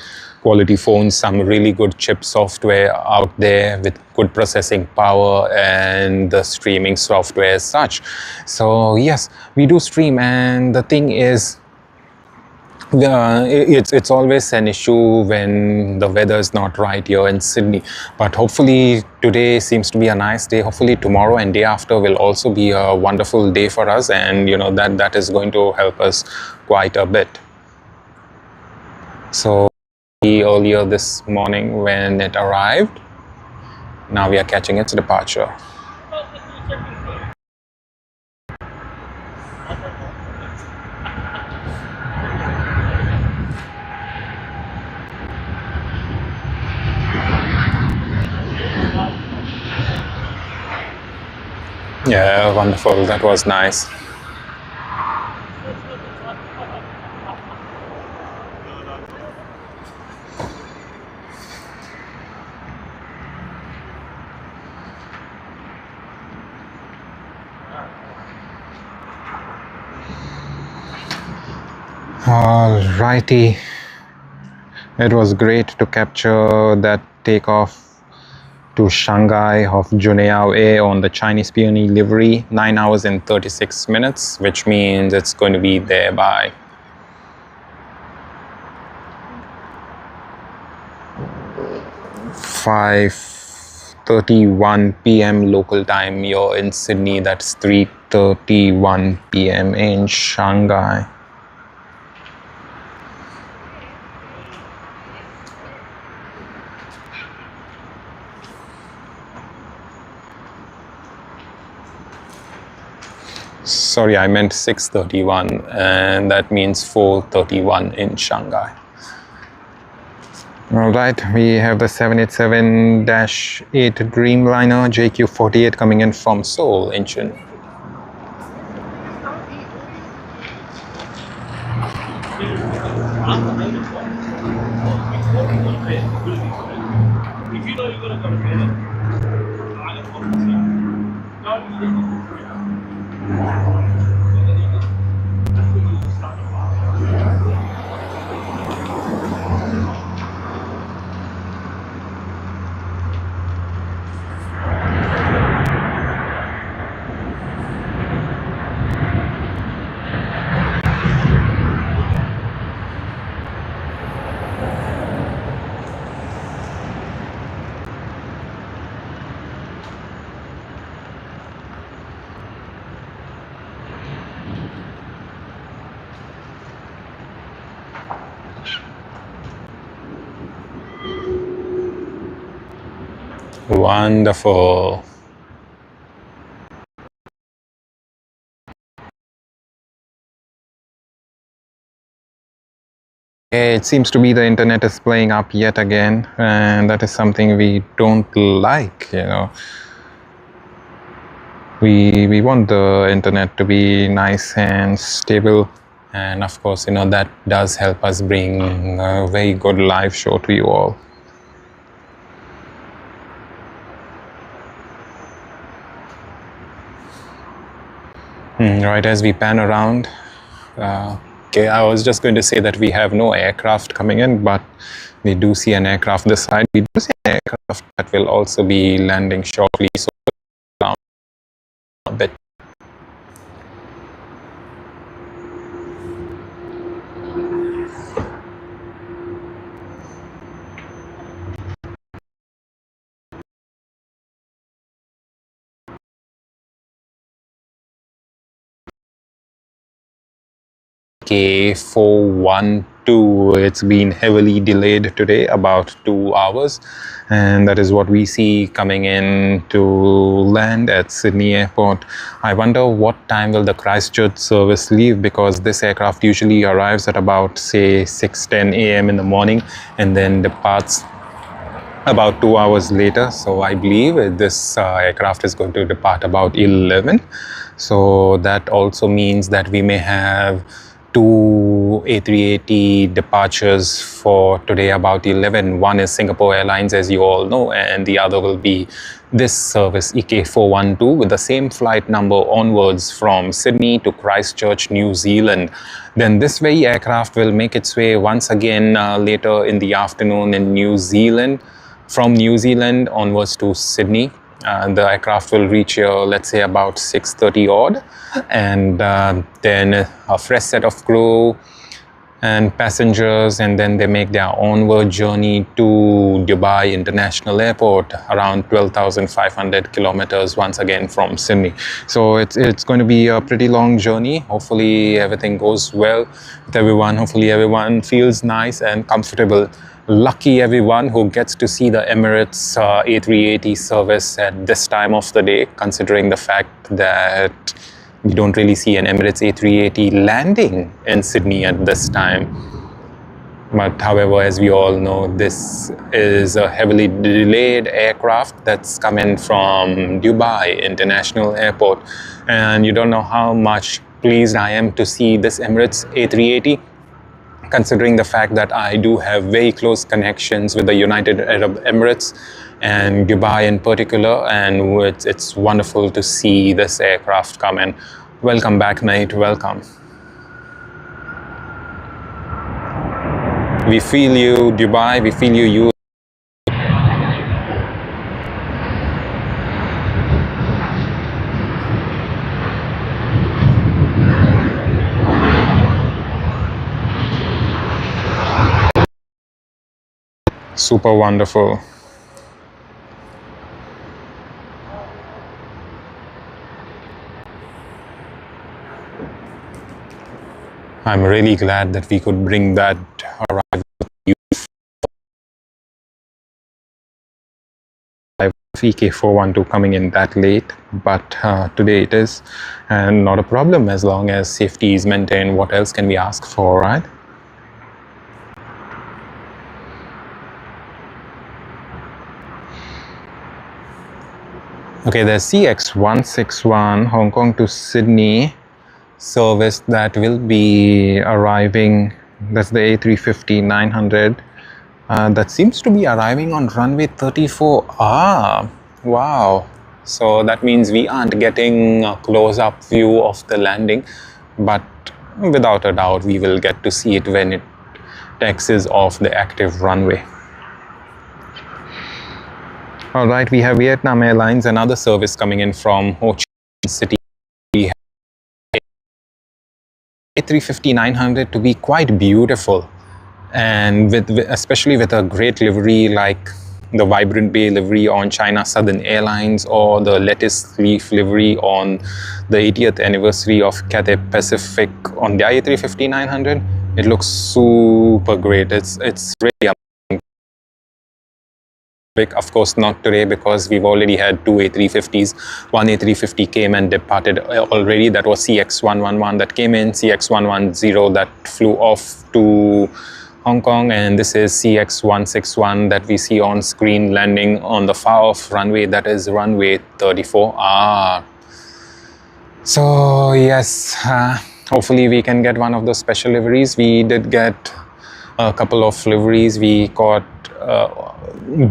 quality phones, some really good chip software out there with good processing power and the streaming software as such. So yes, we do stream, and the thing is, it's always an issue when the weather is not right here in Sydney. But hopefully today seems to be a nice day. Hopefully tomorrow and day after will also be a wonderful day for us, and you know, that is going to help us quite a bit. So earlier this morning when it arrived, now we are catching its departure. Yeah, wonderful. That was nice. Alrighty. It was great to capture that takeoff to Shanghai of Juneao Air on the Chinese Peony livery, 9 hours and 36 minutes, which means it's going to be there by 5:31 p.m. local time here in Sydney. That's 3:31 p.m. in Shanghai. Sorry, I meant 6:31, and that means 4:31 in Shanghai. All right, we have the 787-8 Dreamliner JQ48 coming in from Seoul, Incheon. Wonderful. It seems to be the internet is playing up yet again, and that is something we don't like, you know. We want the internet to be nice and stable, and of course, you know, that does help us bring a very good live show to you all. Right, as we pan around, okay, I was just going to say that we have no aircraft coming in, but we do see an aircraft this side. We do see an aircraft that will also be landing shortly, so down a bit. EK412. It's been heavily delayed today, about 2 hours, and that is what we see coming in to land at Sydney Airport. I wonder what time will the Christchurch service leave, because this aircraft usually arrives at about, say, 6:10 a.m. in the morning and then departs about 2 hours later. So I believe this aircraft is going to depart about 11. So that also means that we may have 2 A380 departures for today about 11. One is Singapore Airlines, as you all know, and the other will be this service EK412 with the same flight number onwards from Sydney to Christchurch, New Zealand. Then this very aircraft will make its way once again later in the afternoon in New Zealand. From New Zealand onwards to Sydney. The aircraft will reach here, let's say, about 6:30 odd, and then a fresh set of crew and passengers, and then they make their onward journey to Dubai International Airport, around 12,500 kilometers once again from Sydney. So it's going to be a pretty long journey. Hopefully everything goes well with everyone. Hopefully everyone feels nice and comfortable. Lucky everyone who gets to see the Emirates A380 service at this time of the day, considering the fact that we don't really see an Emirates A380 landing in Sydney at this time. But however, as we all know, this is a heavily delayed aircraft that's coming from Dubai International Airport. And you don't know how much pleased I am to see this Emirates A380, considering the fact that I do have very close connections with the United Arab Emirates and Dubai in particular, and it's wonderful to see this aircraft come in. Welcome back, mate, welcome. We feel you, Dubai, we feel you. Super wonderful. I'm really glad that we could bring that arrival to you. EK412 coming in that late, but today it is, and not a problem as long as safety is maintained. What else can we ask for, right? Okay, there's CX161 Hong Kong to Sydney service that will be arriving. That's the A350-900 that seems to be arriving on runway 34. Wow. So that means we aren't getting a close-up view of the landing, but without a doubt we will get to see it when it taxis off the active runway. All right, we have Vietnam Airlines, another service coming in from Ho Chi Minh City. We have A350-900 to be quite beautiful, and especially with a great livery like the Vibrant Bay livery on China Southern Airlines, or the lettuce leaf livery on the 80th anniversary of Cathay Pacific on the A350-900. It looks super great. It's really amazing. Of course not today, because we've already had 2 A350s. One A350 came and departed already. That was CX111 that came in, CX110 that flew off to Hong Kong, and this is CX161 that we see on screen landing on the far off runway, that is runway 34. So yes, hopefully we can get one of those special liveries. We did get a couple of liveries. We got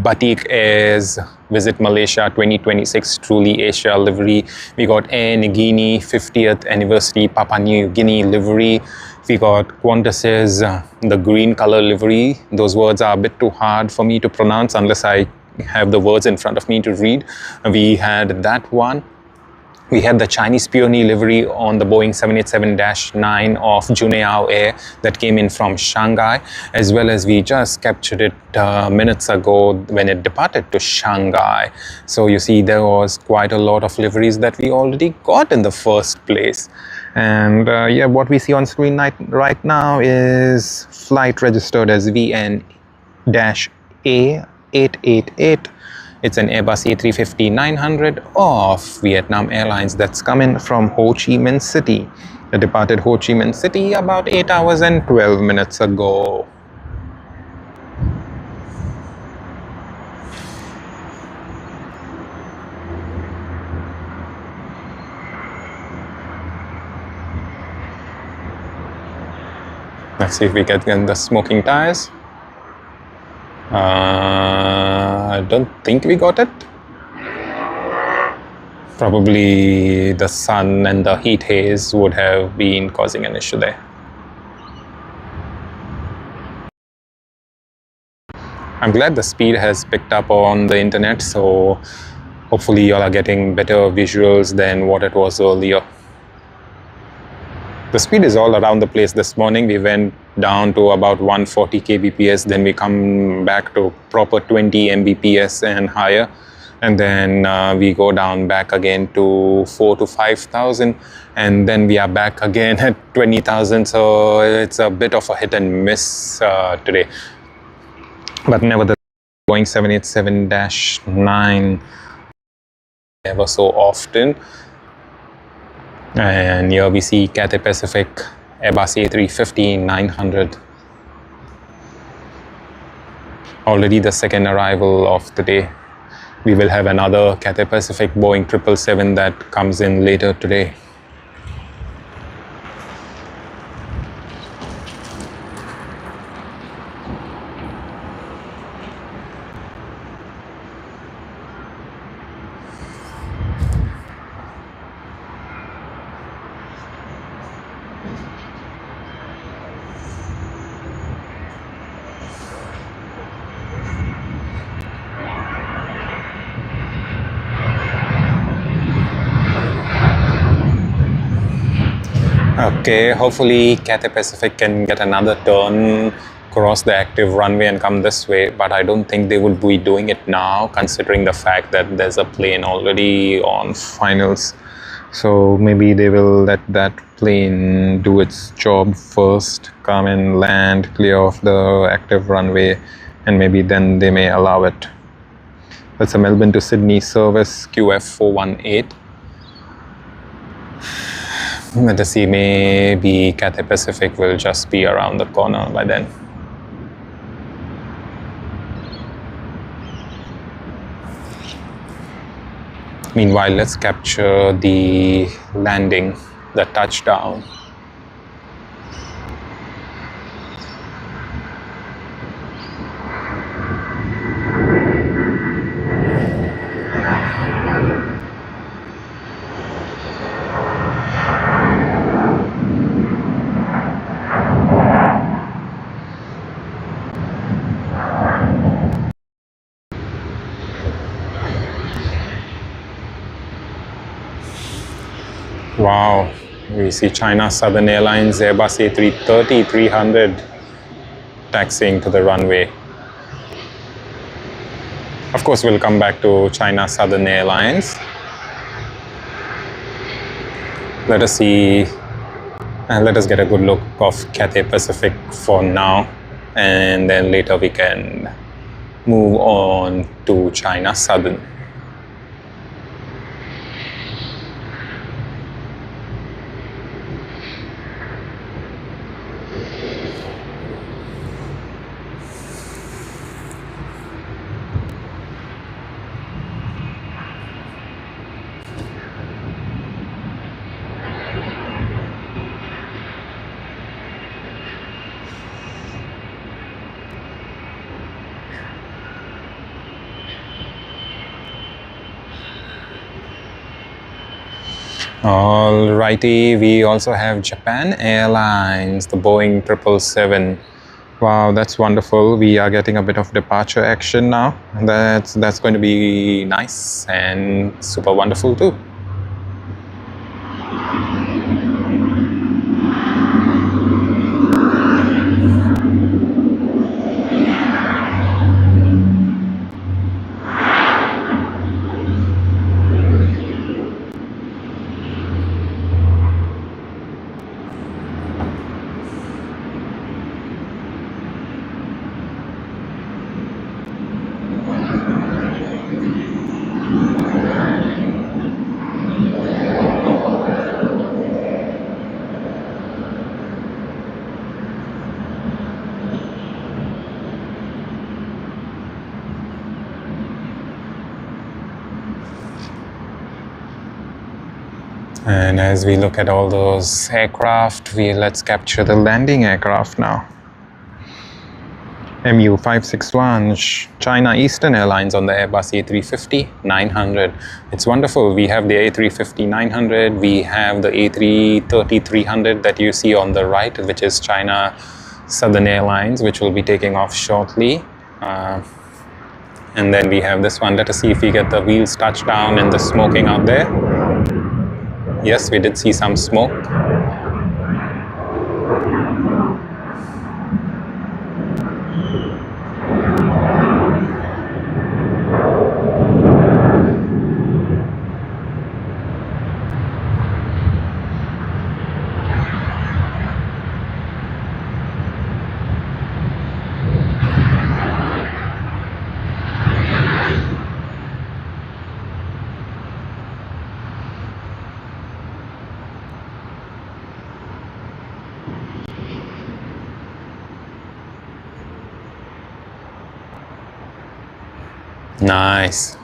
Batik Air's Visit Malaysia 2026 Truly Asia livery. We got Air Niugini 50th anniversary Papua New Guinea livery. We got Qantas's the green color livery. Those words are a bit too hard for me to pronounce unless I have the words in front of me to read. We had that one. We had the Chinese Peony livery on the Boeing 787-9 of Juneyao Air that came in from Shanghai, as well as we just captured it minutes ago when it departed to Shanghai. So you see, there was quite a lot of liveries that we already got in the first place. And yeah, what we see on screen right now is flight registered as VN-A888. It's an Airbus A350-900 of Vietnam Airlines that's coming from Ho Chi Minh City. It departed Ho Chi Minh City about 8 hours and 12 minutes ago. Let's see if we get the smoking tires. I don't think we got it. Probably the sun and the heat haze would have been causing an issue there. I'm glad the speed has picked up on the internet, so hopefully you all are getting better visuals than what it was earlier. The speed is all around the place. This morning we went down to about 140 kbps, then we come back to proper 20 mbps and higher, and then we go down back again to 4,000 to 5,000, and then we are back again at 20,000. So it's a bit of a hit and miss today. But nevertheless, Boeing 787-9 ever so often. And here we see Cathay Pacific Airbus A350-900. Already the second arrival of the day. We will have another Cathay Pacific Boeing 777 that comes in later today. Okay, hopefully Cathay Pacific can get another turn, cross the active runway and come this way, but I don't think they would be doing it now, considering the fact that there's a plane already on finals. So maybe they will let that plane do its job first, come and land, clear off the active runway, and maybe then they may allow it. That's a Melbourne to Sydney service, QF418. Let us see, maybe Cathay Pacific will just be around the corner by then. Meanwhile, let's capture the landing, the touchdown. Wow, we see China Southern Airlines Airbus A330-300 taxiing to the runway. Of course, we'll come back to China Southern Airlines. Let us see, let us get a good look of Cathay Pacific for now, and then later we can move on to China Southern. Alrighty, we also have Japan Airlines, the Boeing 777. Wow, that's wonderful. We are getting a bit of departure action now. That's going to be nice and super wonderful too. And as we look at all those aircraft, let's capture the landing aircraft now. MU561, China Eastern Airlines on the Airbus A350-900. It's wonderful. We have the A350-900, we have the A330-300 that you see on the right, which is China Southern Airlines, which will be taking off shortly. And then we have this one. Let us see if we get the wheels touched down and the smoking out there. Yes, we did see some smoke. Nice.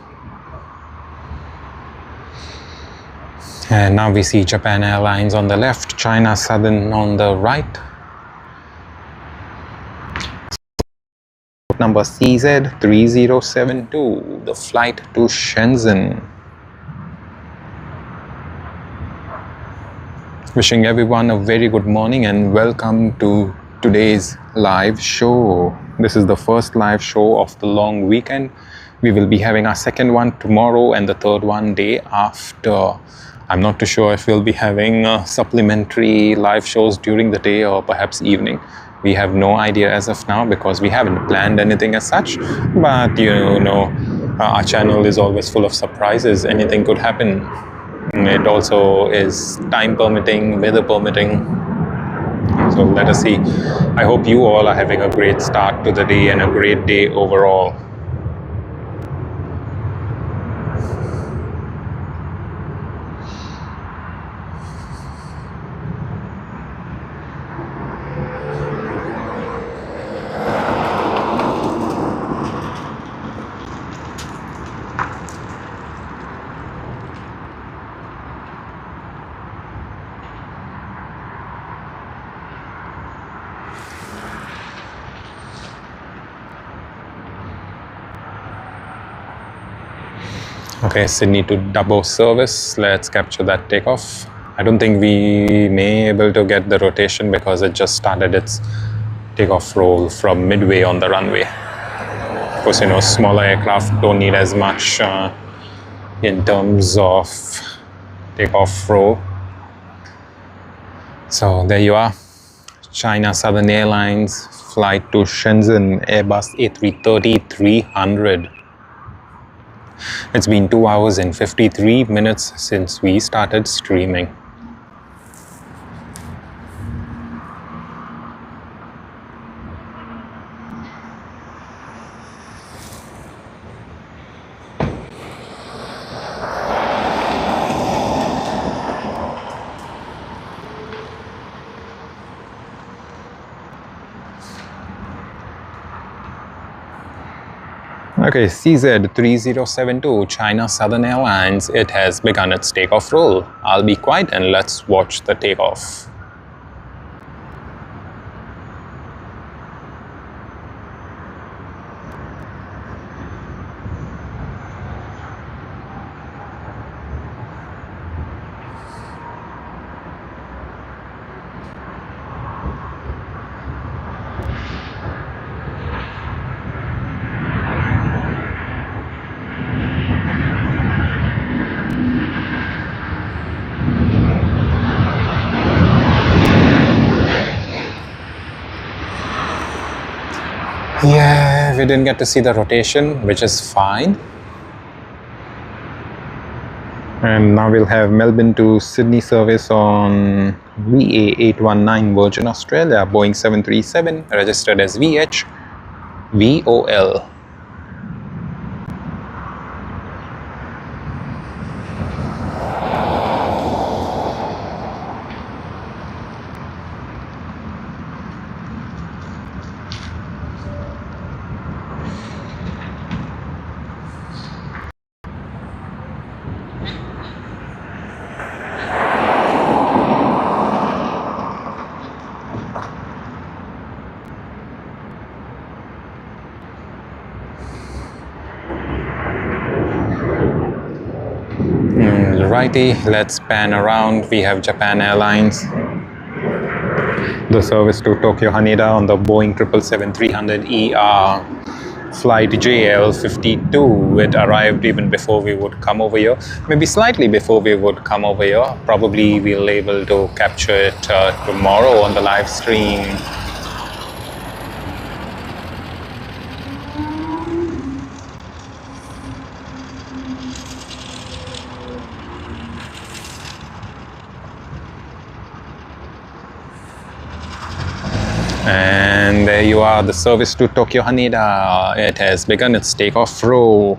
And now we see Japan Airlines on the left, China Southern on the right. Number CZ3072, the flight to Shenzhen. Wishing everyone a very good morning and welcome to today's live show. This is the first live show of the long weekend. We will be having our second one tomorrow and the third one day after. I'm not too sure if we'll be having supplementary live shows during the day or perhaps evening. We have no idea as of now because we haven't planned anything as such. But you know, our channel is always full of surprises. Anything could happen. It also is time permitting, weather permitting. So let us see. I hope you all are having a great start to the day and a great day overall. Okay, Sydney to Dubbo service. Let's capture that takeoff. I don't think we may be able to get the rotation because it just started its takeoff roll from midway on the runway. Of course, you know, smaller aircraft don't need as much in terms of takeoff roll. So there you are. China Southern Airlines flight to Shenzhen, Airbus A330-300. It's been 2 hours and 53 minutes since we started streaming. Okay, CZ3072, China Southern Airlines, it has begun its takeoff roll. I'll be quiet and let's watch the takeoff. Yeah, we didn't get to see the rotation, which is fine. And now we'll have Melbourne to Sydney service on VA819 Virgin Australia, Boeing 737, registered as VH, VOL. Alrighty, let's pan around. We have Japan Airlines. The service to Tokyo Haneda on the Boeing 777-300ER flight JL52. It arrived even before we would come over here, maybe slightly before we would come over here. Probably we'll able to capture it tomorrow on the live stream. And there you are, the service to Tokyo Haneda. It has begun its takeoff row.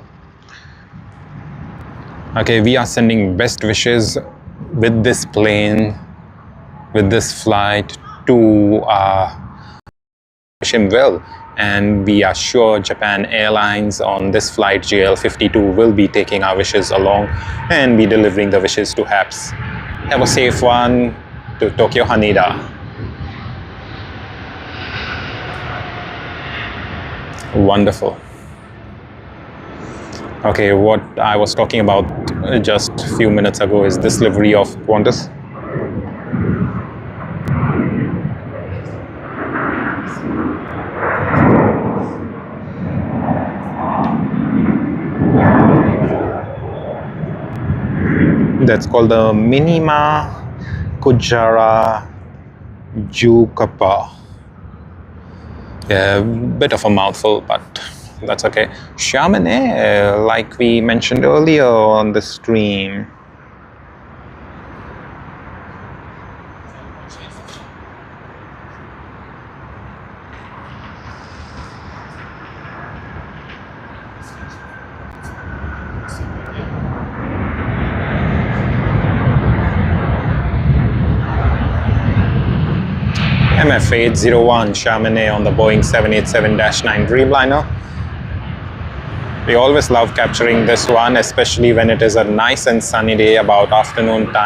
Okay, we are sending best wishes with this plane, with this flight to wish him well. And we are sure Japan Airlines on this flight JL52 will be taking our wishes along and be delivering the wishes to HAPS. Have a safe one to Tokyo Haneda. Wonderful. Okay, what I was talking about just a few minutes ago is this livery of Qantas. That's called the Minima Kujara Jukapa. Yeah, bit of a mouthful, but that's okay. Chamonix, like we mentioned earlier on the stream. MF801 Chamonix on the Boeing 787-9 Dreamliner. We always love capturing this one, especially when it is a nice and sunny day about afternoon time.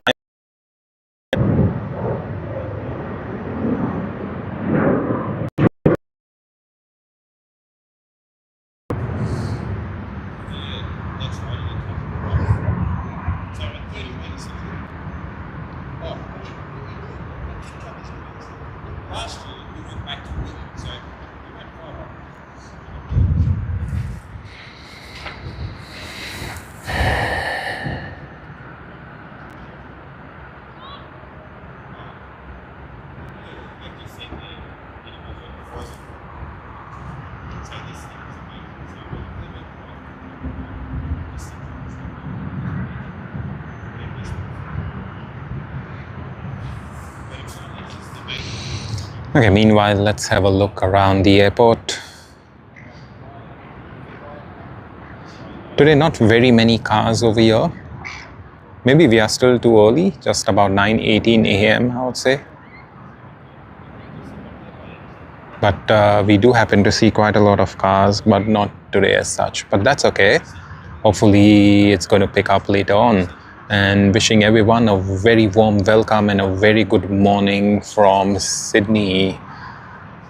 Okay, meanwhile, let's have a look around the airport. Today, not very many cars over here. Maybe we are still too early, just about 9:18 a.m. I would say. But we do happen to see quite a lot of cars, but not today as such. But that's okay. Hopefully, it's going to pick up later on. And wishing everyone a very warm welcome and a very good morning from Sydney.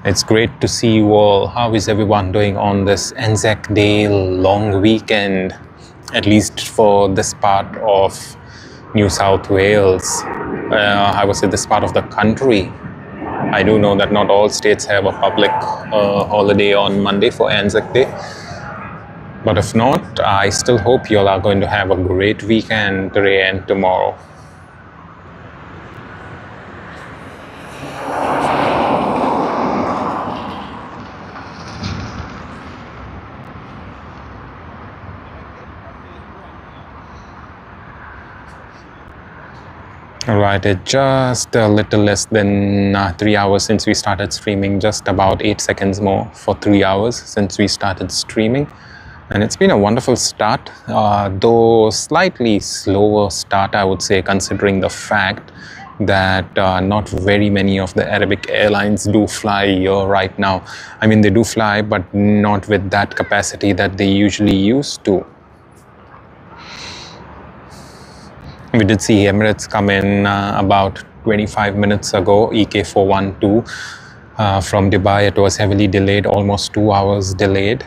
It's great to see you all. How is everyone doing on this Anzac Day long weekend, at least for this part of New South Wales? I would say this part of the country. I do know that not all states have a public holiday on Monday for Anzac Day. But if not, I still hope you all are going to have a great weekend today and tomorrow. Alright, it's just a little less than 3 hours since we started streaming, just about 8 seconds more for 3 hours since we started streaming. And it's been a wonderful start, though slightly slower start, I would say, considering the fact that not very many of the Arabic airlines do fly here right now. I mean, they do fly, but not with that capacity that they usually used to. We did see Emirates come in about 25 minutes ago, EK412 from Dubai. It was heavily delayed, almost 2 hours delayed.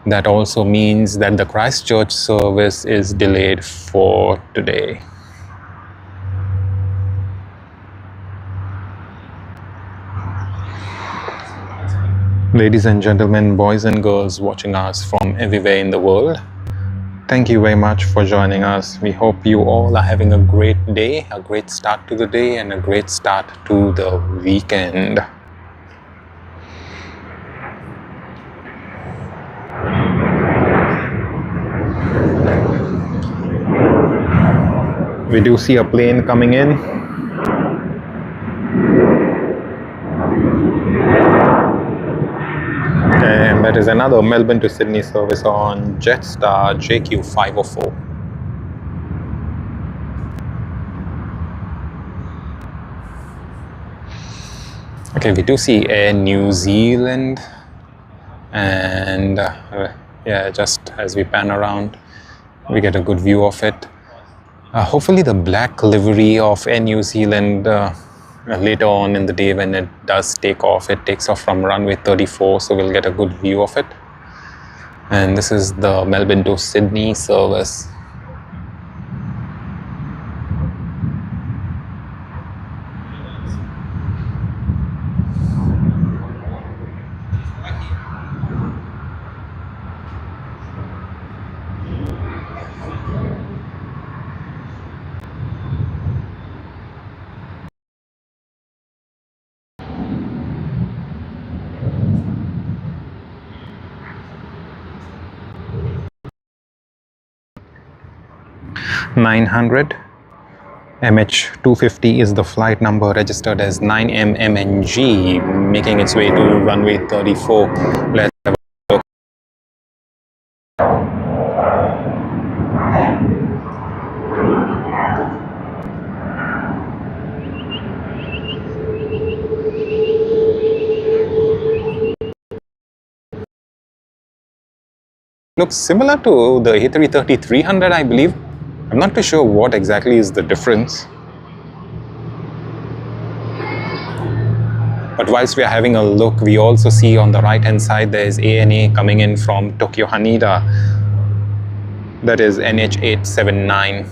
That also means that the Christchurch service is delayed for today. Ladies and gentlemen, boys and girls watching us from everywhere in the world, thank you very much for joining us. We hope you all are having a great day, a great start to the day, and a great start to the weekend. We do see a plane coming in. And that is another Melbourne to Sydney service on Jetstar JQ504. Okay, we do see Air New Zealand, and yeah, just as we pan around, we get a good view of it. Hopefully the black livery of Air New Zealand later on in the day when it does take off, it takes off from runway 34, so we'll get a good view of it. And this is the Melbourne to Sydney service. (900) MH250 is the flight number, registered as 9MMNG, making its way to runway 34. Let's have a look. Looks similar to the A330-300, I believe. I'm not too sure what exactly is the difference. But whilst we are having a look, we also see on the right hand side there is ANA coming in from Tokyo Haneda. That is NH879.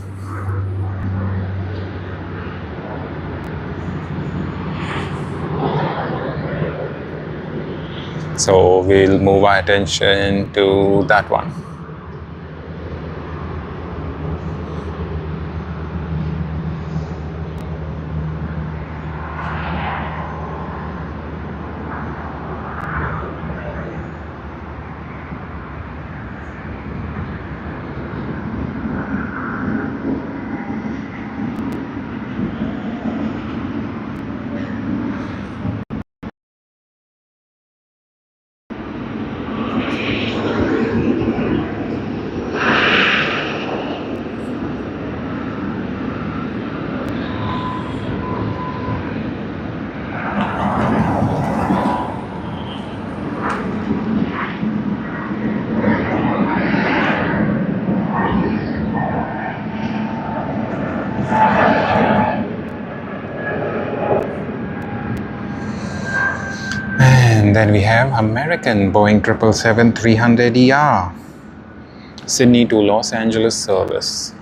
So we'll move our attention to that one. And then we have American Boeing 777-300ER, Sydney to Los Angeles service.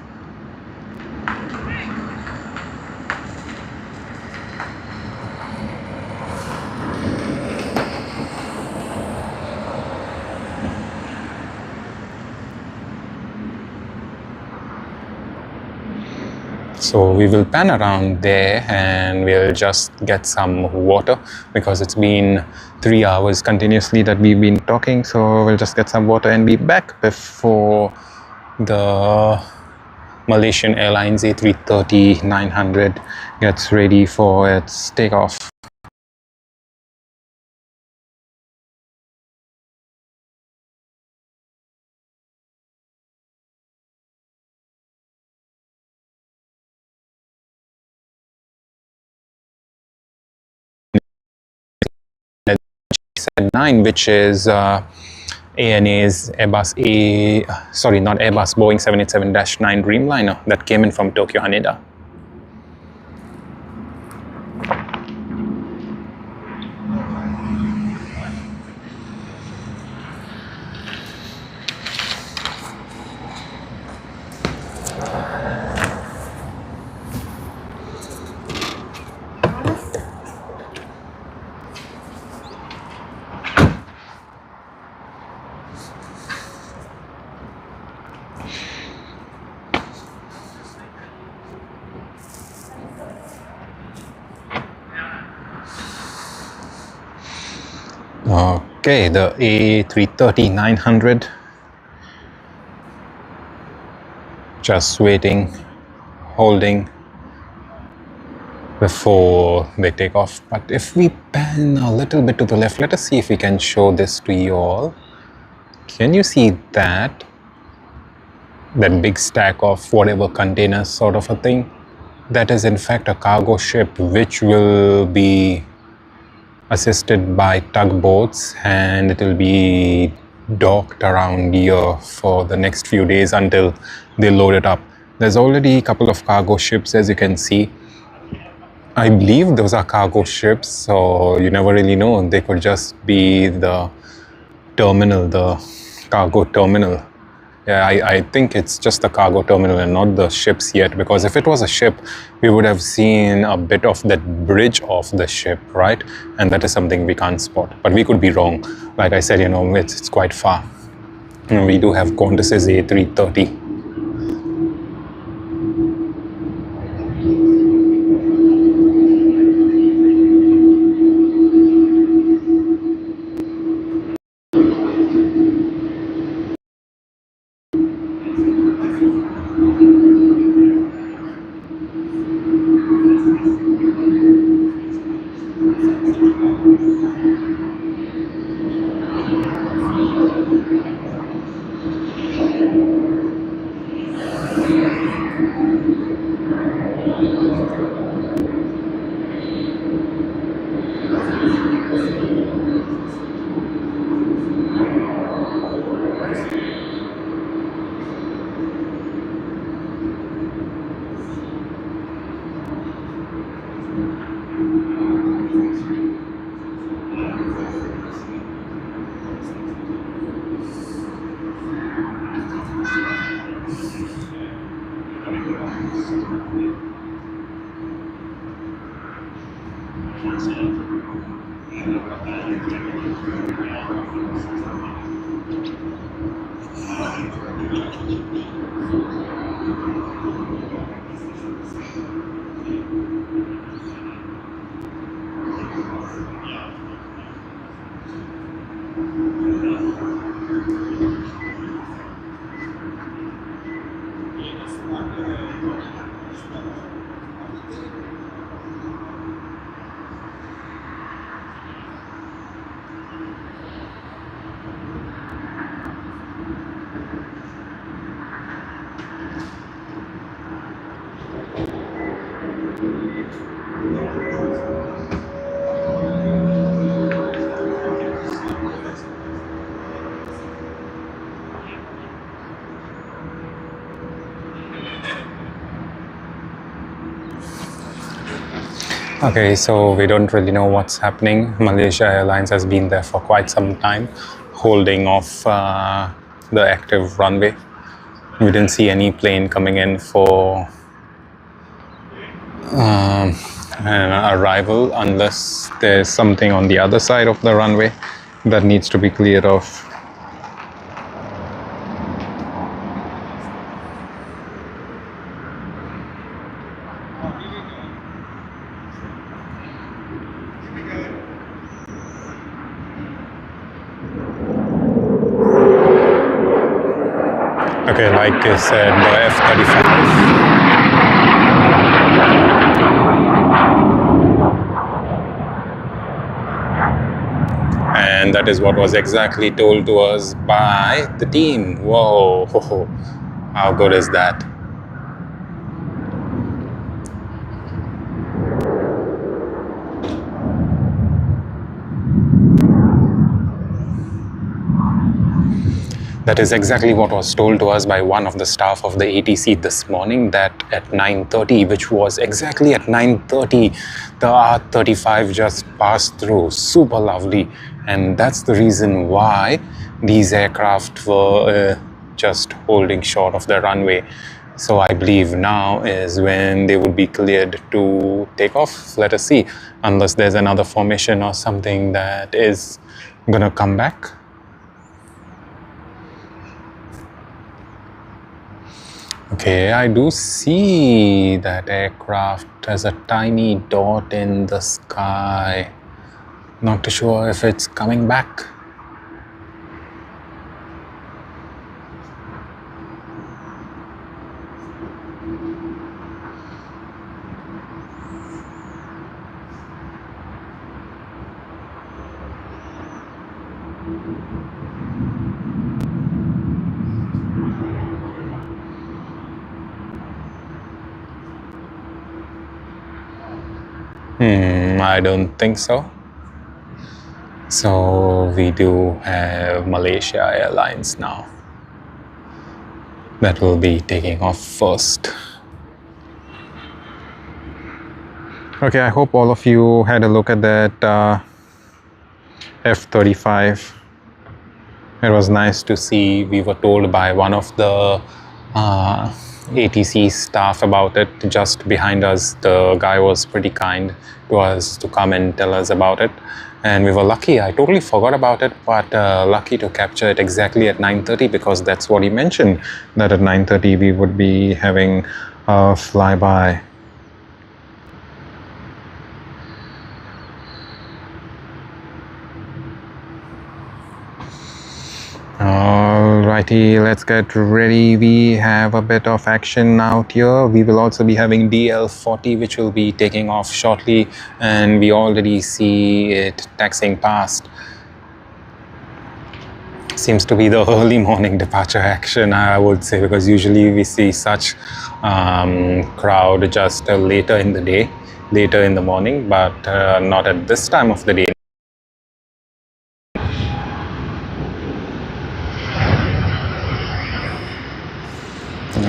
So we will pan around there and we'll just get some water, because it's been 3 hours continuously that we've been talking. So we'll just get some water and be back before the Malaysian Airlines A330-900 gets ready for its takeoff. Z9, which is ANA's Airbus Boeing 787-9 Dreamliner that came in from Tokyo Haneda. Okay, the A330-900. Just waiting, holding before they take off. But if we pan a little bit to the left, let us see if we can show this to you all. Can you see that? That big stack of whatever containers sort of a thing? That is in fact a cargo ship which will be assisted by tugboats, and it will be docked around here for the next few days until they load it up. There's already a couple of cargo ships, as you can see. I believe those are cargo ships, so you never really know. They could just be the terminal, the cargo terminal. Yeah, I think it's just the cargo terminal and not the ships yet, because if it was a ship, we would have seen a bit of that bridge of the ship, right? And that is something we can't spot. But we could be wrong. Like I said, you know, it's quite far. And we do have Qantas's A330. Okay, so we don't really know what's happening. Malaysia Airlines has been there for quite some time, holding off the active runway. We didn't see any plane coming in for an arrival unless there's something on the other side of the runway that needs to be cleared off. Okay, like I said, the F-35. And that is what was exactly told to us by the team. Whoa, how good is that? That is exactly what was told to us by one of the staff of the ATC this morning, that at 9:30, which was exactly at 9:30, the R35 just passed through. Super lovely. And that's the reason why these aircraft were just holding short of the runway. So I believe now is when they would be cleared to take off. Let us see, unless there's another formation or something that is gonna come back. Okay, I do see that aircraft as a tiny dot in the sky. Not too sure if it's coming back. I don't think so. So we do have Malaysia Airlines now. That will be taking off first. Okay, I hope all of you had a look at that F-35. It was nice to see. We were told by one of the ATC staff about it just behind us. The guy was pretty kind to us to come and tell us about it, and we were lucky. I totally forgot about it, but lucky to capture it exactly at 9:30, because that's what he mentioned, that at 9:30 we would be having a flyby. Alrighty, let's get ready. We have a bit of action out here. We will also be having DL40, which will be taking off shortly, and we already see it taxiing past. Seems to be the early morning departure action, I would say, because usually we see such crowd just later in the day, later in the morning, but not at this time of the day.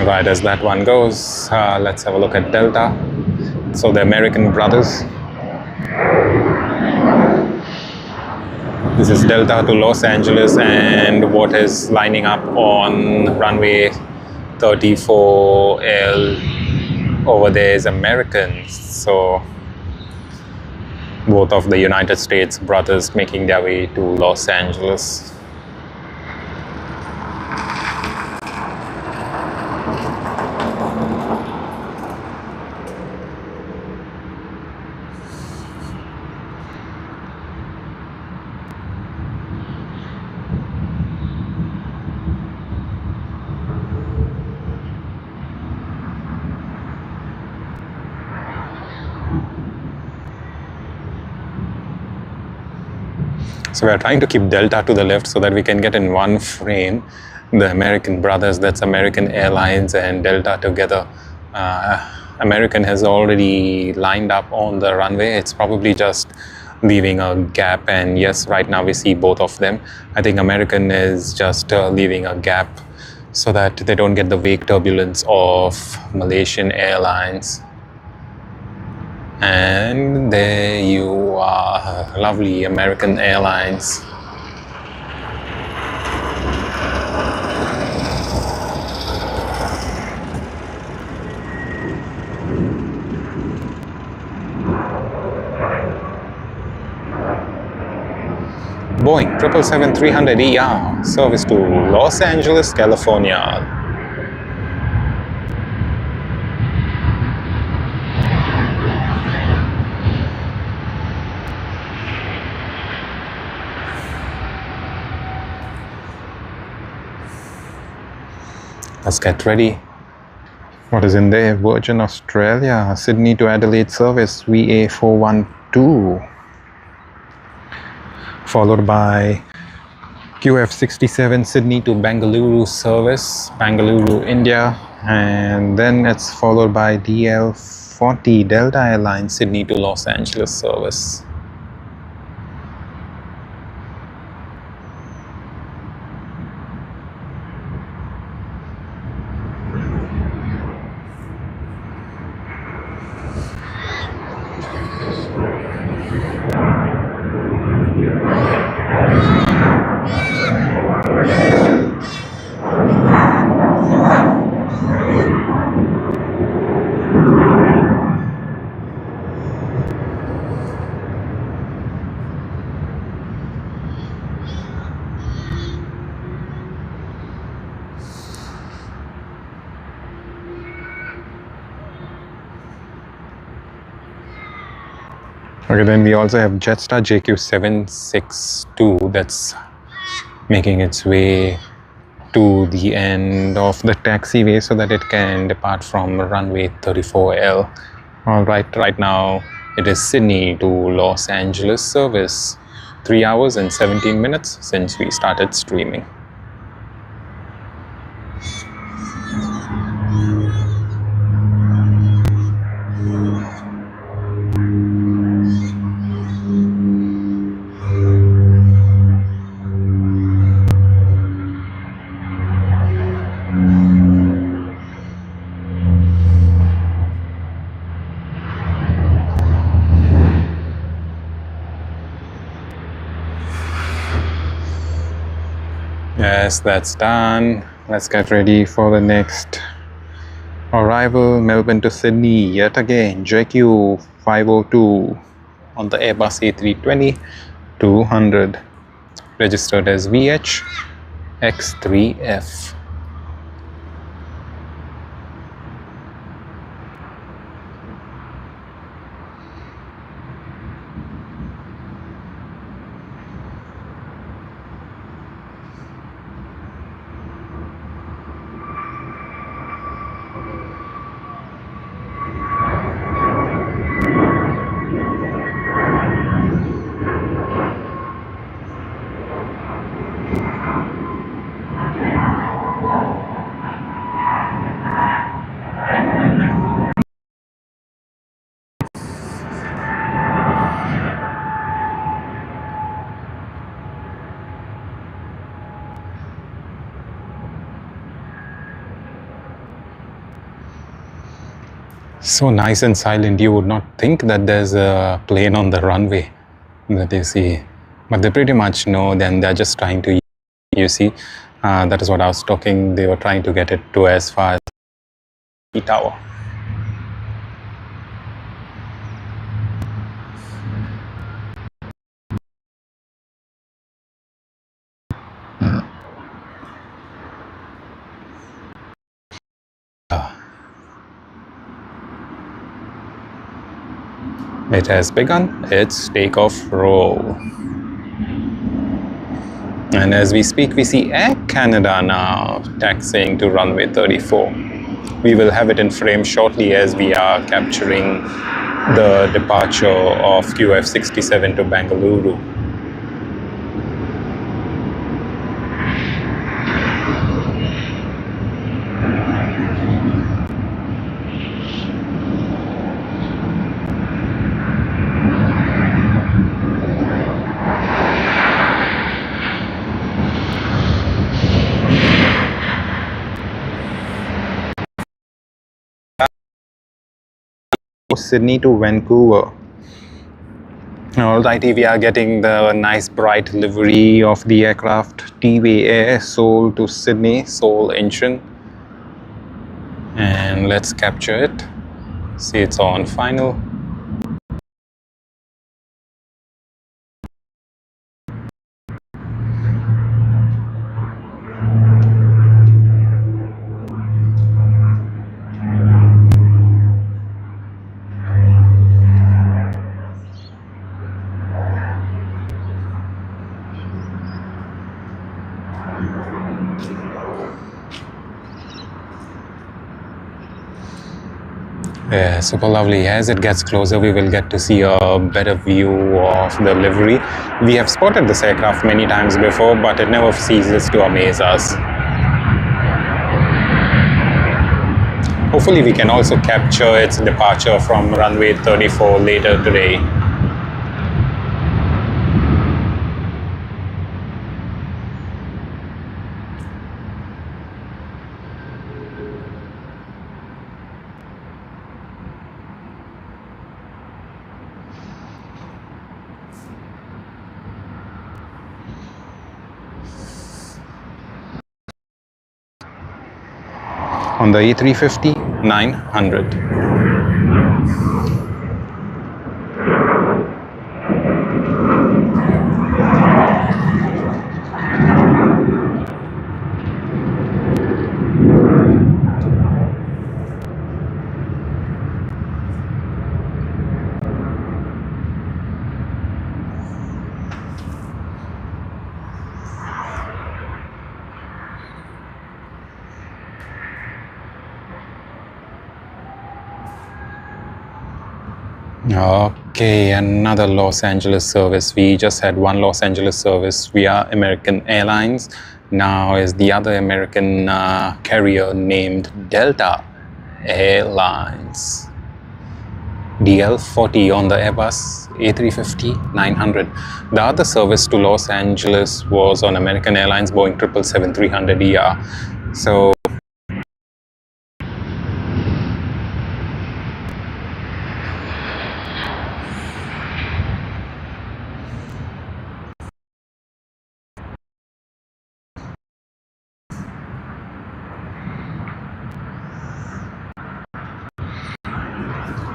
Right as that one goes, let's have a look at Delta. So the American brothers. This is Delta to Los Angeles, and what is lining up on runway 34L over there is American. So both of the United States brothers making their way to Los Angeles. So we are trying to keep Delta to the left so that we can get in one frame the American brothers, that's American Airlines and Delta together. American has already lined up on the runway. It's probably just leaving a gap, and yes, right now we see both of them. I think American is just leaving a gap so that they don't get the wake turbulence of Malaysian Airlines. And there you are, lovely American Airlines. Boeing 777-300ER, service to Los Angeles, California. Let's get ready. What is in there? Virgin Australia, Sydney to Adelaide service, VA412. Followed by QF67 Sydney to Bengaluru service, Bengaluru, India. And then it's followed by DL40 Delta Airlines Sydney to Los Angeles service. Okay, then we also have Jetstar JQ762 that's making its way to the end of the taxiway so that it can depart from runway 34L. All right now it is Sydney to Los Angeles service. 3 hours and 17 minutes since we started streaming. Yes, that's done. Let's get ready for the next arrival. Melbourne to Sydney yet again. JQ502 on the Airbus A320 200, registered as VH-X3F. So nice and silent, you would not think that there's a plane on the runway that you see, but they pretty much know. Then they're just trying to, you see, that is what I was talking, they were trying to get it to as far as the tower. It has begun its takeoff roll. And as we speak, we see Air Canada now taxiing to runway 34. We will have it in frame shortly as we are capturing the departure of QF67 to Bengaluru. Sydney to Vancouver. Alrighty, we are getting the nice bright livery of the aircraft. T-Way Air, Seoul to Sydney, Seoul engine. And let's capture it. See, it's on final. Yeah, super lovely. As it gets closer, we will get to see a better view of the livery. We have spotted this aircraft many times before, but it never ceases to amaze us. Hopefully, we can also capture its departure from runway 34 later today. On the A350 900. Okay, another Los Angeles service. We just had one Los Angeles service via American Airlines. Now is the other American carrier named Delta Airlines. DL40 on the Airbus A350 900. The other service to Los Angeles was on American Airlines Boeing 777-300ER. So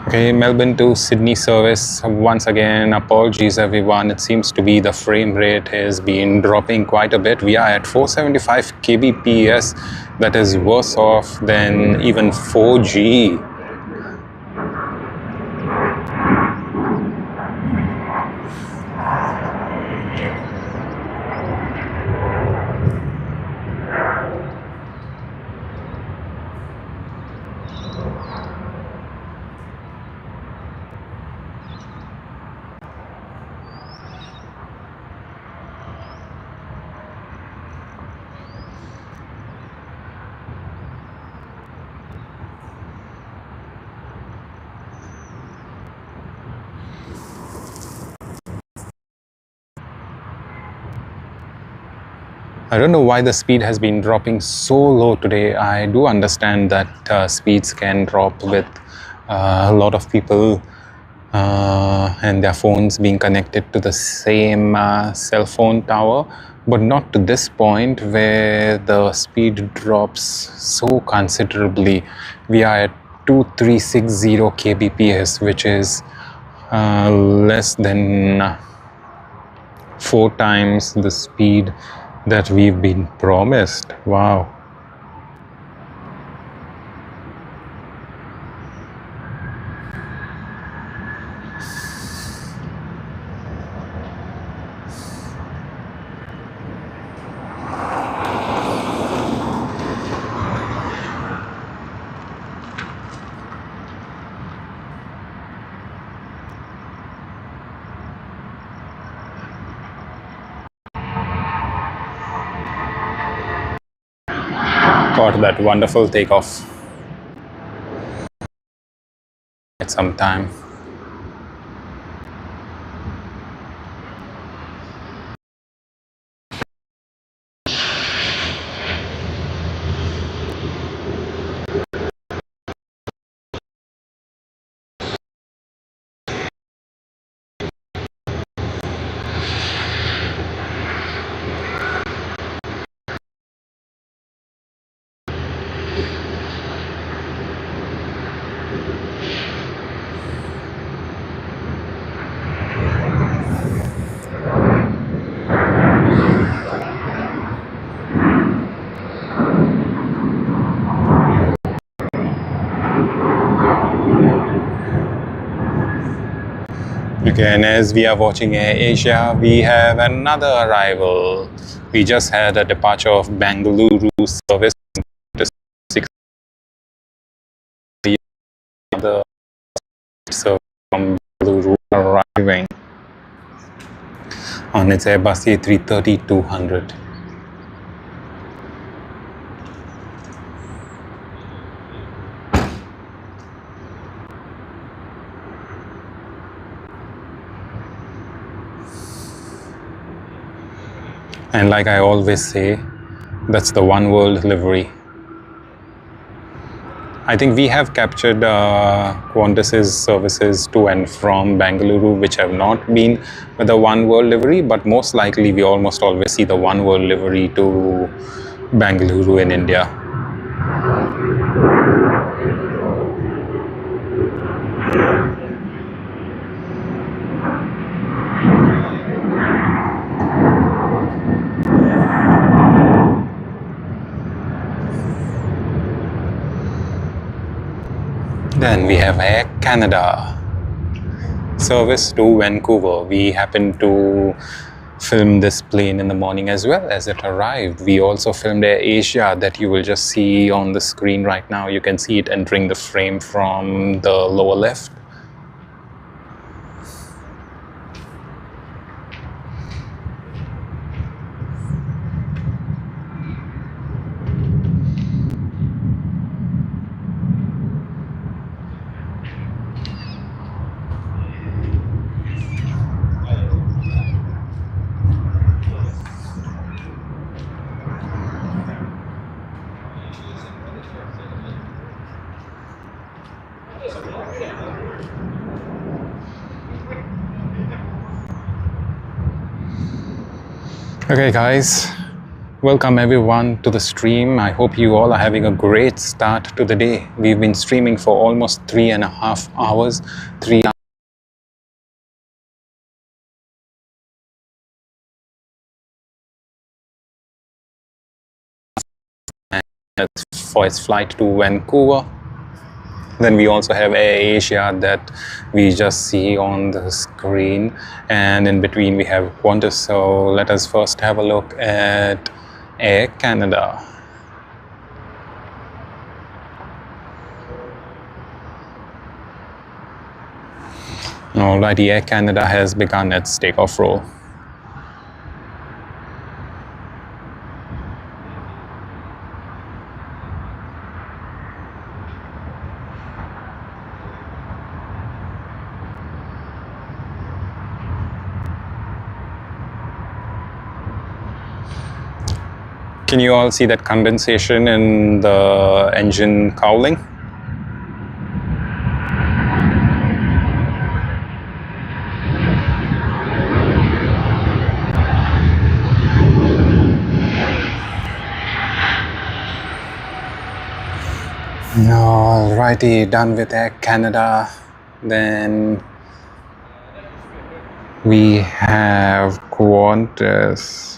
okay, Melbourne to Sydney service. Once again, apologies everyone. It seems to be the frame rate has been dropping quite a bit. We are at 475 kbps. That is worse off than even 4G. I don't know why the speed has been dropping so low today. I do understand that speeds can drop with a lot of people and their phones being connected to the same cell phone tower, but not to this point where the speed drops so considerably. We are at 2360 kbps, which is less than 4 times the speed that we've been promised. Wow. Got that wonderful takeoff at some time. Okay, and as we are watching Air Asia, we have another arrival. We just had a departure of Bengaluru service. The service from Bengaluru arriving on its Airbus A330-200. And like I always say, that's the one world livery. I think we have captured Qantas's services to and from Bengaluru, which have not been with the one world livery, but most likely we almost always see the one world livery to Bengaluru in India. Then we have Air Canada service to Vancouver. We happened to film this plane in the morning as well as it arrived. We also filmed Air Asia that you will just see on the screen right now. You can see it entering the frame from the lower left. Okay guys, welcome everyone to the stream. I hope you all are having a great start to the day. We've been streaming for almost 3.5 hours. 3 hours for its flight to Vancouver. Then we also have Air Asia that we just see on the screen, and in between we have Qantas. So let us first have a look at Air Canada. Alrighty, Air Canada has begun its takeoff roll. Can you all see that condensation in the engine cowling? Alrighty, done with Air Canada. Then we have Qantas.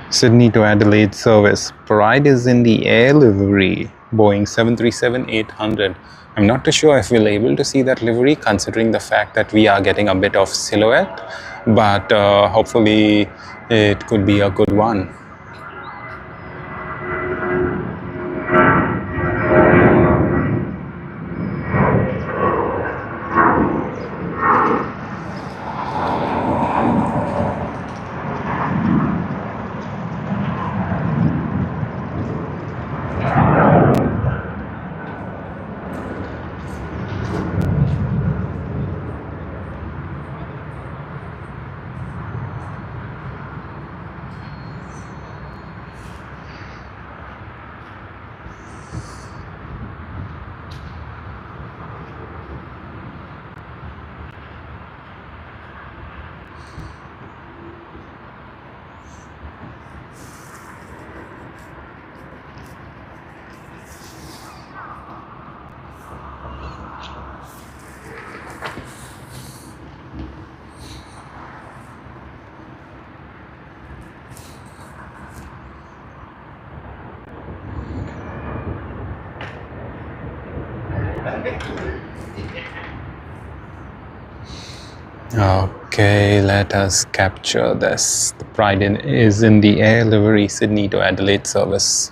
Sydney to Adelaide service. Pride is in the air livery. Boeing 737-800. I'm not too sure if we'll able to see that livery considering the fact that we are getting a bit of silhouette. But hopefully it could be a good one. Okay, let us capture this. The Pride is in the air livery, Sydney to Adelaide service.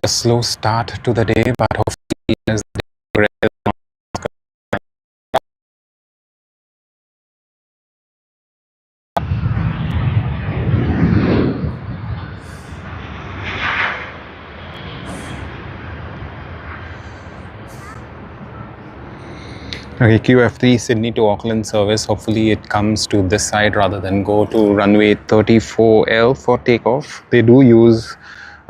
A slow start to the day, but hopefully as the day Okay, QF3 Sydney to Auckland service. Hopefully it comes to this side rather than go to runway 34L for takeoff. They do use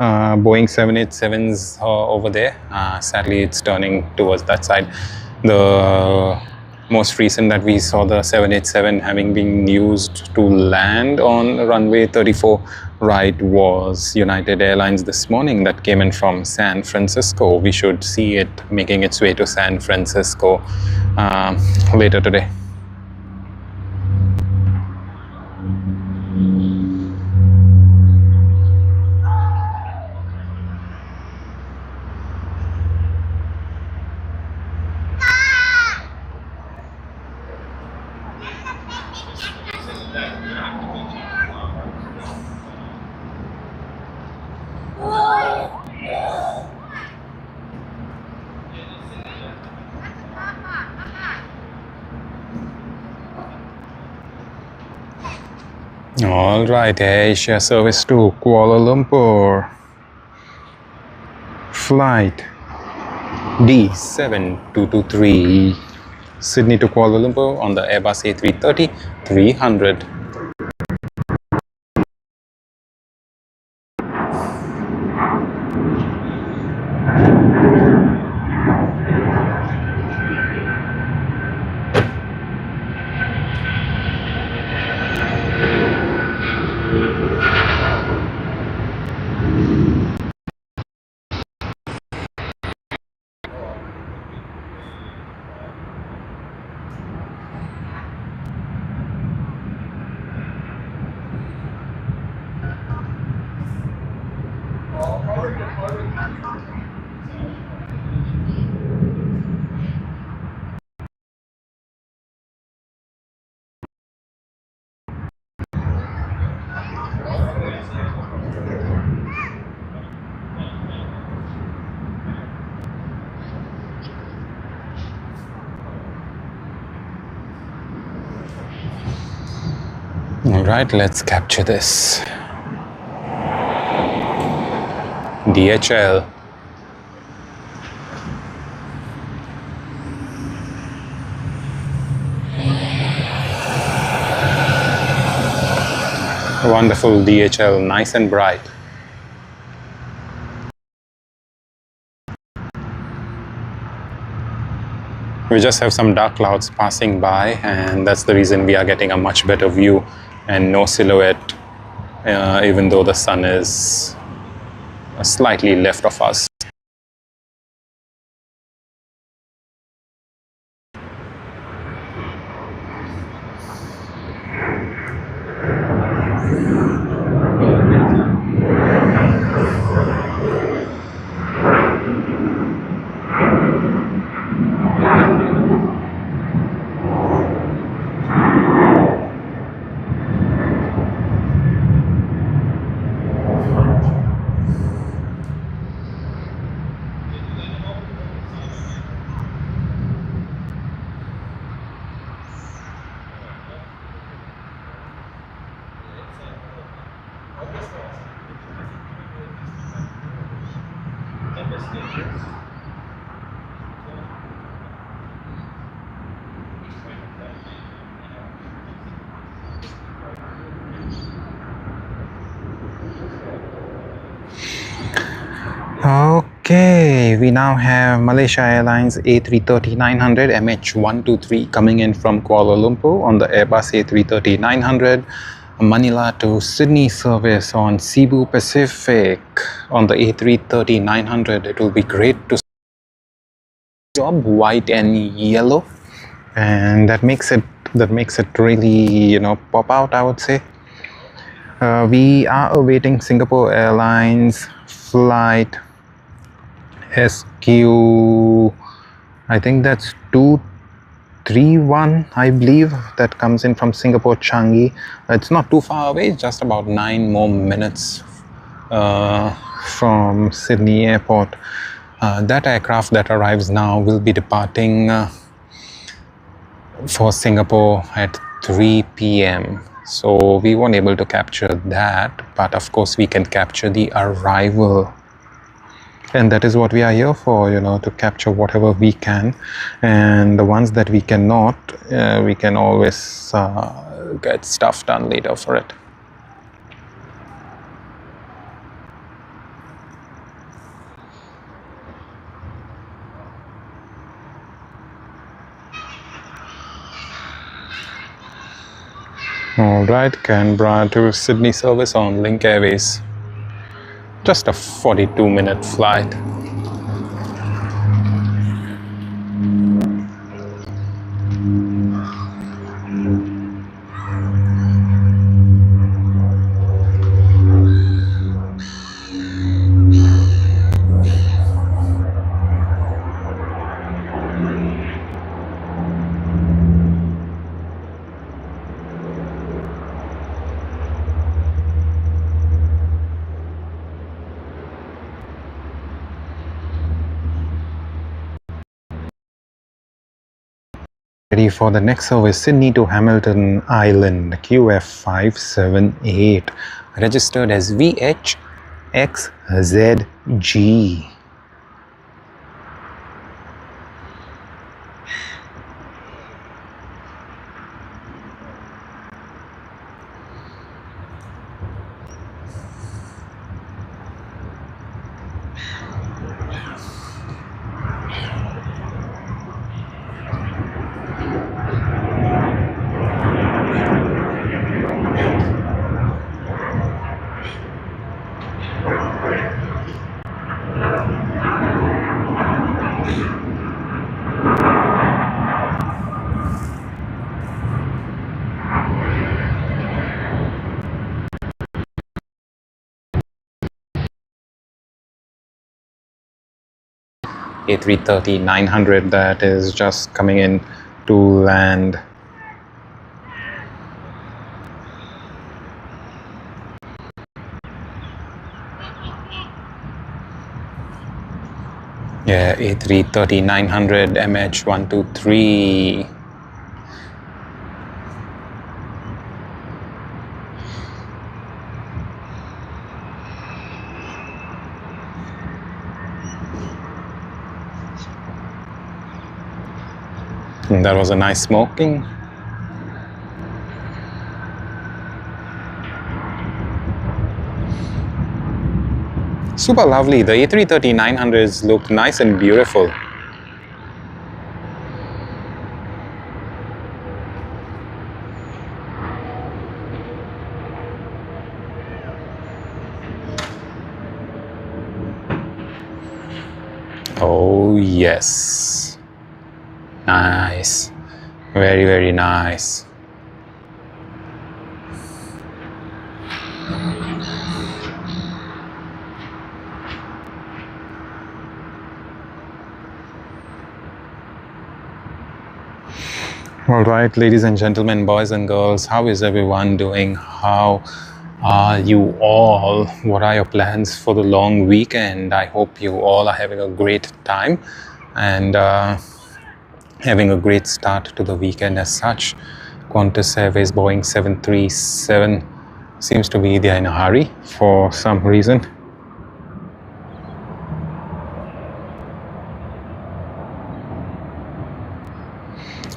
Boeing 787s over there. Sadly, it's turning towards that side. The most recent that we saw the 787 having been used to land on runway 34 right was United Airlines this morning that came in from San Francisco. We should see it making its way to San Francisco later today. All right, Asia service to Kuala Lumpur. Flight D7223 Sydney to Kuala Lumpur on the Airbus A330 300. Alright, let's capture this. DHL. Wonderful DHL, nice and bright. We just have some dark clouds passing by, and that's the reason we are getting a much better view and no silhouette, even though the sun is slightly left of us. Okay, we now have Malaysia Airlines A330-900 MH123 coming in from Kuala Lumpur on the Airbus A330-900, Manila to Sydney service on Cebu Pacific on the A330-900. It will be great to job white and yellow, and that makes it really, pop out, I would say. We are awaiting Singapore Airlines flight SQ, I think that's 231, I believe, that comes in from Singapore Changi. It's not too far away, just about 9 more minutes from Sydney Airport. That aircraft that arrives now will be departing for Singapore at 3 p.m. So we weren't able to capture that, but of course we can capture the arrival. And that is what we are here for, to capture whatever we can. And the ones that we cannot, we can always get stuff done later for it. Alright, Canberra to Sydney service on Link Airways. Just a 42-minute flight. Ready for the next service, Sydney to Hamilton Island, QF578, registered as VHXZG. A330-900 that is just coming in to land. Yeah, A330-900 MH123. And that was a nice smoking. Super lovely. The A330-900s look nice and beautiful. Oh yes, nice, very, very nice. All right, ladies and gentlemen, boys and girls, how is everyone doing? How are you all? What are your plans for the long weekend? I hope you all are having a great time and having a great start to the weekend as such. Qantas Airways Boeing 737 seems to be there in a hurry for some reason.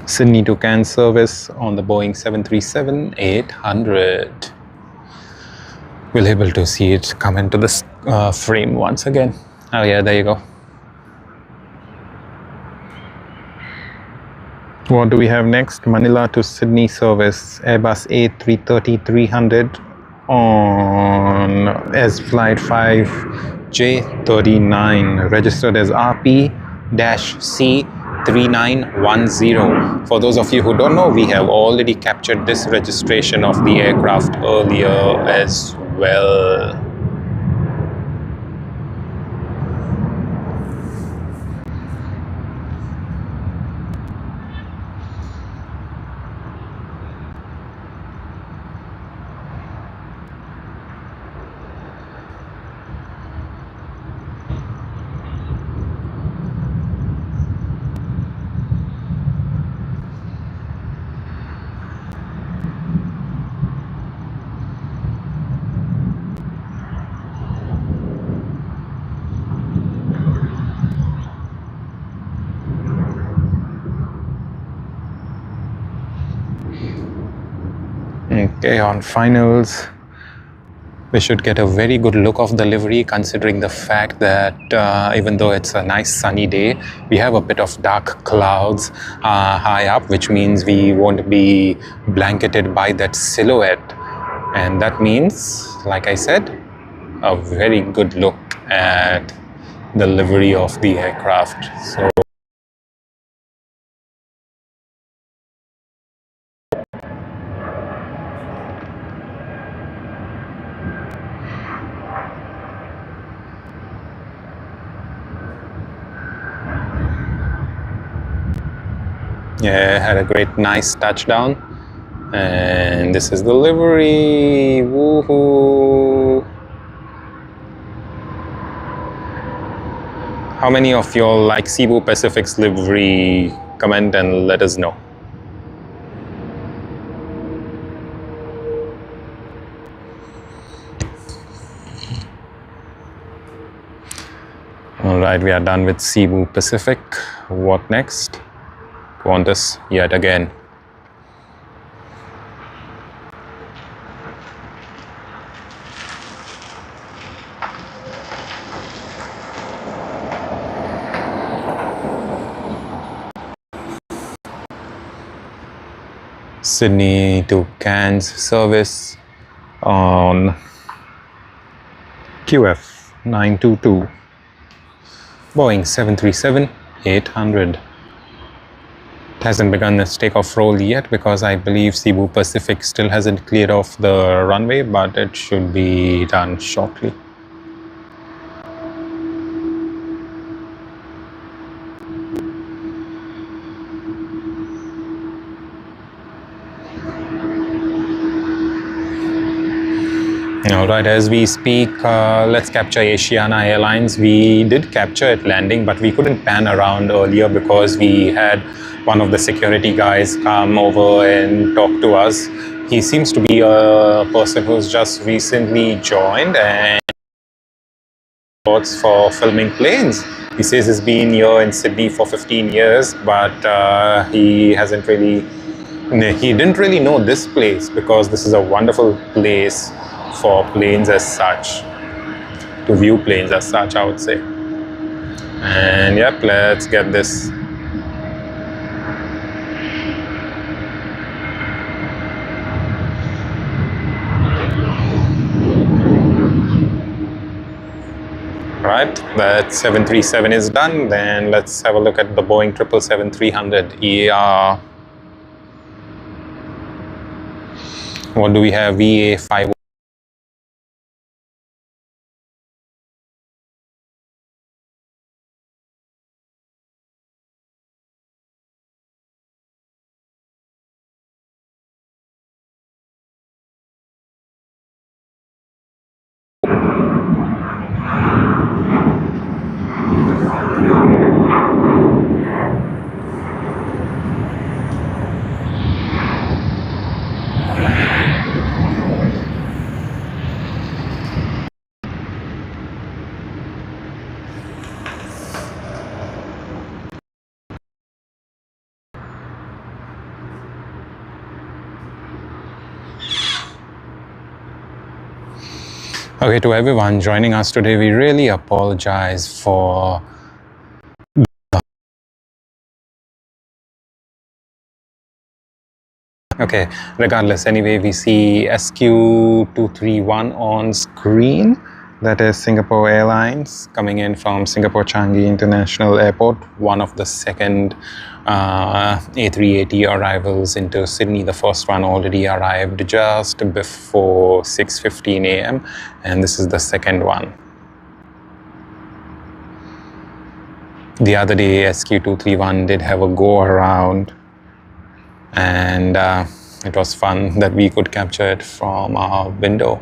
Sydney to Cairns service on the Boeing 737-800. We'll be able to see it come into this frame once again. Oh yeah, there you go. What do we have next? Manila to Sydney service, Airbus A330-300 on as flight 5J39, registered as RP-C3910. For those of you who don't know, we have already captured this registration of the aircraft earlier as well. Okay, on finals, we should get a very good look of the livery, considering the fact that even though it's a nice sunny day, we have a bit of dark clouds high up, which means we won't be blanketed by that silhouette. And that means, like I said, a very good look at the livery of the aircraft. So yeah, had a great nice touchdown, and this is the livery. Woohoo! How many of y'all like Singapore Pacific's livery? Comment and let us know. All right, we are done with Cebu Pacific. What next? Qantas yet again. Sydney to Cairns service on QF 922 Boeing 737-800. It hasn't begun its takeoff roll yet because I believe Cebu Pacific still hasn't cleared off the runway, but it should be done shortly. Alright, as we speak, let's capture Asiana Airlines. We did capture it landing, but we couldn't pan around earlier because we had one of the security guys come over and talk to us. He seems to be a person who's just recently joined, and for filming planes. He says he's been here in Sydney for 15 years, but he didn't really know this place, because this is a wonderful place for planes as such, to view planes as such, I would say. And yep, let's get this. Right, that 737 is done. Then let's have a look at the Boeing 777-300 EAR. What do we have? VA5. Okay, to everyone joining us today, we really apologize for okay, regardless, anyway, we see SQ231 on screen. That is Singapore Airlines coming in from Singapore Changi International Airport, one of the second A380 arrivals into Sydney. The first one already arrived just before 6:15 a.m. and this is the second one. The other day, SQ231 did have a go around, and it was fun that we could capture it from our window.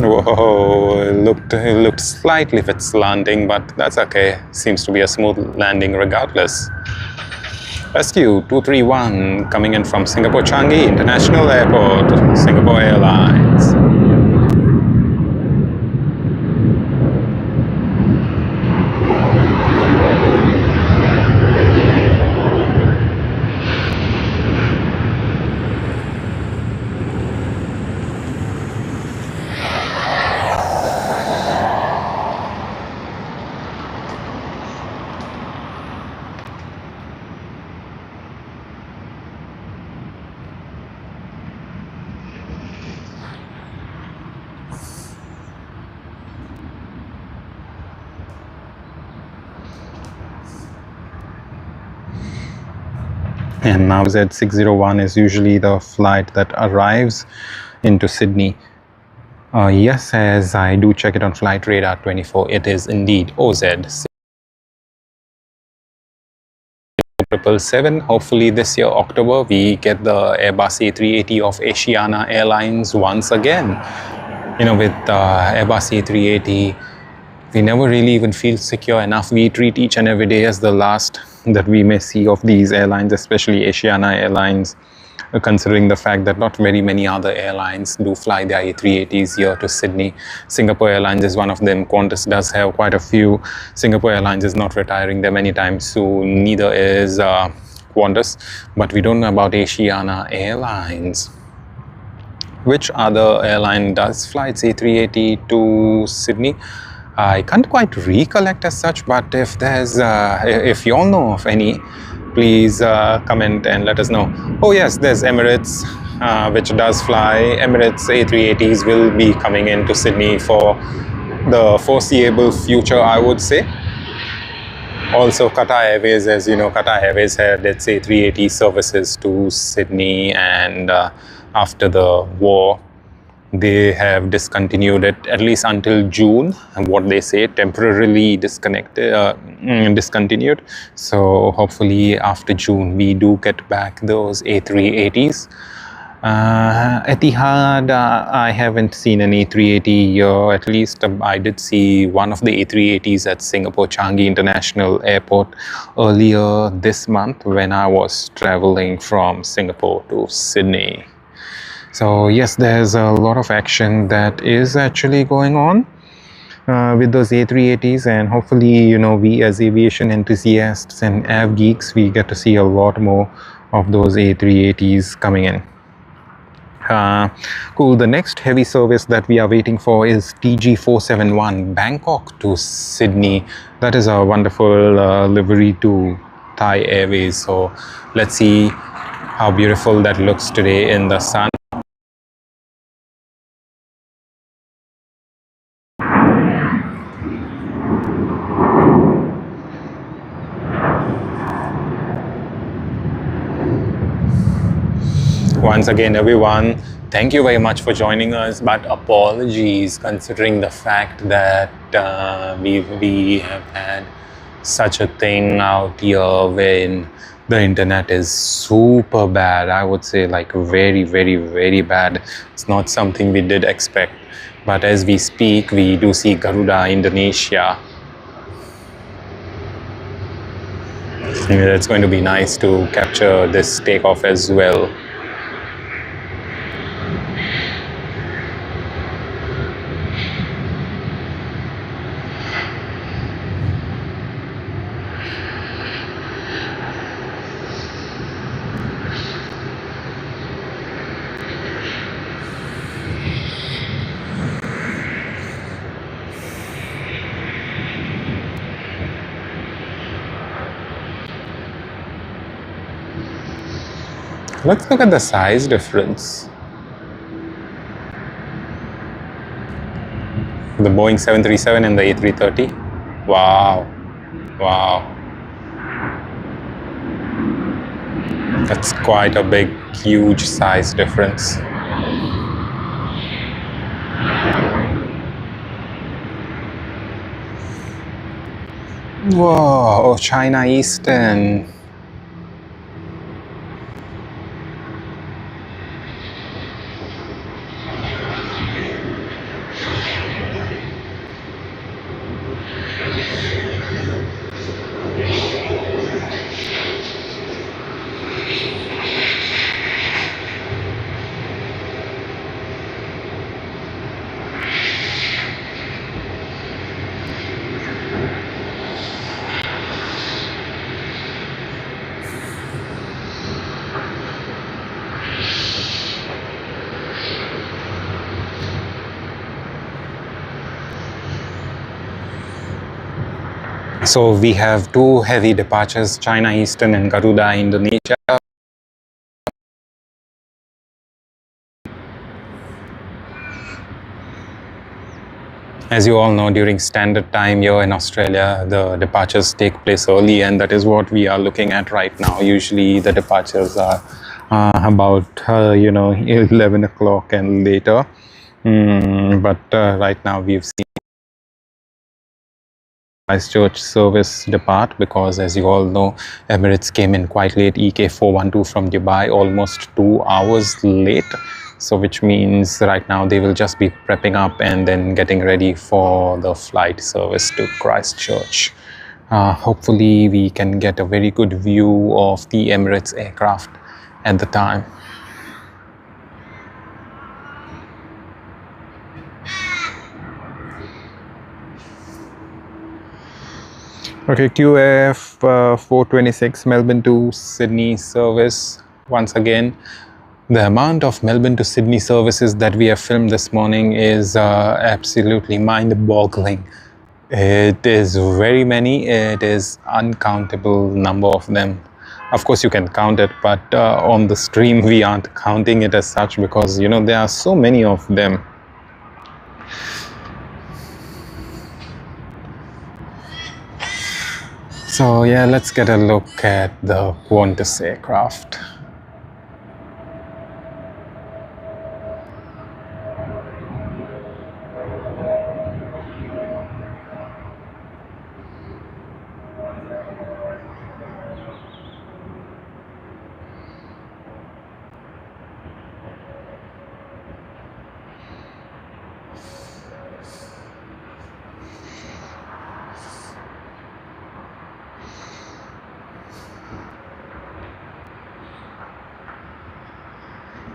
Whoa, it looked slightly if it's landing, but that's okay. Seems to be a smooth landing regardless. SQ231 coming in from Singapore Changi International Airport, Singapore Airlines. And now Z601 is usually the flight that arrives into Sydney. Yes, as I do check it on Flight Radar 24, it is indeed OZ 777. Hopefully this year, October, we get the Airbus A380 of Asiana Airlines once again. You know, with Airbus A380, we never really even feel secure enough. We treat each and every day as the last that we may see of these airlines, especially Asiana Airlines, considering the fact that not very many other airlines do fly their A380s here to Sydney. Singapore Airlines is one of them. Qantas does have quite a few. Singapore Airlines is not retiring them anytime soon. Neither is Qantas. But we don't know about Asiana Airlines. Which other airline does flights A380 to Sydney? I can't quite recollect as such, but if there's, if you all know of any, please comment and let us know. Oh yes, there's Emirates which does fly Emirates A380s, will be coming into Sydney for the foreseeable future, I would say. Also, Cathay Airways, as you know, Cathay Airways had its A380 services to Sydney, and after the war, they have discontinued it at least until June, and what they say, temporarily discontinued. So hopefully after June we do get back those A380s. Etihad, I haven't seen an A380 here. At least I did see one of the A380s at Singapore Changi International Airport earlier this month when I was traveling from Singapore to Sydney. So yes, there's a lot of action that is actually going on with those A380s, and hopefully, we as aviation enthusiasts and av geeks, we get to see a lot more of those A380s coming in. Cool. The next heavy service that we are waiting for is TG471 Bangkok to Sydney. That is a wonderful livery to Thai Airways. So let's see how beautiful that looks today in the sun. Once again, everyone, thank you very much for joining us, but apologies considering the fact that we have had such a thing out here when the internet is super bad. I would say like very, very, very bad. It's not something we did expect. But as we speak, we do see Garuda Indonesia. It's going to be nice to capture this takeoff as well. Let's look at the size difference. The Boeing 737 and the A330. Wow. Wow. That's quite a big, huge size difference. Whoa, China Eastern. So we have two heavy departures, China Eastern and Garuda Indonesia. As you all know, during standard time here in Australia, the departures take place early, and that is what we are looking at right now. Usually the departures are about 11 o'clock and later, but right now we've seen Christchurch service depart because, as you all know, Emirates came in quite late. EK412 from Dubai, almost 2 hours late. So which means right now they will just be prepping up and then getting ready for the flight service to Christchurch. Hopefully we can get a very good view of the Emirates aircraft at the time. Okay, QF 426 Melbourne to Sydney service. Once again, the amount of Melbourne to Sydney services that we have filmed this morning is absolutely mind-boggling. It is very many. It is uncountable number of them. Of course you can count it, but on the stream we aren't counting it as such, because you know there are so many of them. So yeah, let's get a look at the Qantas aircraft.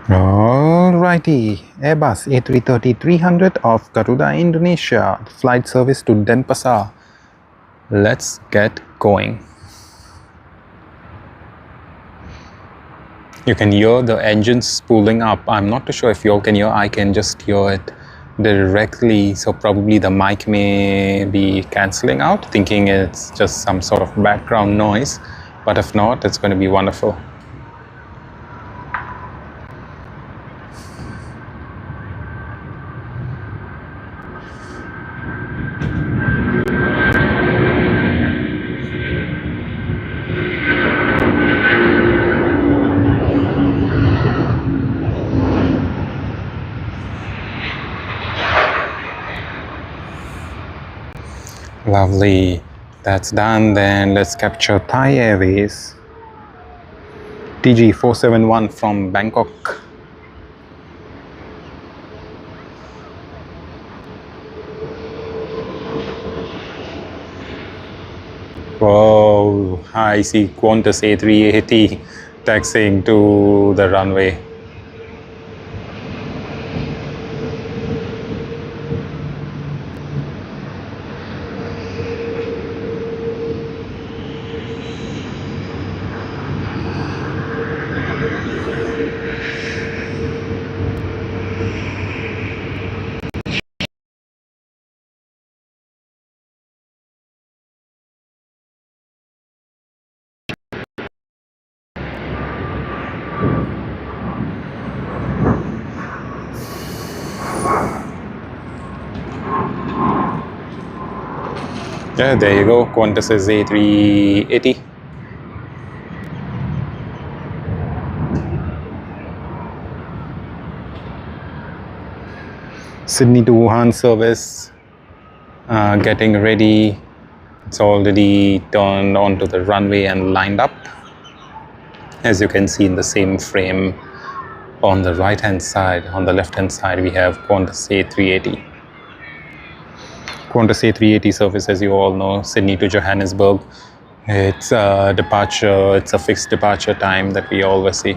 Alrighty, Airbus A330-300 of Garuda, Indonesia, flight service to Denpasar. Let's get going. You can hear the engines spooling up. I'm not too sure if you all can hear. I can just hear it directly, so probably the mic may be cancelling out, thinking it's just some sort of background noise, but if not, it's going to be wonderful. Lovely, that's done. Then let's capture Thai Airways TG471 from Bangkok. Whoa, I see Qantas A380 taxiing to the runway. Yeah, there you go, Qantas A380. Sydney to Wuhan service getting ready. It's already turned onto the runway and lined up. As you can see in the same frame, on the right hand side, on the left hand side, we have Qantas A380. Qantas A380 service, as you all know, Sydney to Johannesburg. It's a departure, it's a fixed departure time that we always see.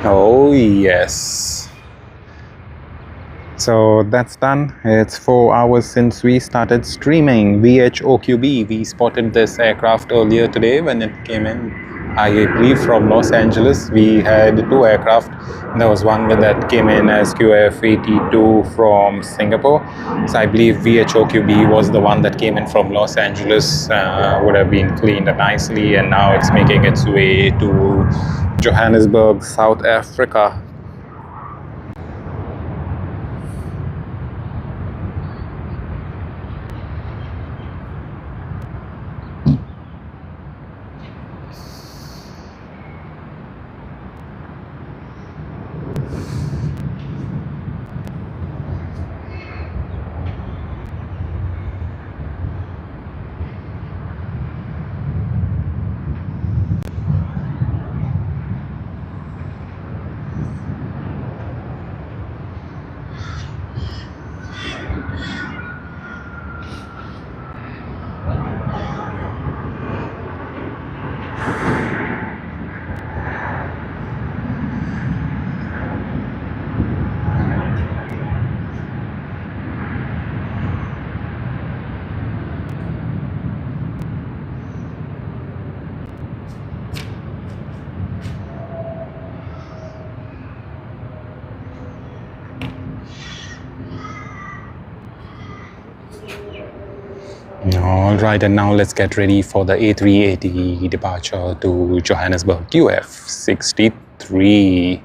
Oh yes. So that's done. It's 4 hours since we started streaming. VHOQB, we spotted this aircraft earlier today when it came in, I believe from Los Angeles. We had 2 aircraft. There was one that came in as QF82 from Singapore. So I believe VHOQB was the one that came in from Los Angeles, would have been cleaned nicely, and now it's making its way to Johannesburg, South Africa. All right, and now let's get ready for the A380 departure to Johannesburg, UF 63.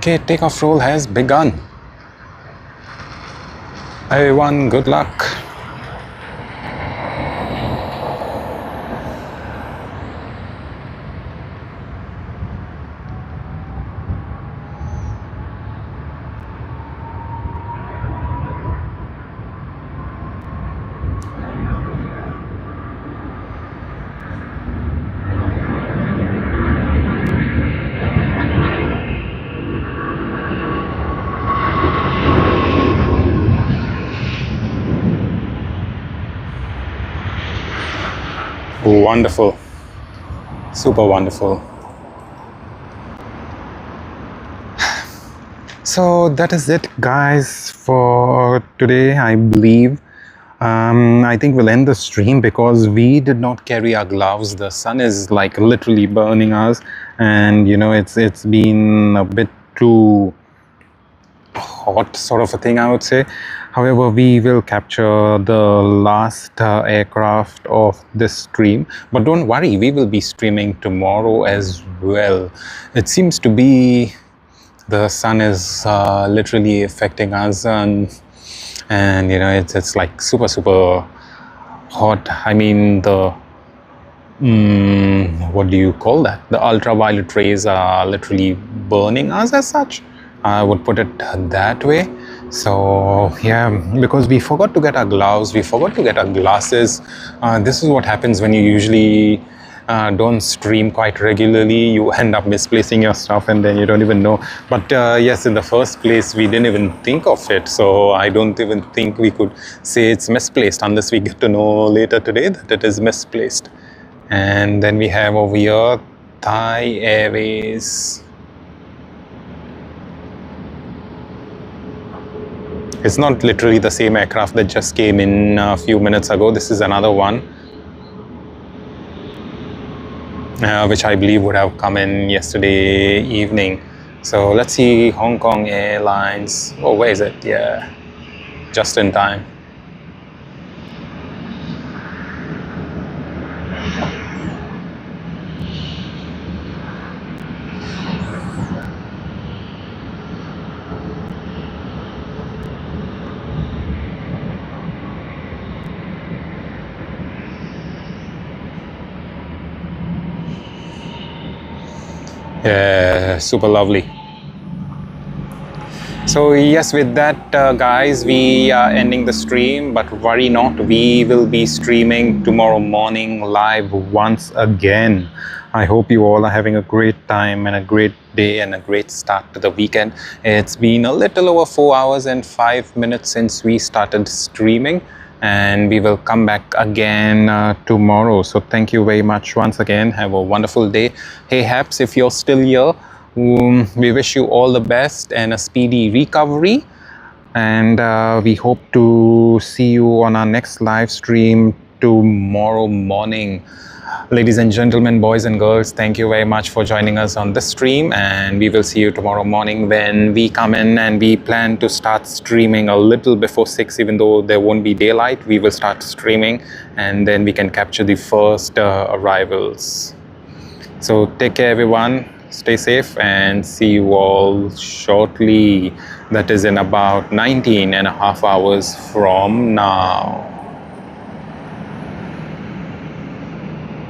Okay, takeoff roll has begun. Everyone, good luck. Wonderful, super wonderful. So that is it, guys, for today. I believe I think we'll end the stream because we did not carry our gloves. The sun is like literally burning us, and you know, it's been a bit too hot sort of a thing, I would say. However, we will capture the last aircraft of this stream, but don't worry, we will be streaming tomorrow as well. It seems to be the sun is literally affecting us, and you know, it's like super hot. I mean, the what do you call that? The ultraviolet rays are literally burning us as such. I would put it that way. So yeah, because we forgot to get our gloves, we forgot to get our glasses. This is what happens when you usually don't stream quite regularly. You end up misplacing your stuff and then you don't even know. But yes, in the first place, we didn't even think of it. So I don't even think we could say it's misplaced unless we get to know later today that it is misplaced. And then we have over here Thai Airways. It's not literally the same aircraft that just came in a few minutes ago. This is another one, which I believe would have come in yesterday evening. So let's see, Hong Kong Airlines. Oh, where is it? Yeah, just in time. Yeah, super lovely. So yes, with that guys, we are ending the stream, but worry not, we will be streaming tomorrow morning live once again. I hope you all are having a great time and a great day and a great start to the weekend. It's been a little over 4 hours and 5 minutes since we started streaming, and we will come back again tomorrow. So thank you very much once again. Have a wonderful day. Hey Haps, if you're still here, we wish you all the best and a speedy recovery, and we hope to see you on our next live stream tomorrow morning. Ladies and gentlemen, boys and girls, thank you very much for joining us on this stream, and we will see you tomorrow morning when we come in, and we plan to start streaming a little before 6. Even though there won't be daylight, we will start streaming, and then we can capture the first arrivals. So take care everyone, stay safe, and see you all shortly. That is in about 19 and a half hours from now.